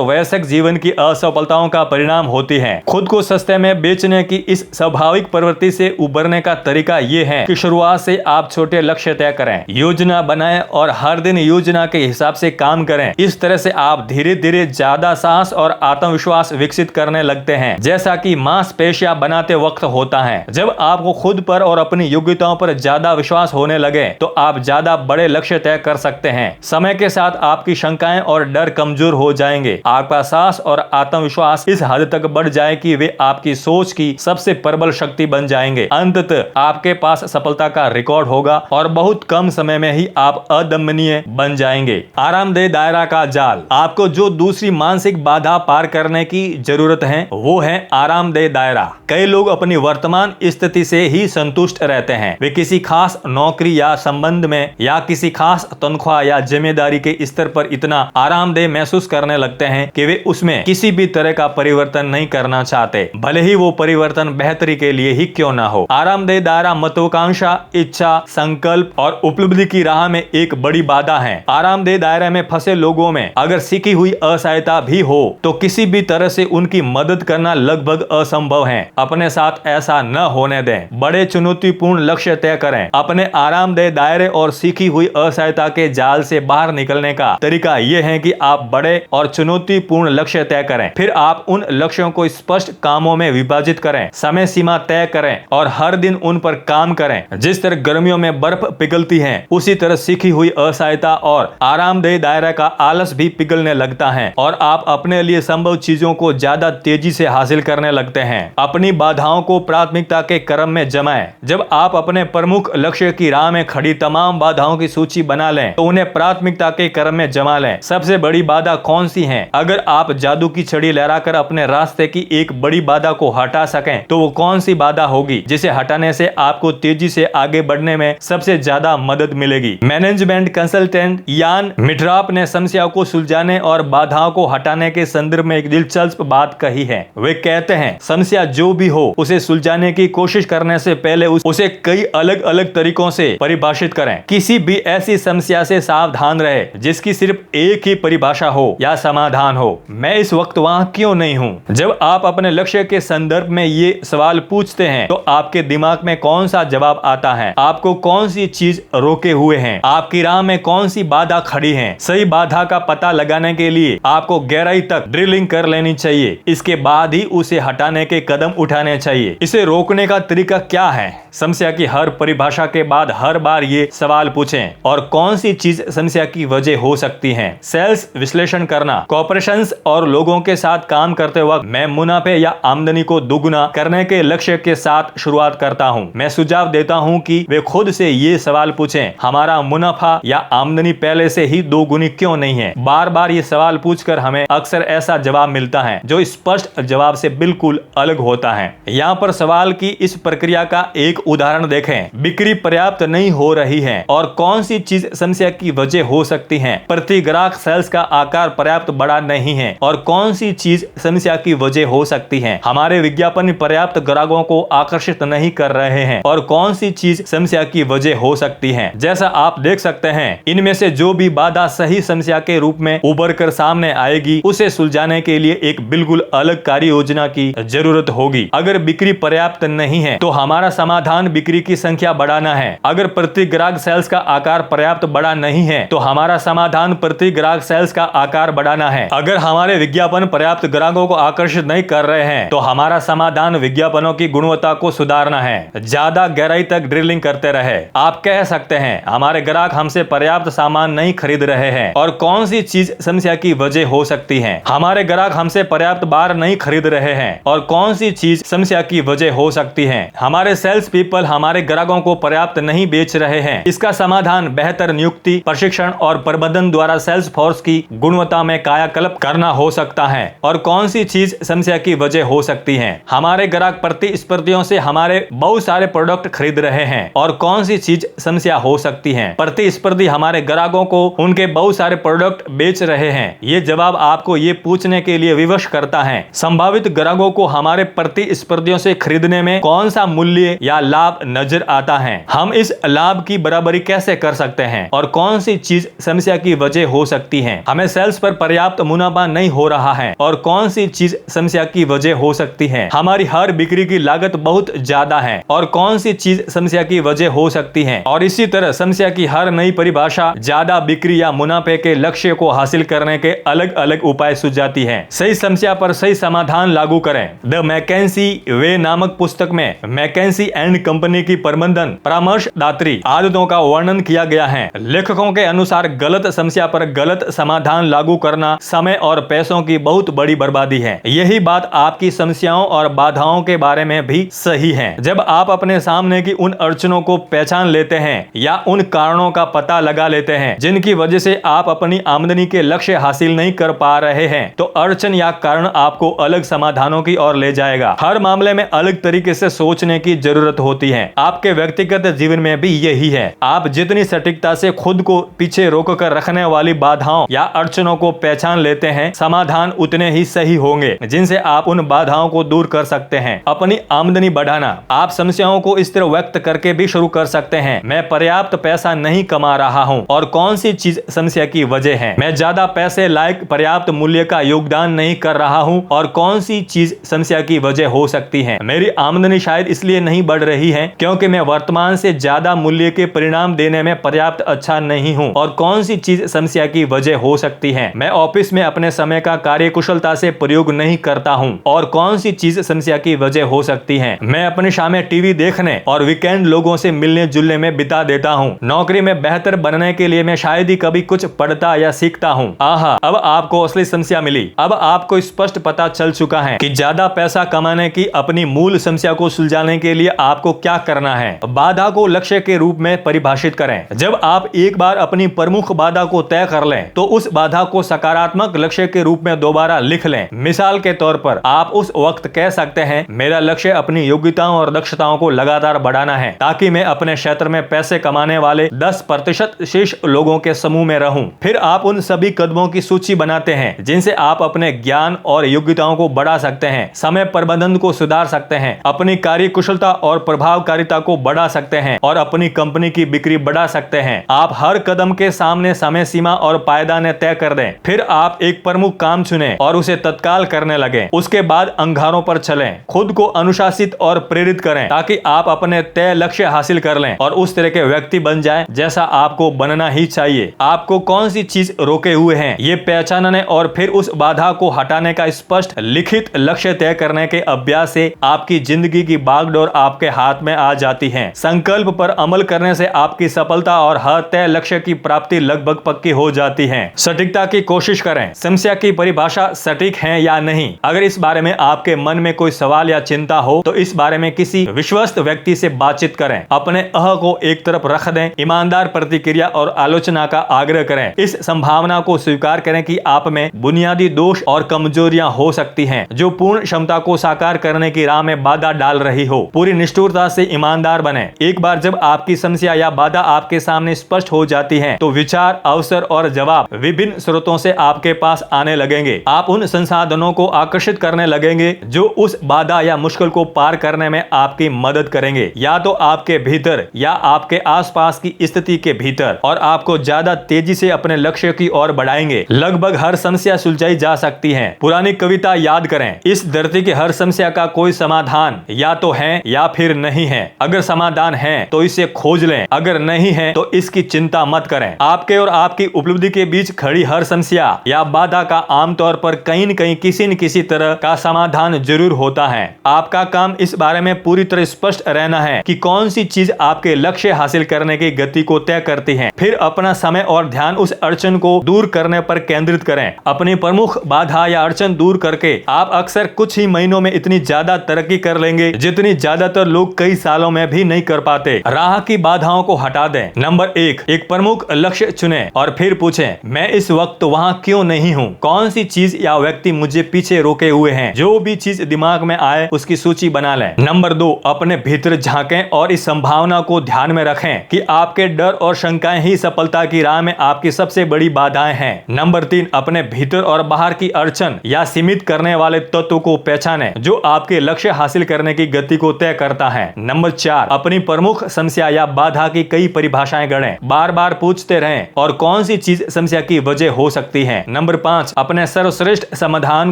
वयस्क जीवन की असफलताओं का परिणाम होती है। खुद को सस्ते में बेचने की इस स्वाभाविक प्रवृत्ति से उबरने का तरीका ये है कि शुरुआत से आप छोटे लक्ष्य तय करें, योजना बनाएं और हर दिन योजना के हिसाब से काम करें। इस तरह से आप धीरे धीरे ज्यादा साहस और आत्मविश्वास विकसित करने लगते हैं, जैसा कि मांसपेशियां बनाते वक्त होता है। जब आपको खुद पर और अपनी योग्यताओं पर ज्यादा विश्वास होने लगे तो आप ज्यादा बड़े लक्ष्य तय कर सकते हैं। समय के साथ आपकी शंकाएं और डर कमजोर हो जाएंगे। आपका साहस और आत्मविश्वास इस हद तक बढ़ जाए कि वे आपकी सोच की सबसे प्रबल शक्ति बन जाएंगे। अंततः आपके पास सफलता का रिकॉर्ड होगा और बहुत कम समय में ही आप अदम्यनीय बन जाएंगे। आरामदेह दायरा का जाल। आपको जो दूसरी मानसिक बाधा पार करने की जरूरत है वो है आरामदेह दायरा। कई लोग अपनी वर्तमान स्थिति से ही संतुष्ट रहते हैं। वे किसी खास नौकरी या संबंध में या किसी खास तनख्वाह या जिम्मेदारी के स्तर पर इतना आरामदेह महसूस करने लगते हैं कि वे उसमें किसी भी तरह का परिवर्तन नहीं करना चाहते, भले ही वो परिवर्तन बेहतरी के लिए ही क्यों ना हो। आरामदेह दायरा महत्वाकांक्षा, इच्छा, संकल्प और उपलब्धि की राह में एक बड़ी बाधा है। आरामदेह दायरे में फंसे लोगों में अगर सीखी हुई असहायता भी हो तो किसी भी तरह से उनकी मदद करना लगभग असंभव है। अपने साथ ऐसा न होने दें। बड़े चुनौतीपूर्ण लक्ष्य तय करें। अपने आरामदेह दायरे और सीखी हुई असहायता के जाल से बाहर निकलने का तरीका यह है कि आप बड़े और चुनौतीपूर्ण लक्ष्य तय करें। फिर आप उन लक्ष्यों को स्पष्ट कामों में विभाजित करें, समय सीमा तय करें और हर दिन उन पर काम करें। जिस तरह गर्मियों में बर्फ पिघलती है, उसी तरह सीखी हुई असहायता और आरामदेह दायरा का आलस भी पिघलने लगता है और आप अपने लिए संभव चीजों को ज्यादा तेजी से हासिल करने लगते हैं। अपनी बाधाओं को प्राथमिकता के क्रम में जमाएं। जब आप अपने प्रमुख लक्ष्य की राह में खड़ी तमाम बाधाओं की सूची बना लें तो उन्हें प्राथमिकता के क्रम में जमा लें। सबसे बड़ी बाधा कौन सी है? अगर आप जादू की छड़ी लहराकर अपने रास्ते की एक बड़ी बाधा को हटा सकें तो वो कौन सी बाधा होगी जिसे हटाने से आपको तेजी से आगे बढ़ने में सबसे ज्यादा मदद मिलेगी? मैनेजमेंट कंसल्टेंट यान मिट्राप ने समस्या को सुलझाने और बाधाओं को हटाने के संदर्भ में एक दिलचस्प बात कही है। वे कहते हैं, समस्या जो भी हो उसे सुलझाने की कोशिश करने से पहले उसे कई अलग अलग तरीकों से परिभाषित करें। किसी भी ऐसी समस्या से सावधान रहे जिसकी सिर्फ एक ही परिभाषा हो या समाधान हो। मैं इस वक्त वहां क्यों नहीं हूं? जब आप अपने लक्ष्य के संदर्भ में ये सवाल पूछते हैं तो आपके दिमाग में कौन सा जवाब आता है? आपको कौन सी चीज रोके हुए हैं? आपकी राह में कौन सी बाधा खड़ी है? सही बाधा का पता लगाने के लिए आपको गहराई तक ड्रिलिंग कर लेनी चाहिए। इसके बाद ही उसे हटाने के कदम उठाने चाहिए। इसे रोकने का तरीका क्या है? समस्या की हर परिभाषा के बाद हर बार ये सवाल पूछें, और कौन सी चीज समस्या की वजह हो सकती है? सेल्स विश्लेषण करना। कॉर्पोरेशंस और लोगों के साथ काम करते वक्त मैं मुनाफे या आमदनी को दोगुना करने के लक्ष्य के साथ शुरुआत करता हूं। मैं सुझाव देता हूं कि वे खुद से ये सवाल पूछें, हमारा मुनाफा या आमदनी पहले से ही दोगुनी क्यों नहीं है? बार बार ये सवाल पूछकर हमें अक्सर ऐसा जवाब मिलता है जो स्पष्ट जवाब से बिल्कुल अलग होता है। यहाँ पर सवाल की इस प्रक्रिया का एक उदाहरण देखें। बिक्री पर्याप्त नहीं हो रही है और कौन सी चीज समस्या की वजह हो सकती है? प्रति ग्राहक सेल्स का आकार पर्याप्त बड़ा नहीं है और कौन सी चीज समस्या की वजह हो सकती है? हमारे विज्ञापन पर्याप्त ग्राहकों को आकर्षित नहीं कर रहे हैं और कौन सी चीज समस्या की वजह हो सकती है? जैसा आप देख सकते हैं, इनमें से जो भी बाधा सही समस्या के रूप में उभर कर सामने आएगी उसे सुलझाने के लिए एक बिल्कुल अलग कार्य योजना की जरूरत होगी। अगर बिक्री पर्याप्त नहीं है तो हमारा समाधान बिक्री की संख्या बढ़ाना है। अगर प्रति ग्राहक सेल्स का आकार पर्याप्त बड़ा नहीं है तो हमारा समाधान प्रति ग्राहक सेल्स का आकार बढ़ाना है। अगर हमारे विज्ञापन पर्याप्त ग्राहकों को आकर्षित नहीं कर रहे हैं तो हमारा समाधान विज्ञापनों की गुणवत्ता को सुधारना है। ज्यादा गहराई तक ड्रिलिंग करते रहे। आप कह सकते हैं, हमारे ग्राहक हमसे पर्याप्त सामान नहीं खरीद रहे हैं और कौन सी चीज समस्या की वजह हो सकती है? हमारे ग्राहक हमसे पर्याप्त बार नहीं खरीद रहे हैं और कौन सी चीज समस्या की वजह हो सकती है? हमारे सेल्स पीपल हमारे ग्राहकों को पर्याप्त नहीं बेच रहे हैं। इसका समाधान बेहतर नियुक्ति, प्रशिक्षण और प्रबंधन द्वारा सेल्स फोर्स की गुणवत्ता में कायाकल्प करना हो सकता है। और कौन सी चीज समस्या की वजह हो सकती है? हमारे ग्राहक प्रतिस्पर्धियों से हमारे बहुत सारे प्रोडक्ट खरीद रहे हैं। और कौन सी चीज समस्या हो सकती है? प्रतिस्पर्धी हमारे ग्राहकों को उनके बहुत सारे प्रोडक्ट बेच रहे हैं। ये जवाब आपको ये पूछने के लिए विवश करता है संभावित ग्राहकों को हमारे प्रतिस्पर्धियों से खरीदने में कौन सा मूल्य या लाभ नजर आता है। हम इस लाभ की बराबरी कैसे कर सकते हैं और कौन सी चीज समस्या की वजह हो सकती है? हमें सेल्स पर पर्याप्त मुनाफा नहीं हो रहा है और कौन सी चीज समस्या की वजह हो सकती है? हमारी हर बिक्री की लागत बहुत ज्यादा है और कौन सी चीज समस्या की वजह हो सकती है? और इसी तरह समस्या की हर नई परिभाषा ज्यादा बिक्री या मुनाफे के लक्ष्य को हासिल करने के अलग अलग उपाय सुझाती है। सही समस्या पर सही समाधान लागू करें। द मैकेंसी वे नामक पुस्तक में मैकेंसी एंड कंपनी की प्रबंधन परामर्शदात्री आदतों का वर्णन किया गया है। लेखकों के अनुसार गलत समस्या पर गलत समाधान लागू करना समय और पैसों की बहुत बड़ी बर्बादी है। यही बात आपकी समस्याओं और बाधाओं के बारे में भी सही है। जब आप अपने सामने की उन अड़चनों को पहचान लेते हैं या उन कारणों का पता लगा लेते हैं जिनकी वजह से आप अपनी आमदनी के लक्ष्य हासिल नहीं कर पा रहे हैं, तो अड़चन या कारण आपको अलग समाधानों की ओर ले जाएगा। हर मामले में अलग तरीके से सोचने की जरूरत होती है। आपके व्यक्तिगत जीवन में भी यही है। आप जितनी सटीकता से खुद को पीछे रोककर रखने वाली बाधाओं या अड़चनों को पहचान लेते हैं, समाधान उतने ही सही होंगे जिनसे आप उन बाधाओं को दूर कर सकते हैं। अपनी आमदनी बढ़ाना। आप समस्याओं को इस तरह व्यक्त करके भी शुरू कर सकते हैं, मैं पर्याप्त पैसा नहीं कमा रहा हूं और कौन सी चीज समस्या की वजह है? मैं ज्यादा पैसे लायक पर्याप्त मूल्य का योगदान नहीं कर रहा हूं और कौन सी चीज समस्या की वजह हो सकती है? मेरी आमदनी शायद इसलिए नहीं बढ़ रही है क्योंकि मैं वर्तमान से ज्यादा मूल्य के परिणाम देने में पर्याप्त अच्छा नहीं हूं और कौन सी चीज समस्या की वजह हो सकती है? मैं ऑफिस में अपने समय का कार्यकुशलता से प्रयोग नहीं करता हूं और कौन सी चीज समस्या की वजह हो सकती है? मैं अपनी शामें टीवी देखने और वीकेंड लोगों से मिलने जुलने में बिता देता हूं। नौकरी में बेहतर बनने के लिए मैं शायद ही कभी कुछ पढ़ता या सीखता हूं। आहा, अब आपको असली समस्या मिली। अब आपको स्पष्ट पता चल चुका है कि ज्यादा पैसा कमाने की अपनी मूल समस्या को सुलझाने के लिए आपको क्या करना है। बाधा को लक्ष्य के रूप में परिभाषित करें। जब आप एक बार अपनी प्रमुख बाधा को तय कर लें तो उस बाधा को सकारात्मक लक्ष्य के रूप में दोबारा लिख लें। मिसाल के तौर पर आप उस वक्त कह सकते हैं, मेरा लक्ष्य अपनी योग्यताओं और दक्षताओं को लगातार बढ़ाना है ताकि मैं अपने क्षेत्र में पैसे कमाने वाले 10% शीर्ष लोगों के समूह में रहूं। फिर आप उन सभी कदमों की सूची बनाते हैं जिनसे आप अपने ज्ञान और योग्यताओं को बढ़ा सकते हैं, समय प्रबंधन को सुधार सकते हैं, अपनी कार्यकुशलता और प्रभावकारिता को बढ़ा सकते हैं और अपनी कंपनी की बिक्री बढ़ा सकते हैं। आप हर कदम के सामने समय सीमा और पायदान तय कर दें। फिर आप एक प्रमुख काम चुनें और उसे तत्काल करने लगें। उसके बाद अंगारों पर चलें। खुद को अनुशासित और प्रेरित करें ताकि आप अपने तय लक्ष्य हासिल कर लें और उस तरह के व्यक्ति बन जाएं जैसा आपको बनना ही चाहिए। आपको कौन सी चीज रोके हुए हैं ये पहचानने और फिर उस बाधा को हटाने का स्पष्ट लिखित लक्ष्य तय करने के अभ्यास से आपकी जिंदगी की बागडोर आपके हाथ में आ जाती है। संकल्प पर अमल करने से आपकी सफलता और हर तय लक्ष्य की प्राप्ति लगभग पक्की हो जाती है। सटीकता की कोशिश करें। समस्या की परिभाषा सटीक है या नहीं? अगर इस बारे में आपके मन में कोई सवाल या चिंता हो तो इस बारे में किसी विश्वस्त व्यक्ति से बातचीत करें। अपने अह को एक तरफ रख दें। ईमानदार प्रतिक्रिया और आलोचना का आग्रह करें। इस संभावना को स्वीकार करें कि आप में बुनियादी दोष और कमजोरियां हो सकती हैं जो पूर्ण क्षमता को साकार करने की राह में बाधा डाल रही हो। पूरी निष्ठुरता से ईमानदार बने। एक बार जब आपकी समस्या या बाधा आपके सामने स्पष्ट हो जाती है तो विचार, अवसर और जवाब विभिन्न स्रोतों से आपके पास आने लगेंगे। आप उन संसाधनों को आकर्षित करने लगेंगे जो उस बाधा या मुश्किल को पार करने में आपकी मदद करेंगे, या तो आपके भीतर या आपके आसपास की स्थिति के भीतर, और आपको ज्यादा तेजी से अपने लक्ष्य की ओर बढ़ाएंगे। लगभग हर समस्या सुलझाई जा सकती है। पुरानी कविता याद करें, इस धरती की हर समस्या का कोई समाधान या तो है या फिर नहीं है। अगर समाधान है तो इसे खोज लें, अगर नहीं है तो इसकी चिंता मत करें। आपके और आपकी उपलब्धि के बीच खड़ी हर समस्या या बाधा का आमतौर पर कहीं न कहीं किसी न किसी तरह का समाधान जरूर होता है। आपका काम इस बारे में पूरी तरह स्पष्ट रहना है कि कौन सी चीज आपके लक्ष्य हासिल करने की गति को तय करती है। फिर अपना समय और ध्यान उस अड़चन को दूर करने पर केंद्रित करें। अपनी प्रमुख बाधा या अड़चन दूर करके आप अक्सर कुछ ही महीनों में इतनी ज्यादा तरक्की कर लेंगे जितनी ज्यादातर लोग लोग कई सालों में भी नहीं कर पाते। राह की बाधाओं को हटा दें। नंबर 1, एक प्रमुख लक्ष्य चुनें और फिर पूछें, मैं इस वक्त वहां क्यों नहीं हूं? कौन सी चीज या व्यक्ति मुझे पीछे रोके हुए हैं? जो भी चीज दिमाग में आए उसकी सूची बना लें। नंबर 2, अपने भीतर झांकें और इस संभावना को ध्यान में रखें कि आपके डर और शंकाएं ही सफलता की राह में आपकी सबसे बड़ी बाधाएं हैं। नंबर 3, अपने भीतर और बाहर की अड़चन या सीमित करने वाले तत्वों को पहचानें जो आपके लक्ष्य हासिल करने की गति को तय करता है। नंबर 4, अपनी प्रमुख समस्या या बाधा की कई परिभाषाएं गढ़ें। बार बार पूछते रहें और कौन सी चीज समस्या की वजह हो सकती है। नंबर 5, अपने सर्वश्रेष्ठ समाधान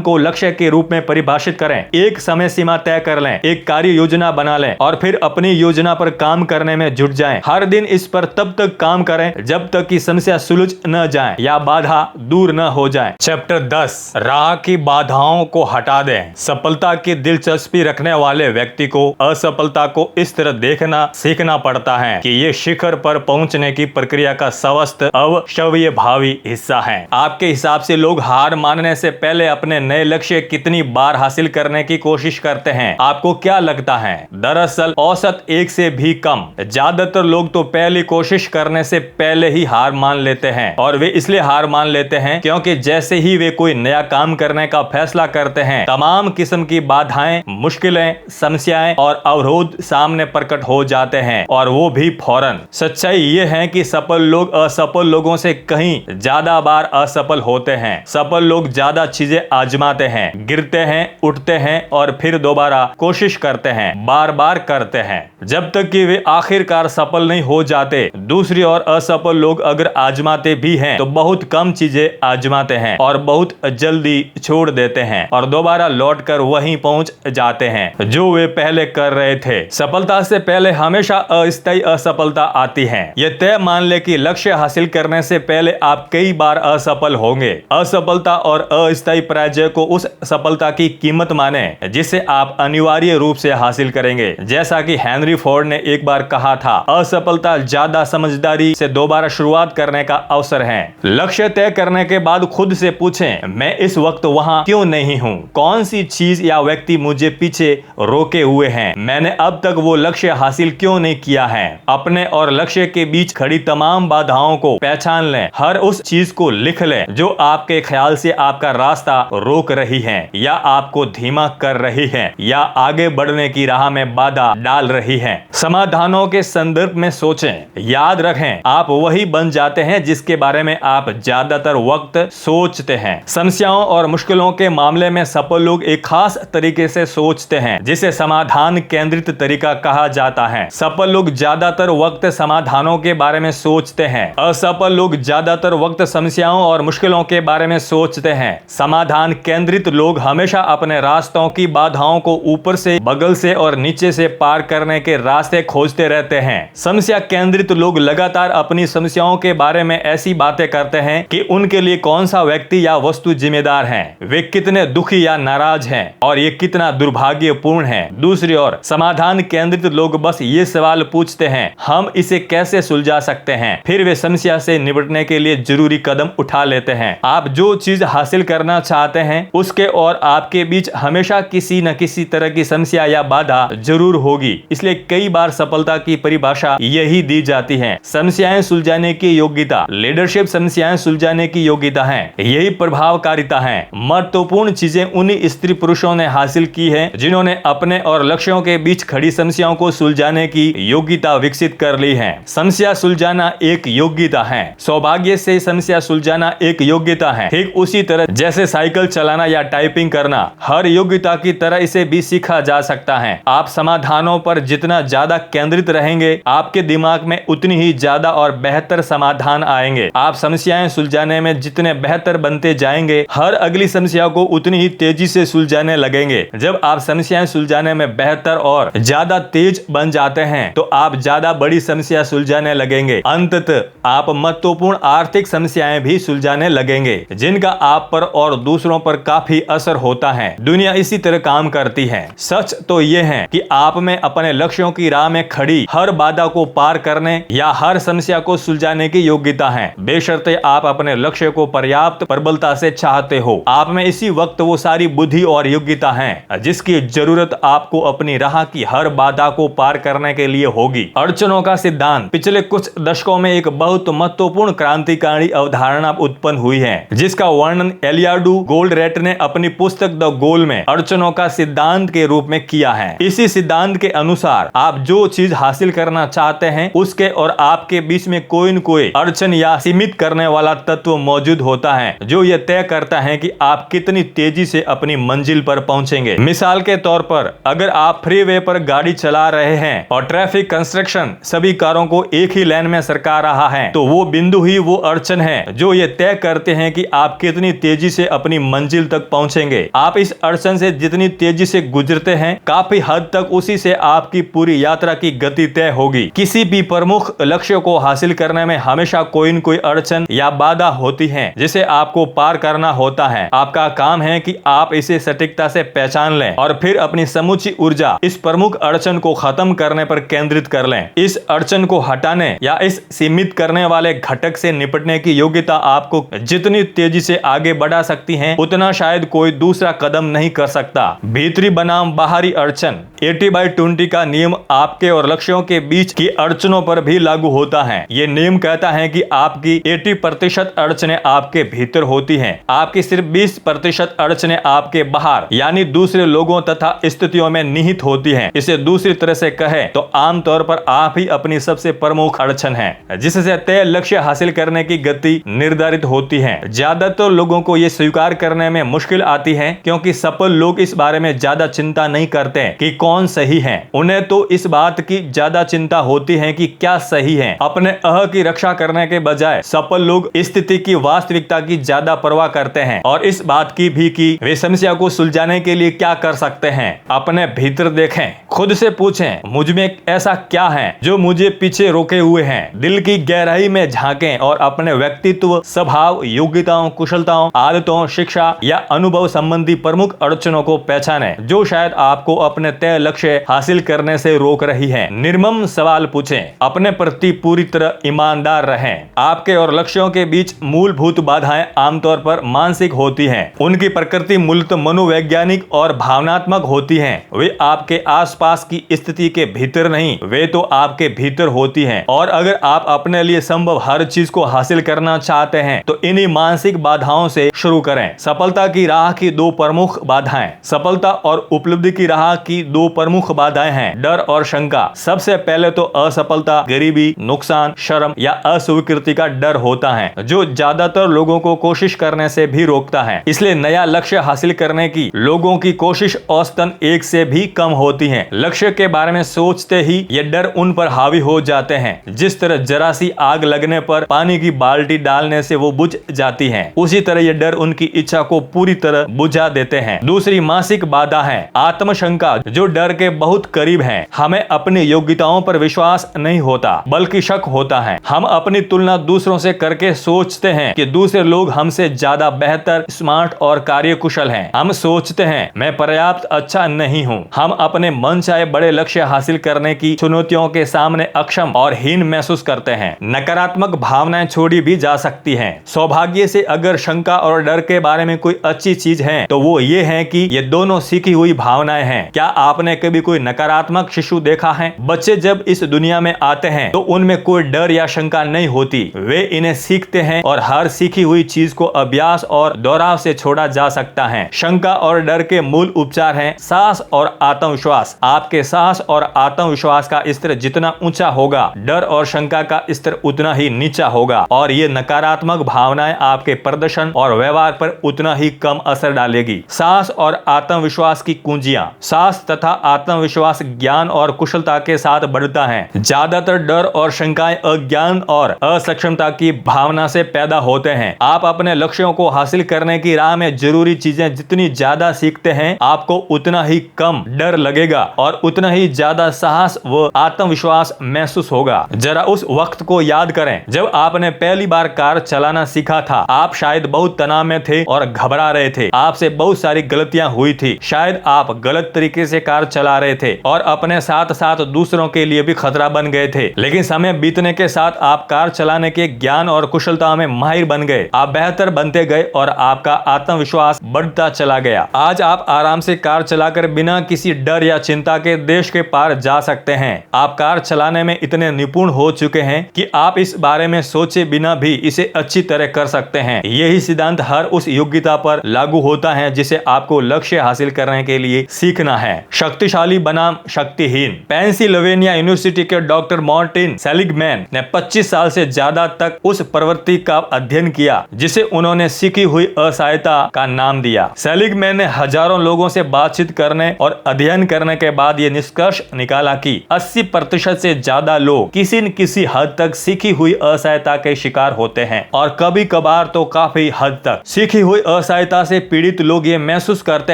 को लक्ष्य के रूप में परिभाषित करें। एक समय सीमा तय कर लें, एक कार्य योजना बना लें और फिर अपनी योजना पर काम करने में जुट जाएं। हर दिन इस पर तब तक काम करें जब तक कि समस्या सुलझ न जाए या बाधा दूर न हो जाए। चैप्टर 10, राह की बाधाओं को हटा दें। सफलता की दिलचस्पी रखने वाले व्यक्ति को असफलता को इस तरह देखना सीखना पड़ता है कि ये शिखर पर पहुंचने की प्रक्रिया का स्वस्थ अवश्यभावी हिस्सा है। आपके हिसाब से लोग हार मानने से पहले अपने नए लक्ष्य कितनी बार हासिल करने की कोशिश करते हैं? आपको क्या लगता है? दरअसल औसत 1 से भी कम। ज्यादातर लोग तो पहली कोशिश करने से पहले ही हार मान लेते हैं और वे इसलिए हार मान लेते हैं क्योंकि जैसे ही वे कोई नया काम करने का फैसला करते हैं, तमाम किस्म की बाधाएं, मुश्किलें, समस्याएं और अवरोध सामने प्रकट हो जाते हैं और वो भी फौरन। सच्चाई ये है कि सफल लोग असफल लोगों से कहीं ज्यादा बार असफल होते हैं। सफल लोग ज्यादा चीजें आजमाते हैं, गिरते हैं, उठते हैं और फिर दोबारा कोशिश करते हैं, बार बार करते हैं, जब तक कि वे आखिरकार सफल नहीं हो जाते। दूसरी ओर असफल लोग अगर आजमाते भी हैं तो बहुत कम चीजें आजमाते हैं और बहुत जल्दी छोड़ देते हैं और दोबारा लौटकर वहीं पहुंच जाते हैं जो वे पहले कर रहे थे। सफलता से पहले हमेशा अस्थायी असफलता आती है। यह तय मान ले कि लक्ष्य हासिल करने से पहले आप कई बार असफल होंगे। असफलता और अस्थायी पराजय को उस सफलता की कीमत माने जिसे आप अनिवार्य रूप से हासिल करेंगे। जैसा कि हेनरी फोर्ड ने एक बार कहा था, असफलता ज्यादा समझदारी से दोबारा शुरुआत करने का अवसर है। लक्ष्य तय करने के बाद खुद से पूछें, मैं इस वक्त वहां क्यों नहीं हूं? कौन सी चीज या व्यक्ति मुझे पीछे रोके हुए हैं? मैंने अब तक वो लक्ष्य हासिल क्यों नहीं किया है? अपने और लक्ष्य के बीच खड़ी तमाम बाधाओं को पहचान लें। हर उस चीज को लिख लें जो आपके ख्याल से आपका रास्ता रोक रही है या आपको धीमा कर रही है या आगे बढ़ने की राह में बाधा डाल रही है। समाधानों के संदर्भ में सोचें। याद रखें, आप वही बन जाते हैं जिसके बारे में आप ज्यादातर वक्त सोचते हैं। समस्याओं और मुश्किलों के मामले में सफल लोग एक खास तरीके से सोचते हैं जिसे समाधान केंद्रित तरीका कहा जाता है। सफल लोग ज्यादातर वक्त समाधानों के बारे में सोचते हैं। असफल लोग ज्यादातर वक्त समस्याओं और मुश्किलों के बारे में सोचते हैं। समाधान केंद्रित लोग हमेशा अपने रास्तों की बाधाओं को ऊपर से, बगल से और नीचे से पार करने के रास्ते खोजते रहते हैं। समस्या केंद्रित लोग लगातार अपनी समस्याओं के बारे में ऐसी बातें करते हैं कि उनके लिए कौन सा व्यक्ति या वस्तु जिम्मेदार है, वे कितने दुखी या नाराज हैं और ये कितना दुर्भाग्यपूर्ण है। दूसरी ओर समाधान केंद्रित लोग बस ये सवाल पूछते हैं, हम इसे कैसे सुलझा सकते हैं? फिर वे समस्या से निपटने के लिए जरूरी कदम उठा लेते हैं। आप जो चीज हासिल करना चाहते हैं उसके और आपके बीच हमेशा किसी न किसी तरह की समस्या या बाधा जरूर होगी। इसलिए कई बार सफलता की परिभाषा यही दी जाती है, समस्याएं सुलझाने की योग्यता। लीडरशिप समस्याएं सुलझाने की योग्यता है, यही प्रभावकारिता है। महत्वपूर्ण चीजें उन्हीं स्त्री पुरुषों ने हासिल की है जिन्होंने अपने और लक्ष्यों के बीच खड़ी समस्याओं को सुलझाने की योग्यता विकसित कर ली है। समस्या सुलझाना एक योग्यता है, सौभाग्य से समस्या सुलझाना एक योग्यता है। ठीक उसी तरह जैसे साइकिल चलाना या टाइपिंग करना हर योग्यता की तरह इसे भी सीखा जा सकता है। आप समाधानों पर जितना ज्यादा केंद्रित रहेंगे, आपके दिमाग में उतनी ही ज्यादा और बेहतर समाधान आएंगे। आप समस्याएं सुलझाने में जितने बेहतर बनते जाएंगे, हर अगली समस्या को उतनी ही तेजी से सुलझाने लगेंगे। जब आप समस्याएं सुलझाने में बेहतर और ज्यादा तेज बन जाते हैं तो आप ज्यादा बड़ी समस्या सुलझाने लगेंगे। अंततः आप महत्वपूर्ण आर्थिक समस्याएं भी सुलझाने लगेंगे जिनका आप पर और दूसरों पर काफी असर होता है। दुनिया इसी तरह काम करती है। सच तो यह है कि आप में अपने लक्ष्यों की राह में खड़ी हर बाधा को पार करने या हर समस्या को सुलझाने की योग्यता है, बेशर्ते आप अपने लक्ष्य को पर्याप्त प्रबलता से चाहते हो। आप में इसी वक्त वो सारी बुद्धि और योग्यता है जिसकी जरूरत आपको अपनी राह की हर बाधा को पार करने के लिए होगी। अड़चनों का सिद्धांत पिछले कुछ दशकों में एक बहुत महत्वपूर्ण क्रांतिकारी अवधारणा उत्पन्न हुई है, जिसका वर्णन एलियाडू गोल्डरेट ने अपनी पुस्तक द गोल में अड़चनों का सिद्धांत के रूप में किया है। इसी सिद्धांत के अनुसार आप जो चीज हासिल करना चाहते हैं उसके और आपके बीच में कोई न कोई अड़चन या सीमित करने वाला तत्व मौजूद होता है, जो यह तय करता है कि आप कितनी तेजी से अपनी मंजिल पर पहुंचेंगे। मिसाल के तौर पर, अगर आप फ्रीवे पर गाड़ी चला रहे हैं और ट्रैफिक कंस्ट्रक्शन सभी कारों को एक ही लेन में सरका रहा है, तो वो बिंदु ही वो अड़चन है जो ये तय करते हैं कि आप कितनी तेजी से अपनी मंजिल तक पहुंचेंगे। आप इस अड़चन से जितनी तेजी से गुजरते हैं, काफी हद तक उसी से आपकी पूरी यात्रा की गति तय होगी। किसी भी प्रमुख लक्ष्य को हासिल करने में हमेशा कोई न कोई अड़चन या बाधा होती है जिसे आपको पार करना होता है। आपका काम है कि आप इसे सटीकता से पहचान लें और फिर अपनी समूची ऊर्जा इस प्रमुख अड़चन को खत्म करने पर केंद्रित कर लें। इस अड़चन को हटाने या इस सीमित करने वाले घटक से निपटने की योग्यता आपको जितनी तेजी से आगे बढ़ा सकती है, उतना शायद कोई दूसरा कदम नहीं कर सकता। भीतरी बनाम बाहरी अड़चन 80/20 का नियम आपके और लक्ष्यों के बीच की अड़चनों पर भी लागू होता है। ये नियम कहता है कि आपकी 80% अड़चनें आपके भीतर होती हैं, आपकी सिर्फ 20% अड़चनें आपके बाहर यानी दूसरे लोगों तथा स्थितियों में निहित होती हैं। इसे दूसरी तरह से कहे तो आमतौर पर आप ही अपनी सबसे प्रमुख अड़चन हैं, जिससे तय लक्ष्य हासिल करने की गति निर्धारित होती है। ज्यादातर लोगों को यह स्वीकार करने में मुश्किल आती है क्योंकि सफल लोग इस बारे में ज्यादा चिंता नहीं करते कि कौन सही है। उन्हें तो इस बात की ज्यादा चिंता होती है कि क्या सही है। अपने अह की रक्षा करने के बजाय सफल लोग स्थिति की वास्तविकता की ज्यादा परवाह करते हैं और इस बात की भी कि वे समस्या को सुलझाने के लिए क्या कर सकते हैं। अपने भीतर देखें, खुद से पूछें, मुझ में ऐसा क्या है जो मुझे पीछे रोके हुए है। दिल की गहराई में झांकें और अपने व्यक्तित्व, स्वभाव, योग्यताओं, कुशलताओं, आदतों, शिक्षा या अनुभव संबंधी प्रमुख अड़चनों को पहचानें जो शायद आपको अपने तय लक्ष्य हासिल करने से रोक रही है। निर्मम सवाल पूछें, अपने प्रति पूरी तरह ईमानदार रहें। आपके और लक्ष्यों के बीच मूलभूत बाधाएं आमतौर पर मानसिक होती हैं। उनकी प्रकृति मूलतः मनोवैज्ञानिक और भावनात्मक होती है। वे आपके आसपास की स्थिति के भीतर नहीं, वे तो आपके भीतर होती हैं। और अगर आप अपने लिए संभव हर चीज को हासिल करना चाहते हैं तो इन्हीं मानसिक बाधाओं से शुरू करें। सफलता की राह की दो प्रमुख बाधाएं, सफलता और उपलब्धि की राह की दो प्रमुख बाधाएं हैं, डर और शंका। सबसे पहले तो असफलता, गरीबी, नुकसान, शर्म या अस्वीकृति का डर होता है जो ज्यादातर लोगों को कोशिश करने से भी रोकता है। इसलिए नया लक्ष्य हासिल करने की लोगों की कोशिश औसतन 1 से भी कम होती है। लक्ष्य के बारे में सोचते ही ये डर उन पर हावी हो जाते हैं। जिस तरह जरा सी आग लगने पर पानी की बाल्टी डालने से वो बुझ जाती है, उसी तरह ये डर उनकी इच्छा को पूरी तरह बुझा देते हैं। दूसरी मानसिक बाधा है आत्मशंका, जो डर के बहुत करीब है। हमें अपनी योग्यताओं पर विश्वास नहीं होता बल्कि शक होता है। हम अपनी तुलना दूसरों से करके सोचते हैं कि दूसरे लोग हमसे ज्यादा बेहतर, स्मार्ट और कार्यकुशल हैं। हम सोचते हैं मैं पर्याप्त अच्छा नहीं हूँ। हम अपने मन चाहे बड़े लक्ष्य हासिल करने की चुनौतियों के सामने अक्षम और हीन महसूस करते हैं। नकारात्मक भावनाएं छोड़ी भी जा सकती हैं। सौभाग्य से अगर शंका और डर के बारे में कोई अच्छी चीज है तो वो ये है कि ये दोनों सीखी हुई भावनाएं हैं। क्या आपने कभी कोई नकारात्मक शिशु देखा है? बच्चे जब इस दुनिया में आते हैं तो उनमें कोई डर या शंका नहीं होती। वे इन्हें सीखते हैं और हर सीखी हुई चीज को अभ्यास और दोहराव से छोड़ा जा सकता है। शंका और डर के मूल उपचार हैं साहस और आत्मविश्वास। आपके साहस और आत्मविश्वास का स्तर जितना ऊंचा होगा, डर और शंका का स्तर उतना ही नीचा होगा और ये नकारात्मक भावनाएं आपके प्रदर्शन और व्यवहार पर उतना ही कम असर डालेगी। साहस और आत्मविश्वास की कुंजियां। साहस तथा आत्मविश्वास ज्ञान और कुशलता के साथ बढ़ता है। ज्यादातर डर और शंकाएं अज्ञान और असक्षमता की भावना से पैदा होते हैं। आप अपने लक्ष्यों को हासिल करने की राह में जरूरी चीजें जितनी ज्यादा सीखते हैं, आपको उतना ही कम डर लगेगा और उतना ही ज्यादा साहस व आत्मविश्वास महसूस होगा। जरा उस वक्त को याद करें जब आपने पहली बार कार चलाना सीखा था। आप शायद बहुत तनाव में थे और घबरा रहे थे। आपसे बहुत सारी गलतियां हुई थी। शायद आप गलत तरीके से कार चला रहे थे और अपने साथ साथ दूसरों के लिए भी खतरा बन गए थे। लेकिन समय बीतने के साथ आप कार चलाने के ज्ञान और कुशलता में माहिर बन गए। आप बेहतर बनते गए और आपका आत्मविश्वास बढ़ता चला गया। आज आप आराम से कार चलाकर बिना किसी डर या चिंता क्षमता के देश के पार जा सकते हैं। आप कार चलाने में इतने निपुण हो चुके हैं कि आप इस बारे में सोचे बिना भी इसे अच्छी तरह कर सकते हैं। यही सिद्धांत हर उस योग्यता पर लागू होता है जिसे आपको लक्ष्य हासिल करने के लिए सीखना है। शक्तिशाली बनाम शक्तिहीन। पेंसिल्वेनिया यूनिवर्सिटी के डॉक्टर मार्टिन सेलिगमैन ने 25 साल से ज्यादा तक उस प्रवृत्ति का अध्ययन किया जिसे उन्होंने सीखी हुई असहायता का नाम दिया। सेलिगमैन ने हजारों लोगों से बातचीत करने और अध्ययन करने के बाद यह निष्कर्ष निकाला कि 80% से ज्यादा लोग किसी न किसी हद तक सीखी हुई असहायता के शिकार होते हैं और कभी कभार तो काफी हद तक। सीखी हुई असहायता से पीड़ित लोग ये महसूस करते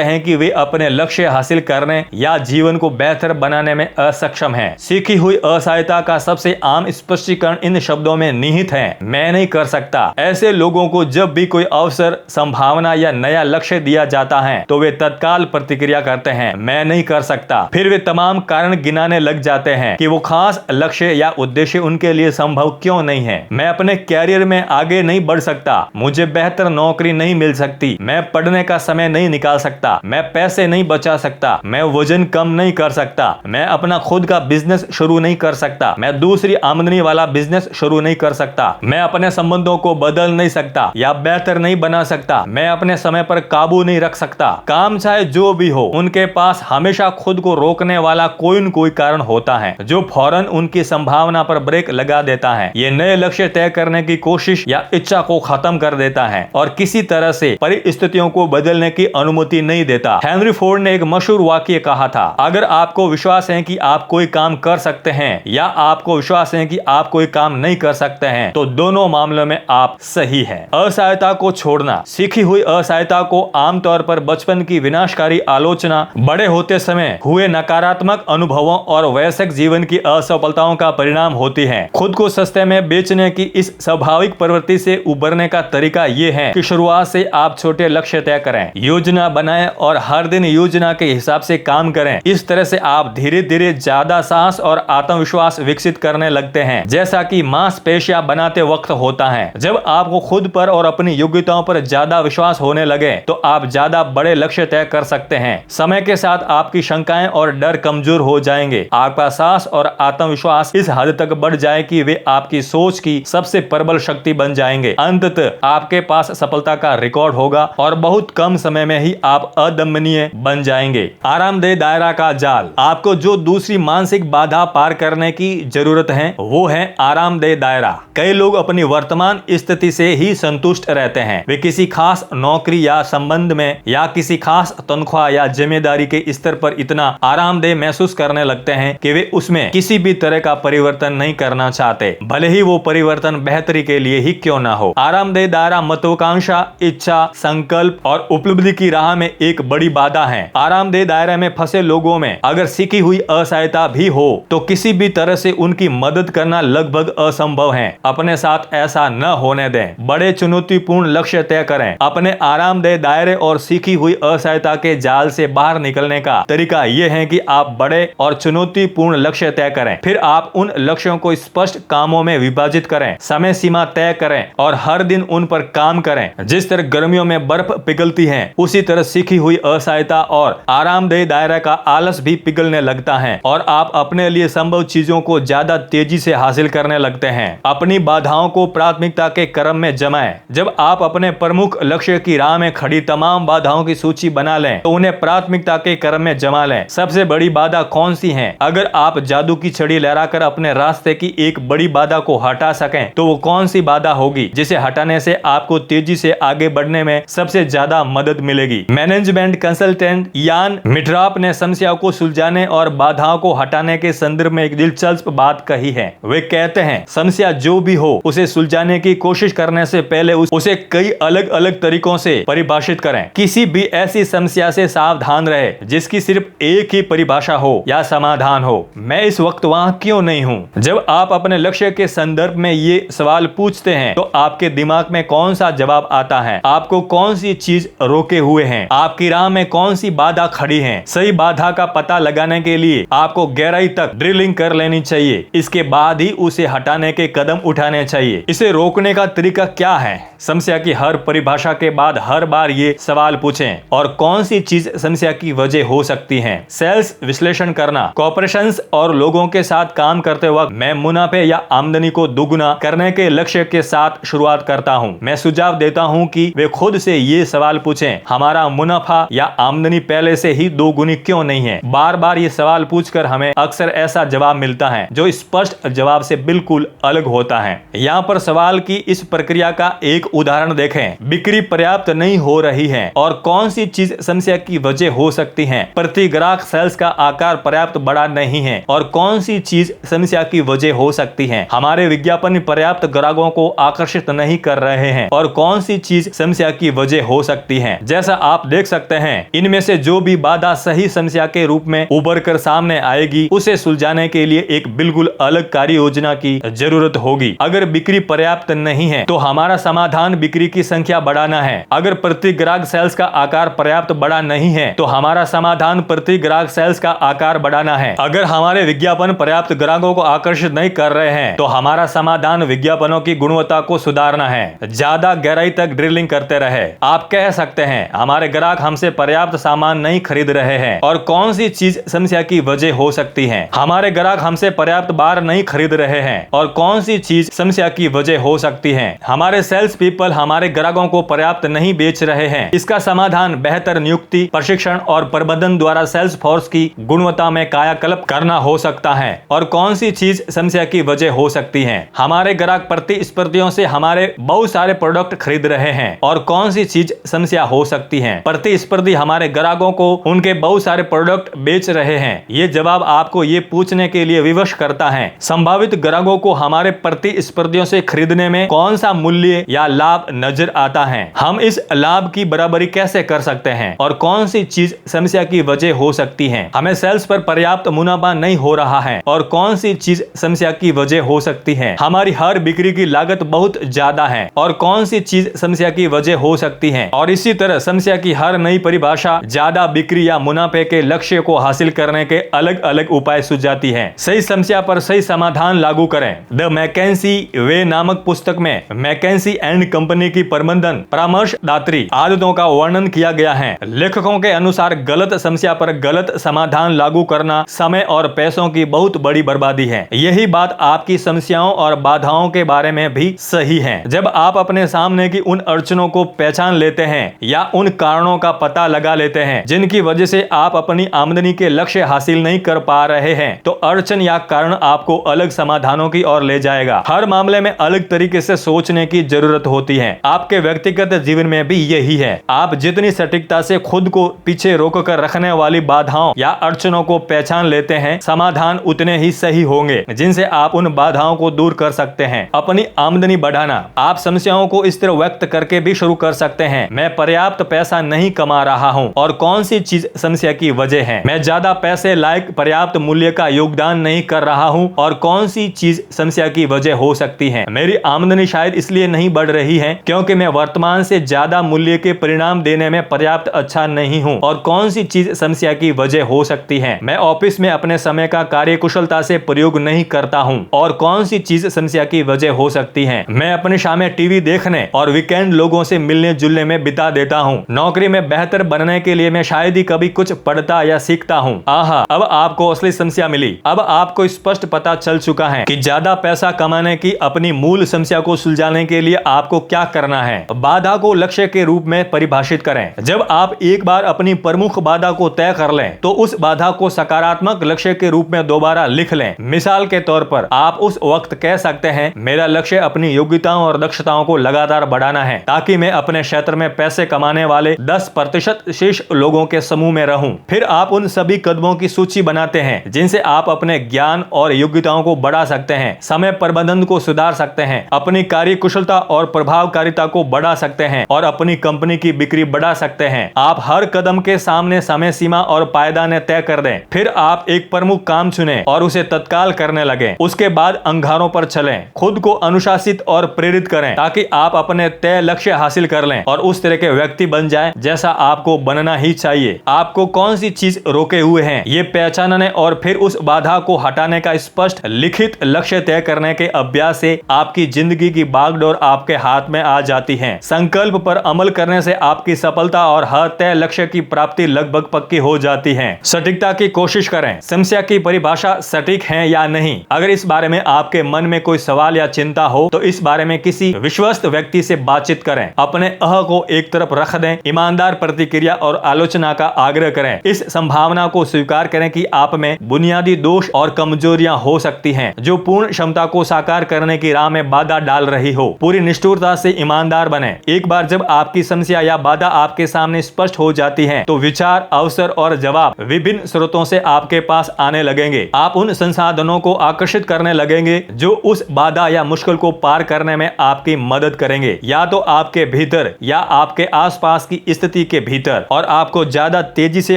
हैं कि वे अपने लक्ष्य हासिल करने या जीवन को बेहतर बनाने में असक्षम हैं। सीखी हुई असहायता का सबसे आम स्पष्टीकरण इन शब्दों में निहित है, मैं नहीं कर सकता। ऐसे लोगों को जब भी कोई अवसर, संभावना या नया लक्ष्य दिया जाता है तो वे तत्काल प्रतिक्रिया करते हैं, मैं नहीं कर सकता। फिर वे तमाम कारण गिनाने लग जाते हैं कि वो खास लक्ष्य या उद्देश्य उनके लिए संभव क्यों नहीं है। मैं अपने कैरियर में आगे नहीं बढ़ सकता, मुझे बेहतर नौकरी नहीं मिल सकती, मैं पढ़ने का समय नहीं निकाल सकता, मैं पैसे नहीं बचा सकता, मैं वजन कम नहीं कर सकता, मैं अपना खुद का बिजनेस शुरू नहीं कर सकता, मैं दूसरी आमदनी वाला बिजनेस शुरू नहीं कर सकता, मैं अपने संबंधों को बदल नहीं सकता या बेहतर नहीं बना सकता, मैं अपने समय पर काबू नहीं रख सकता। काम चाहे जो भी हो, उनके पास हमेशा खुद को रोकने वाला कोई न कोई कारण होता है जो फौरन उनकी संभावना पर ब्रेक लगा देता है। ये नए लक्ष्य तय करने की कोशिश या इच्छा को खत्म कर देता है और किसी तरह से परिस्थितियों को बदलने की अनुमति नहीं देता। हेनरी फोर्ड ने एक मशहूर वाक्य कहा था, अगर आपको विश्वास है कि आप कोई काम कर सकते हैं या आपको विश्वास है कि आप कोई काम नहीं कर सकते हैं तो दोनों मामलों में आप सही हैं। असहायता को छोड़ना। सीखी हुई असहायता को आमतौर पर बचपन की विनाशकारी आलोचना, बड़े होते समय हुए नकारात्मक अनुभवों और वयस्क जीवन की असफलताओं का परिणाम होती है। खुद को सस्ते में बेचने की इस स्वाभाविक प्रवृत्ति से उबरने का तरीका ये है कि शुरुआत से आप छोटे लक्ष्य तय करें, योजना बनाएं और हर दिन योजना के हिसाब से काम करें। इस तरह से आप धीरे धीरे ज्यादा साहस और आत्मविश्वास विकसित करने लगते हैं, जैसा कि मांसपेशियां बनाते वक्त होता है। जब आपको खुद पर और अपनी योग्यताओं पर ज्यादा विश्वास होने लगे तो आप ज्यादा बड़े लक्ष्य तय कर सकते हैं। समय के साथ आपकी शंकाएं और डर कमजोर हो जाएंगे। आपका साहस और आत्मविश्वास इस हद तक बढ़ जाए कि वे आपकी सोच की सबसे प्रबल शक्ति बन जाएंगे। अंततः आपके पास सफलता का रिकॉर्ड होगा और बहुत कम समय में ही आप अदम्यनीय बन जाएंगे। आरामदेह दायरा का जाल। आपको जो दूसरी मानसिक बाधा पार करने की जरूरत है वो है आरामदेह दायरा। कई लोग अपनी वर्तमान स्थिति से ही संतुष्ट रहते हैं। वे किसी खास नौकरी या संबंध में या किसी खास तनख्वाह या जिम्मेदारी के स्तर पर इतना आरामदेह महसूस करने लगते हैं कि वे उसमें किसी भी तरह का परिवर्तन नहीं करना चाहते, भले ही वो परिवर्तन बेहतरी के लिए ही क्यों ना हो। आरामदेह दायरा महत्वाकांक्षा, इच्छा, संकल्प और उपलब्धि की राह में एक बड़ी बाधा है। आरामदेह दायरे में फंसे लोगों में अगर सीखी हुई असहायता भी हो तो किसी भी तरह से उनकी मदद करना लगभग असंभव है। अपने साथ ऐसा न होने दें। बड़े चुनौतीपूर्ण लक्ष्य तय करें। अपने आरामदेह दायरे और सीखी हुई असहायता के जाल से बाहर निकलने का तरीका यह है कि आप बड़े और चुनौतीपूर्ण लक्ष्य तय करें। फिर आप उन लक्ष्यों को स्पष्ट कामों में विभाजित करें, समय सीमा तय करें और हर दिन उन पर काम करें। जिस तरह गर्मियों में बर्फ पिघलती है उसी तरह सीखी हुई असहायता और आरामदेह दायरा का आलस भी पिघलने लगता है और आप अपने लिए संभव चीजों को ज्यादा तेजी से हासिल करने लगते हैं। अपनी बाधाओं को प्राथमिकता के क्रम में जमाएं। जब आप अपने प्रमुख लक्ष्य की राह में खड़ी तमाम बाधाओं की सूची बना लें तो उन्हें प्राथमिकता के क्रम में जमा लें। सबसे बड़ी बाधा कौन सी है? अगर आप जादू की छड़ी लहराकर अपने रास्ते की एक बड़ी बाधा को हटा सकें तो वो कौन सी बाधा होगी जिसे हटाने से आपको तेजी से आगे बढ़ने में सबसे ज्यादा मदद मिलेगी? मैनेजमेंट कंसल्टेंट यान मिट्राप ने समस्या को सुलझाने और बाधाओं को हटाने के संदर्भ में एक दिलचस्प बात कही है। वे कहते हैं, समस्या जो भी हो उसे सुलझाने की कोशिश करने से पहले उसे कई अलग अलग तरीकों से परिभाषित करें। किसी भी ऐसी समस्या से सावधान रहे जिसकी सिर्फ एक ही परिभाषा हो या समाधान हो। मैं इस वक्त वहां क्यों नहीं हूं? जब आप अपने लक्ष्य के संदर्भ में ये सवाल पूछते हैं तो आपके दिमाग में कौन सा जवाब आता है? आपको कौन सी चीज रोके हुए हैं? आपकी राह में कौन सी बाधा खड़ी है? सही बाधा का पता लगाने के लिए आपको गहराई तक ड्रिलिंग कर लेनी चाहिए। इसके बाद ही उसे हटाने के कदम उठाने चाहिए। इसे रोकने का तरीका क्या है? समस्या की हर परिभाषा के बाद हर बार ये सवाल पूछें, और कौन सी चीज समस्या की वजह हो सकती है? सेल्स विश्लेषण करना। कॉर्पोरेशंस और लोगों के साथ काम करते वक्त मैं मुनाफे या आमदनी को दुगुना करने के लक्ष्य के साथ शुरुआत करता हूं। मैं सुझाव देता हूं कि वे खुद से ये सवाल पूछें, हमारा मुनाफा या आमदनी पहले से ही दोगुनी क्यों नहीं है? बार बार ये सवाल पूछकर हमें अक्सर ऐसा जवाब मिलता है जो स्पष्ट जवाब से बिल्कुल अलग होता है। यहाँ पर सवाल की इस प्रक्रिया का एक उदाहरण देखें। बिक्री पर्याप्त नहीं हो रही है और कौन सी चीज समस्या की वजह हो सकती है? प्रति ग्राहक सेल्स का आकार पर्याप्त बड़ा नहीं है और कौन सी चीज समस्या की वजह हो सकती है? हमारे विज्ञापन पर्याप्त ग्राहकों को आकर्षित नहीं कर रहे हैं और कौन सी चीज समस्या की वजह हो सकती है? जैसा आप देख सकते हैं, इनमें से जो भी बाधा सही समस्या के रूप में उभर कर सामने आएगी, उसे सुलझाने के लिए एक बिल्कुल अलग कार्य योजना की जरूरत होगी। अगर बिक्री पर्याप्त नहीं है तो हमारा समाधान बिक्री की संख्या बढ़ाना है। अगर प्रति ग्राहक सेल्स का आकार पर्याप्त बड़ा नहीं है तो हमारा समाधान प्रति ग्राहक सेल्स का आकार बढ़ाना है। अगर हमारे विज्ञापन पर्याप्त ग्राहकों को आकर्षित नहीं कर रहे हैं तो हमारा समाधान विज्ञापनों की गुणवत्ता को सुधारना है। ज्यादा गहराई तक ड्रिलिंग करते रहे। आप कह सकते हैं, हमारे ग्राहक हमसे पर्याप्त सामान नहीं खरीद रहे हैं और कौन सी चीज समस्या की वजह हो सकती है? हमारे ग्राहक हमसे पर्याप्त बार नहीं खरीद रहे हैं और कौन सी चीज समस्या की वजह हो सकती है? हमारे सेल्स पीपल हमारे ग्राहकों को पर्याप्त नहीं बेच रहे हैं। इसका समाधान बेहतर नियुक्ति, प्रशिक्षण और प्रबंधन द्वारा सेल्स फोर्स की गुणवत्ता में कायाकल्प करना हो सकता है। और कौन सी चीज समस्या की वजह हो सकती है? हमारे ग्राहक प्रतिस्पर्धियों से हमारे बहुत सारे प्रोडक्ट खरीद रहे हैं और कौन सी चीज समस्या हो सकती है? प्रतिस्पर्धी हमारे ग्राहकों को उनके बहुत सारे प्रोडक्ट बेच रहे हैं। ये जवाब आपको ये पूछने के लिए विवश करता है, संभावित ग्राहकों को हमारे प्रतिस्पर्धियों से खरीदने में कौन सा मूल्य या लाभ नजर आता है? हम इस लाभ की बराबरी कैसे कर सकते हैं और कौन सी चीज समस्या की वजह हो सकती है? हमें सेल्स पर पर्याप्त मुनाफा नहीं हो रहा है और कौन सी चीज समस्या की वजह हो सकती है? हमारी हर बिक्री की लागत बहुत ज्यादा है और कौन सी चीज समस्या की वजह हो सकती है? और इसी तरह समस्या की हर नई परिभाषा ज्यादा बिक्री या मुनाफे के लक्ष्य को हासिल करने के अलग अलग उपाय सुझाती है। सही समस्या पर सही समाधान लागू करें। द मैकेंसी वे नामक पुस्तक में मैकेंसी एंड कंपनी की प्रबंधन परामर्शदात्री आदतों का वर्णन किया गया है। लेखकों के अनुसार गलत समस्या पर गलत समाधान लागू करना समय और पैसों की बहुत बड़ी बर्बादी है। यही बात आपकी समस्याओं और बाधाओं के बारे में भी सही है। जब आप अपने सामने की उन अड़चनों को पहचान लेते हैं या उन कारणों का पता लगा लेते हैं जिनकी वजह से आप अपनी आमदनी के लक्ष्य हासिल नहीं कर पा रहे हैं, तो अड़चन या कारण आपको अलग समाधानों की ओर ले जाएगा। हर मामले में अलग तरीके से सोचने की जरूरत होती है। आपके व्यक्तिगत जीवन में भी यही है। आप जितनी सटीकता से खुद को पीछे रोककर रखने वाली बाधाओं या अड़चनों को पहचान लेते हैं, समाधान उतने ही सही होंगे जिनसे आप उन बाधाओं को दूर कर सकते हैं। अपनी आमदनी बढ़ाना। आप समस्याओं को इस तरह व्यक्त करके भी शुरू कर सकते हैं, मैं पर्याप्त पैसा नहीं कमा रहा हूं और कौन सी चीज समस्या की वजह है? मैं ज्यादा पैसे लायक पर्याप्त मूल्य का योगदान नहीं कर रहा हूं और कौन सी चीज समस्या की वजह हो सकती है? मेरी आमदनी शायद इसलिए नहीं बढ़ रही है क्योंकि मैं वर्तमान से ज्यादा मूल्य के परिणाम देने में पर्याप्त अच्छा नहीं हूं और कौन सी चीज समस्या की वजह हो सकती है? मैं ऑफिस में अपने समय का कार्यकुशलता से प्रयोग नहीं करता हूं और कौन सी चीज समस्या की वजह हो सकती है? मैं अपनी शामें टीवी देखने और वीकेंड लोगों से मिलने जुलने में बिता देता हूं। नौकरी में बेहतर बनने के लिए मैं शायद ही कभी कुछ पढ़ता या सीखता हूं। आहा, अब आपको असली समस्या मिली। अब आपको स्पष्ट पता चल चुका है कि ज्यादा पैसा कमाने की अपनी मूल समस्या को सुलझाने के लिए आपको क्या करना है। बाधा को लक्ष्य के रूप में परिभाषित करें। जब आप एक बार अपनी प्रमुख बाधा को तय कर लें तो उस बाधा को सकारात्मक लक्ष्य के रूप में दोबारा लिख लें। मिसाल के तौर पर आप उस वक्त कह सकते हैं, मेरा लक्ष्य अपनी योग्यताओं और दक्षताओं को लगातार बढ़ाना है ताकि मैं अपने क्षेत्र में पैसे कमाने वाले 10% शेष लोगों के समूह में रहूं। फिर आप उन सभी कदमों की सूची बनाते हैं जिनसे आप अपने ज्ञान और योग्यताओं को बढ़ा सकते हैं, समय प्रबंधन को सुधार सकते हैं, अपनी कार्य कुशलता और प्रभावकारिता को बढ़ा सकते हैं और अपनी कंपनी की बिक्री बढ़ा सकते हैं। आप हर कदम के सामने समय सीमा और पायदान तय कर दें। फिर आप एक प्रमुख काम चुनें और उसे तत्काल करने लगे। उसके बाद अंगारों पर चलें। खुद को अनुशासित और प्रेरित करें ताकि आप अपने तय लक्ष्य हासिल कर लें और उस तरह के व्यक्ति बन जाएं जैसा आपको बनना ही चाहिए। आपको कौन सी चीज रोके हुए हैं ये पहचानने और फिर उस बाधा को हटाने का स्पष्ट लिखित लक्ष्य तय करने के अभ्यास से आपकी जिंदगी की बागडोर आपके हाथ में आ जाती है। संकल्प पर अमल करने से आपकी सफलता और हर तय लक्ष्य की प्राप्ति लगभग पक्की हो जाती जाती हैं। सटीकता की कोशिश करें, समस्या की परिभाषा सटीक है या नहीं। अगर इस बारे में आपके मन में कोई सवाल या चिंता हो तो इस बारे में किसी विश्वस्त व्यक्ति से बातचीत करें। अपने अह को एक तरफ रख दें, ईमानदार प्रतिक्रिया और आलोचना का आग्रह करें। इस संभावना को स्वीकार करें कि आप में बुनियादी दोष और कमजोरियां हो सकती हैं जो पूर्ण क्षमता को साकार करने की राह में बाधा डाल रही हो। पूरी निष्ठुरता से ईमानदार बने। एक बार जब आपकी समस्या या बाधा आपके सामने स्पष्ट हो जाती है तो विचार, अवसर और जवाब विभिन्न स्रोतों से आपके पास आने लगेंगे। आप उन संसाधनों को आकर्षित करने लगेंगे जो उस बाधा या मुश्किल को पार करने में आपकी मदद करेंगे, या तो आपके भीतर या आपके आसपास की स्थिति के भीतर, और आपको ज्यादा तेजी से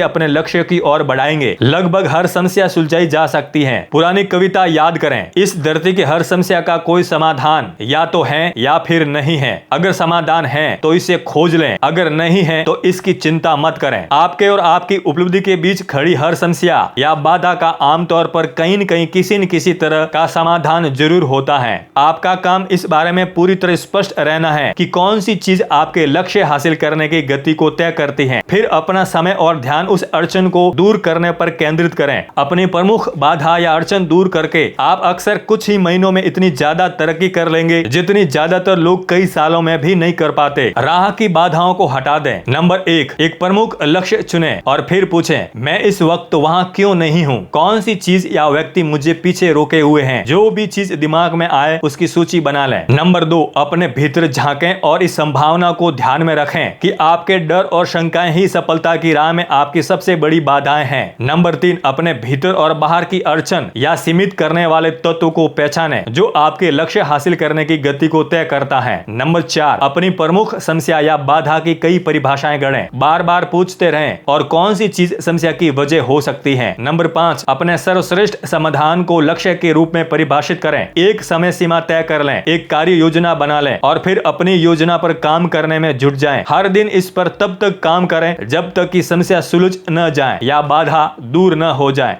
अपने लक्ष्य की ओर बढ़ाएंगे। लगभग हर समस्या सुलझाई जा सकती है। पुरानी कविता याद करें, इस धरती की हर समस्या का कोई समाधान या तो है या फिर नहीं है। अगर समाधान है तो इसे खोज लें, अगर नहीं है तो इसकी चिंता मत करें। आपके और आपकी उपलब्धि के बीच खड़ी हर समस्या या बाधा का आमतौर पर कहीं न कहीं किसी न किसी तरह का समाधान जरूर होता है। आपका काम इस बारे में पूरी तरह स्पष्ट रहना है कि कौन सी चीज आपके लक्ष्य हासिल करने की गति को तय करती है। फिर अपना समय और ध्यान उस अड़चन को दूर करने पर केंद्रित करें। अपनी प्रमुख बाधा या अड़चन दूर करके आप अक्सर कुछ ही महीनों में इतनी ज्यादा तरक्की कर लेंगे जितनी ज्यादातर लोग कई सालों में भी नहीं कर पाते। राह की बाधाओं को हटा दें। नंबर 1, एक प्रमुख लक्ष्य चुनें और फिर पूछें, मैं इस वक्त वहां क्यों नहीं हूं? कौन सी चीज या व्यक्ति मुझे पीछे रोके हुए हैं? जो भी चीज दिमाग में आए उसकी सूची बना लें। नंबर 2, अपने भीतर झांकें और इस संभावना को ध्यान में रखें कि आपके डर और शंकाएं ही सफलता की राह में आपकी सबसे बड़ी बाधाएं हैं। नंबर 3, अपने भीतर और बाहर की अड़चन या सीमित करने वाले तत्वों को पहचानें जो आपके लक्ष्य हासिल करने की गति को तय करता है। नंबर 4, अपनी प्रमुख समस्या या बाधा की कई परिभाषाएं गढ़ें। बार बार पूछते रहें और कौन सी चीज समस्या की वजह हो सकती है। नंबर 5, अपने सर्वश्रेष्ठ समाधान को लक्ष्य के रूप में परिभाषित करें। एक समय सीमा तय कर लें, एक कार्य योजना बना लें और फिर अपनी योजना पर काम करने में जुट जाएं। हर दिन इस पर तब तक काम करें जब तक कि समस्या सुलझ न जाए या बाधा दूर न हो जाए।